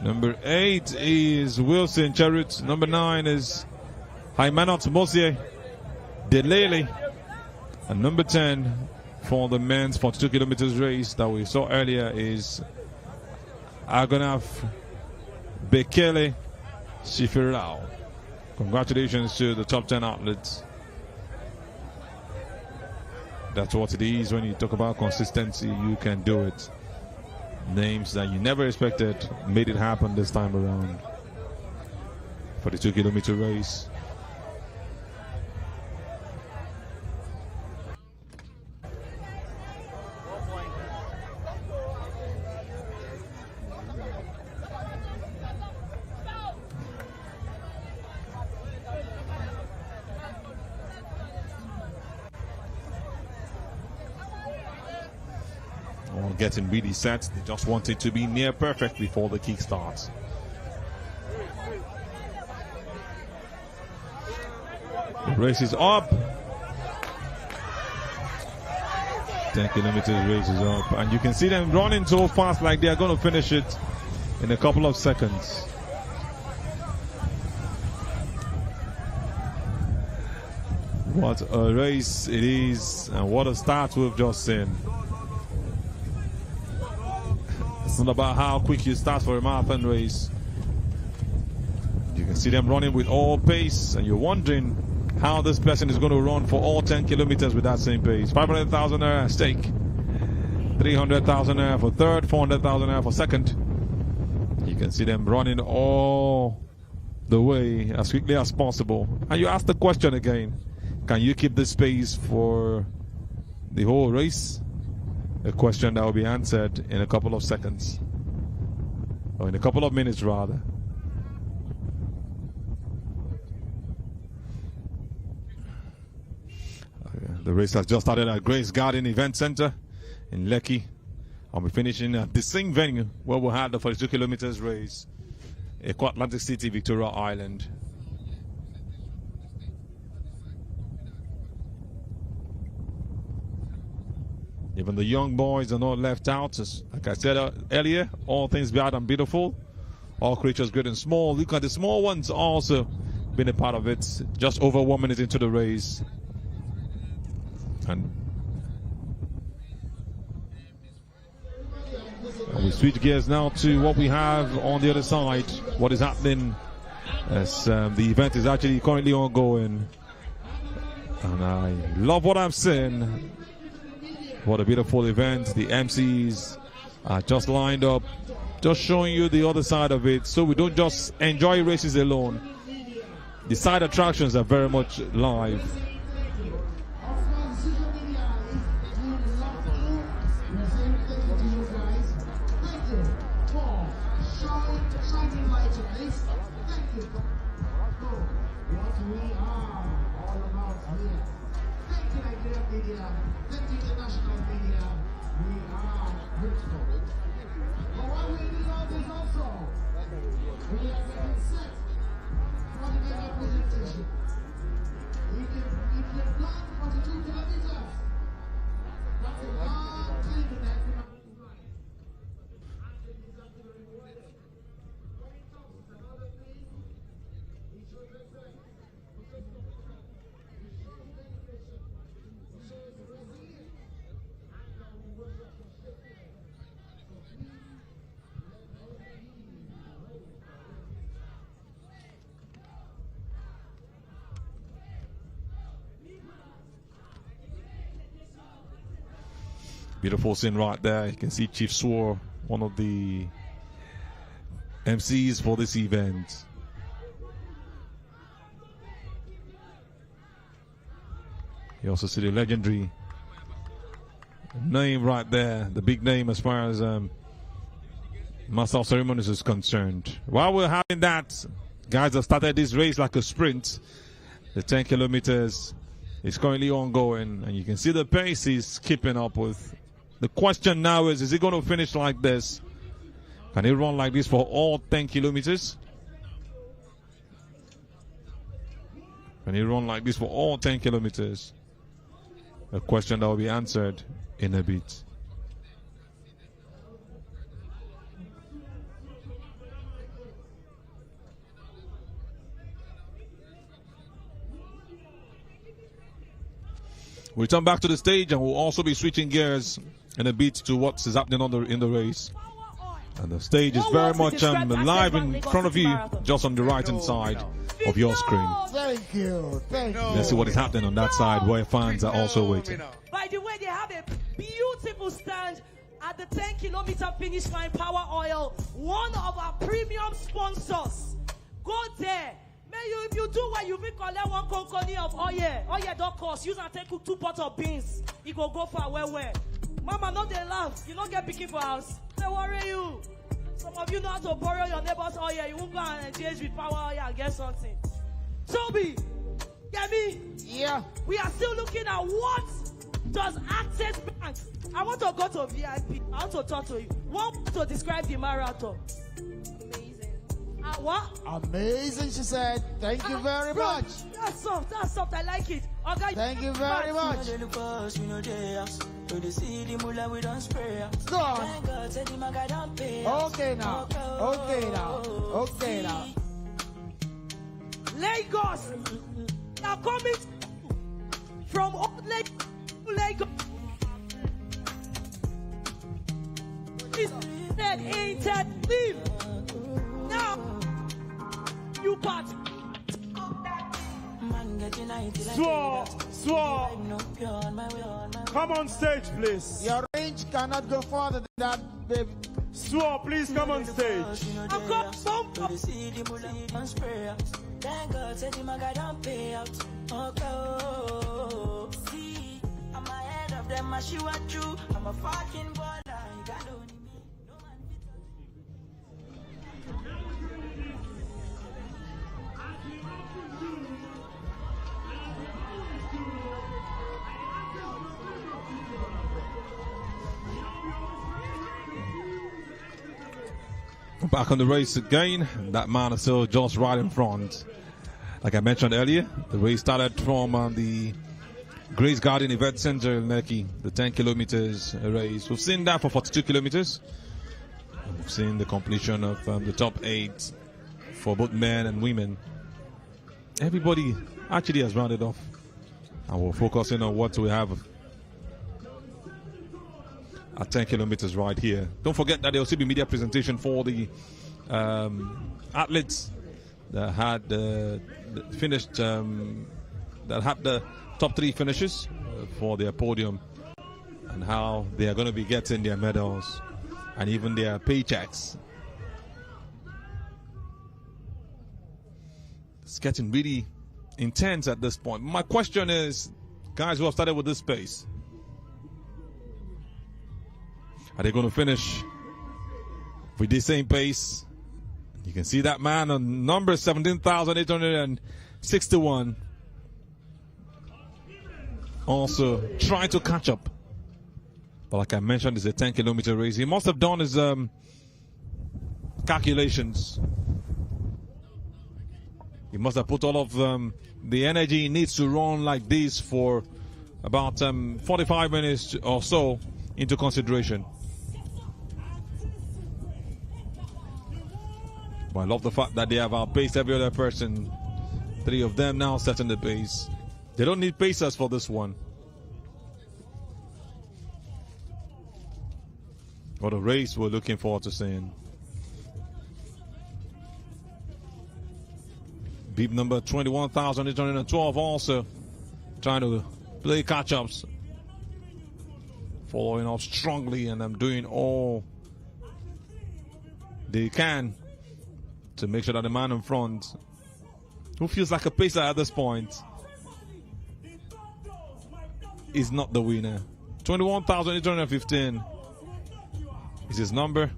Number 8 is Wilson Cherut. Number 9 is Hymanot Mosie Delele. And number 10 for the men's 42 kilometers race that we saw earlier is Agonaf Bekele Shifirao. Congratulations to the top 10 athletes. That's what it is when you talk about consistency. You can do it. Names that you never expected made it happen this time around. 42 kilometer race. Getting really set. They just want it to be near perfect before the kick starts. The race is up. 10 kilometers race is up. And you can see them running so fast like they are going to finish it in a couple of seconds. What a race it is, and what a start we've just seen. It's not about how quick you start for a marathon race. You can see them running with all pace, and you're wondering how this person is going to run for all 10 kilometers with that same pace. 500,000 at stake. 300,000 for third, 400,000 for second. You can see them running all the way as quickly as possible. And you ask the question again, can you keep this pace for the whole race? A question that will be answered in a couple of seconds, or in a couple of minutes rather. The race has just started at Grace Garden Event Center in Lekki. I'll be finishing at the same venue where we had the 42 kilometers race, Eco Atlantic City, Victoria Island. Even the young boys are not left out. Like I said earlier, all things bad and beautiful, all creatures great and small. Look at the small ones also being a part of it. Just over 1 minute into the race. And we switch gears now to what we have on the other side. What is happening as the event is actually currently ongoing. And I love what I'm seeing. What a beautiful event. The MCs are just lined up, just showing you the other side of it, so we don't just enjoy races alone. The side attractions are very much live. Beautiful scene right there. You can see Chief Swore, one of the MCs for this event. You also see the legendary name right there, the big name as far as Master of Ceremonies is concerned. While we're having that, guys have started this race like a sprint. The 10 kilometers is currently ongoing, and you can see the pace he's keeping up with. The question now is he going to finish like this? Can he run like this for all 10 kilometers? Can he run like this for all 10 kilometers? A question that will be answered in a bit. We'll turn back to the stage, and we'll also be switching gears in a bit to what is happening in the race. And the stage is very much live in front of you, just on the right-hand side of your screen. Thank you. Thank you. Let's see what is happening on that side where fans are also waiting. By the way, they have a beautiful stand at the 10-kilometer finish line. Power Oil, one of our premium sponsors. Go there. If you do what you will collect one company of oil don't cost. Use and take 2 pots of beans. It go far where. Mama, not they laugh. You don't get picky for house. They worry you. Some of you know how to borrow your neighbor's oil. You won't go and exchange with Power Oil and get something. Toby, get me? Yeah. We are still looking at what does Access Bank. I want to go to VIP. I want to talk to you. What to describe the marathon? What? Amazing, she said. Thank you very much. That's soft. I like it. Okay. Thank you very much. Go on. Okay now. Lagos. Now coming from Old Lake to Lagos. It's that ain't leave. Now you part. Swore. Come on stage, please. Your range cannot go further than that, baby. Swore, please come on stage. I've got some. Thank God, said my guy don't pay out. See, I'm ahead of them, I shoot at you. I'm a fucking baller. You got only me. No man Back on the race again. That man is still just right in front. Like I mentioned earlier, the race started from the Grace Garden Event Center in Lekki, the 10 kilometers race. We've seen that for 42 kilometers. We've seen the completion of the top 8 for both men and women. Everybody actually has rounded off, and we're focusing on what we have at 10 kilometers right here. Don't forget that there will still be media presentation for the athletes that had finished, that had the top 3 finishes for their podium, and how they are going to be getting their medals and even their paychecks. It's getting really intense at this point. My question is, guys who have started with this pace, are they going to finish with the same pace? You can see that man on number 17,861 also trying to catch up. But like I mentioned, it's a 10-kilometer race. He must have done his calculations. He must have put all of the energy he needs to run like this for about 45 minutes or so into consideration. But I love the fact that they have outpaced every other person. 3 of them now setting the pace. They don't need pacers for this one. What a race we're looking forward to seeing. Beep number 21,812 also trying to play catch-ups following up strongly, and I'm doing all they can to make sure that the man in front, who feels like a pacer at this point, is not the winner. 21,815 is his number.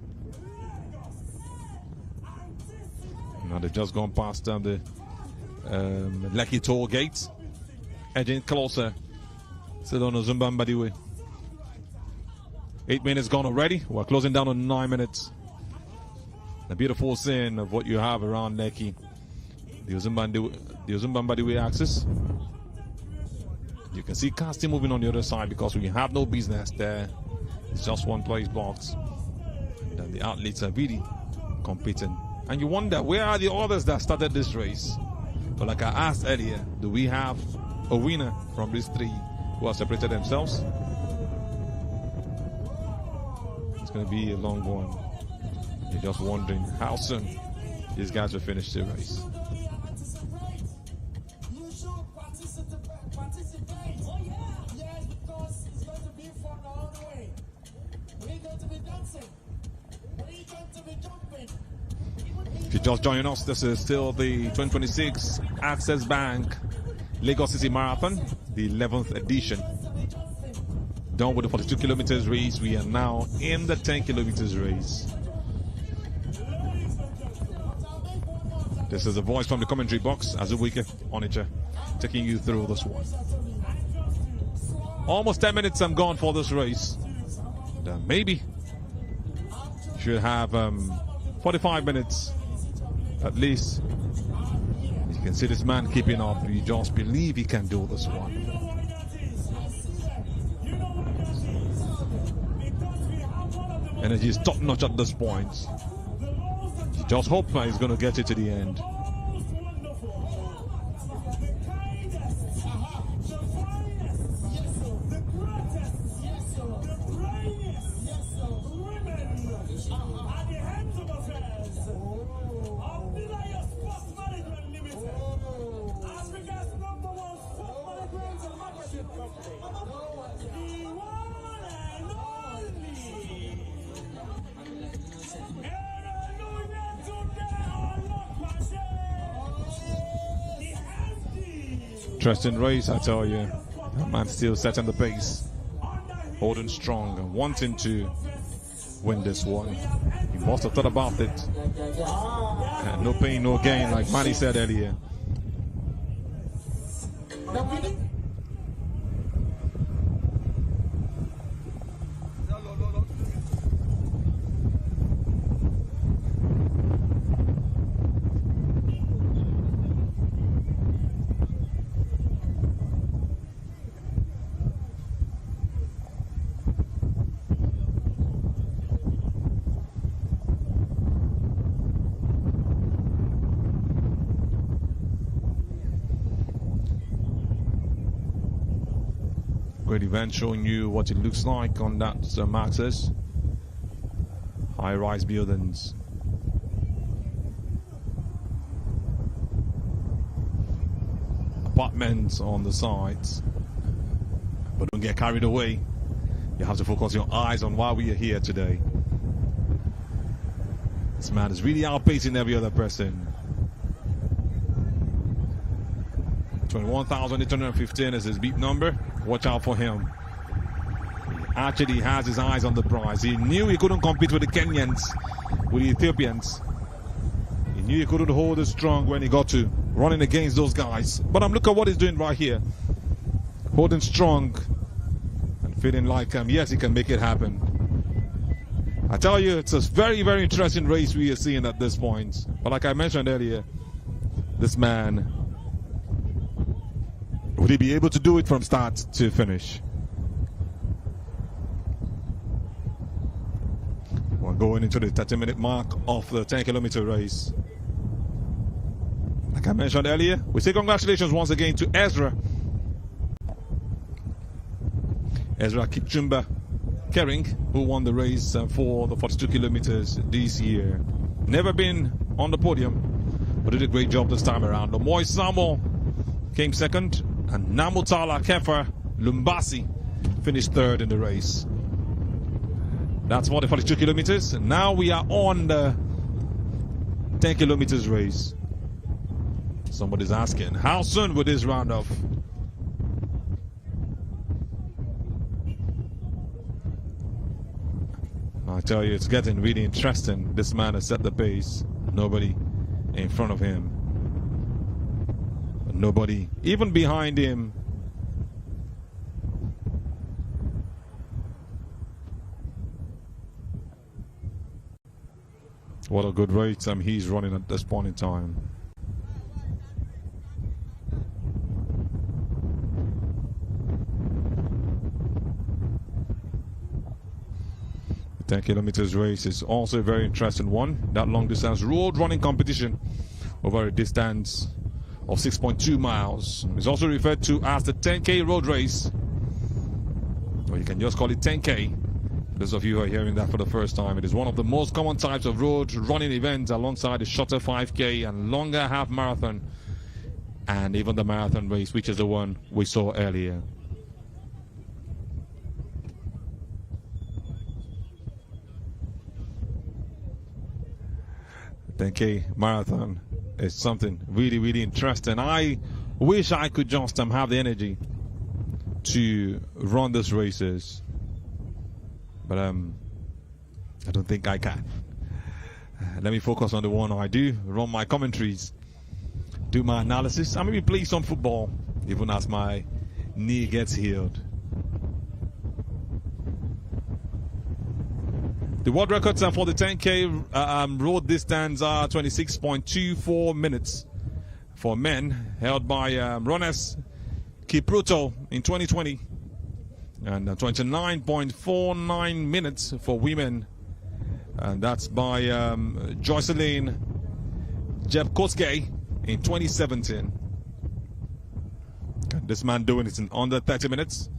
Now they've just gone past the Lekki toll gate, edging closer. Still on Ozumba Mbadiwe. 8 minutes gone already. We're closing down on 9 minutes. A beautiful scene of what you have around Lekki. The Ozumba Mbadiwe axis. You can see cars still moving on the other side because we have no business there. It's just one place blocked. And the athletes are really competing. And you wonder, where are the others that started this race? But like I asked earlier, do we have a winner from these three who have separated themselves? It's going to be a long one. You're just wondering how soon these guys will finish the race. If you're just joining us, this is still the 2026 Access Bank Lagos City Marathon, the 11th edition. Done with the 42 kilometers race, we are now in the 10 kilometers race. This is a voice from the commentary box, Azubuike Onicha, taking you through this one. Almost 10 minutes I'm gone for this race. Maybe should have 45 minutes at least. You can see this man keeping up. You just believe he can do this one. Energy is top notch at this point. You just hope he's going to get it to the end. Interesting race, I tell you. That man still setting the pace, holding strong and wanting to win this one. He must have thought about it. And no pain, no gain, like Manny said earlier. Great event, showing you what it looks like on that axis. High-rise buildings. Apartments on the sides. But don't get carried away. You have to focus your eyes on why we are here today. This man is really outpacing every other person. 21,815 is his beat number. Watch out for him. He actually has his eyes on the prize. He knew he couldn't compete with the Kenyans, with the Ethiopians. He knew he couldn't hold it strong when he got to running against those guys. But look at what he's doing right here. Holding strong and feeling like, yes, he can make it happen. I tell you, it's a very, very interesting race we are seeing at this point. But like I mentioned earlier, this man, would he be able to do it from start to finish? We're going into the 30-minute mark of the 10-kilometer race. Like I mentioned earlier, we say congratulations once again to Ezra Kipchumba Kering, who won the race for the 42 kilometers this year. Never been on the podium, but did a great job this time around. Lomoy Samuel came second, and Namutala Kefa Lumbasi finished third in the race. That's for the 42 kilometers. Now we are on the 10 kilometers race. Somebody's asking, how soon will this round off? I tell you, it's getting really interesting. This man has set the pace. Nobody in front of him. Nobody even behind him. What a good rate he's running at this point in time. The 10 kilometers race is also a very interesting one. That long distance road running competition over a distance of 6.2 miles. It's also referred to as the 10K road race, or you can just call it 10K. Those of you who are hearing that for the first time, it is one of the most common types of road running events alongside the shorter 5K and longer half marathon, and even the marathon race, which is the one we saw earlier. The 10K marathon is something really, really interesting. I wish I could just have the energy to run these races, but I don't think I can. Let me focus on the one I do, run my commentaries, do my analysis, and maybe play some football, even as my knee gets healed. The world records for the 10K road distance are 26.24 minutes for men, held by Rones Kipruto in 2020, and 29.49 minutes for women, and that's by Joycelyn Jepkoske in 2017. This man doing it in under 30 minutes.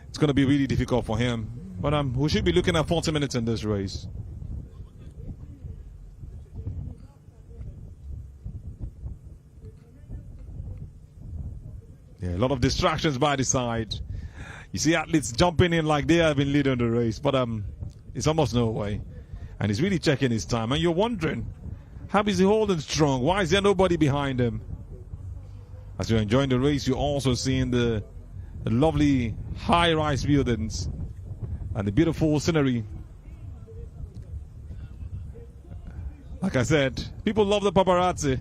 It's going to be really difficult for him, but we should be looking at 40 minutes in this race. Yeah, a lot of distractions by the side. You see athletes jumping in like they have been leading the race, but it's almost no way. And he's really checking his time. And you're wondering, how is he holding strong? Why is there nobody behind him? As you're enjoying the race, you're also seeing the lovely high-rise buildings and the beautiful scenery. Like I said, people love the paparazzi.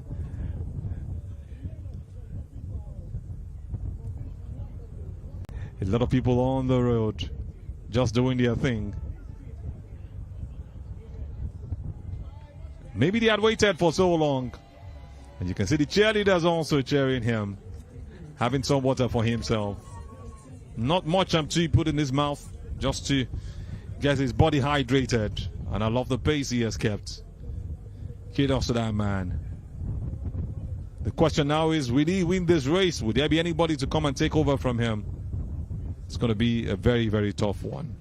A lot of people on the road just doing their thing. Maybe they had waited for so long. And you can see the cheerleaders also cheering him, having some water for himself. Not much to put in his mouth, just to get his body hydrated. And I love the pace he has kept. Kudos to that man. The question now is, will he win this race? Will there be anybody to come and take over from him? It's going to be a very, very tough one.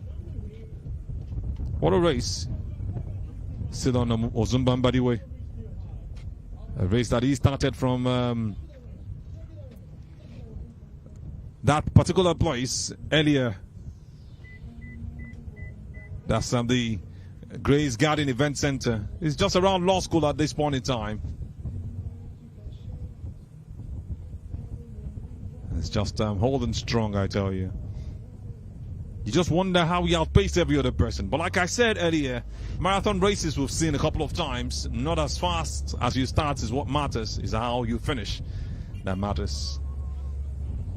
What a race. Still on Ozumbamba way. A race that he started from that particular place earlier. That's the Grace Garden Event Center. It's just around law school at this point in time. It's just holding strong, I tell you. You just wonder how he outpaced every other person. But like I said earlier, marathon races we've seen a couple of times, not as fast as you start is what matters, is how you finish that matters.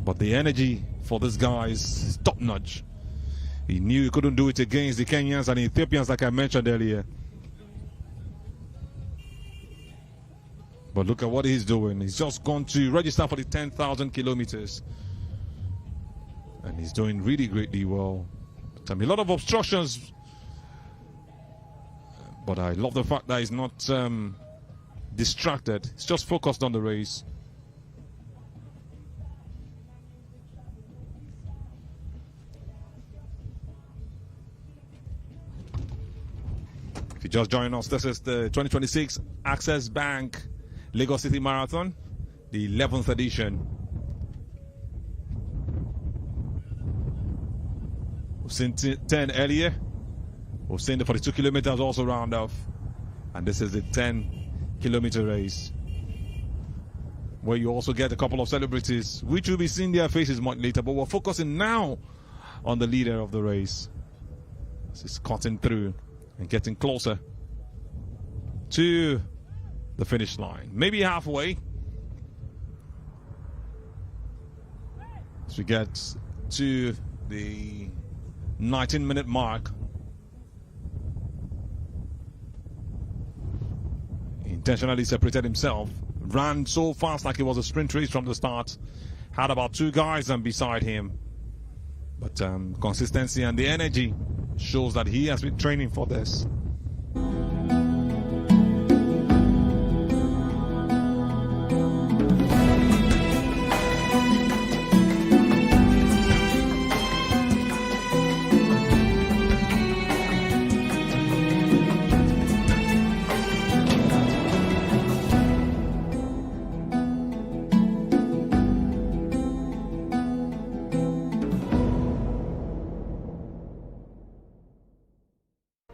But the energy for this guy is top-notch. He knew he couldn't do it against the Kenyans and Ethiopians like I mentioned earlier. But look at what he's doing. He's just gone to register for the 10,000 kilometers. And he's doing really greatly well. A lot of obstructions. But I love the fact that he's not distracted. He's just focused on the race. If you just join us, this is the 2026 Access Bank Lagos City Marathon, the 11th edition. We've seen 10 earlier. We've seen the 42 kilometers also round off. And this is the 10-kilometer race, where you also get a couple of celebrities, which will be seeing their faces much later. But we're focusing now on the leader of the race. This is cutting through and getting closer to the finish line. Maybe halfway. As we get to the 19-minute mark. He intentionally separated himself. Ran so fast like it was a sprint race from the start. Had about 2 guys beside him. But consistency and the energy shows that he has been training for this.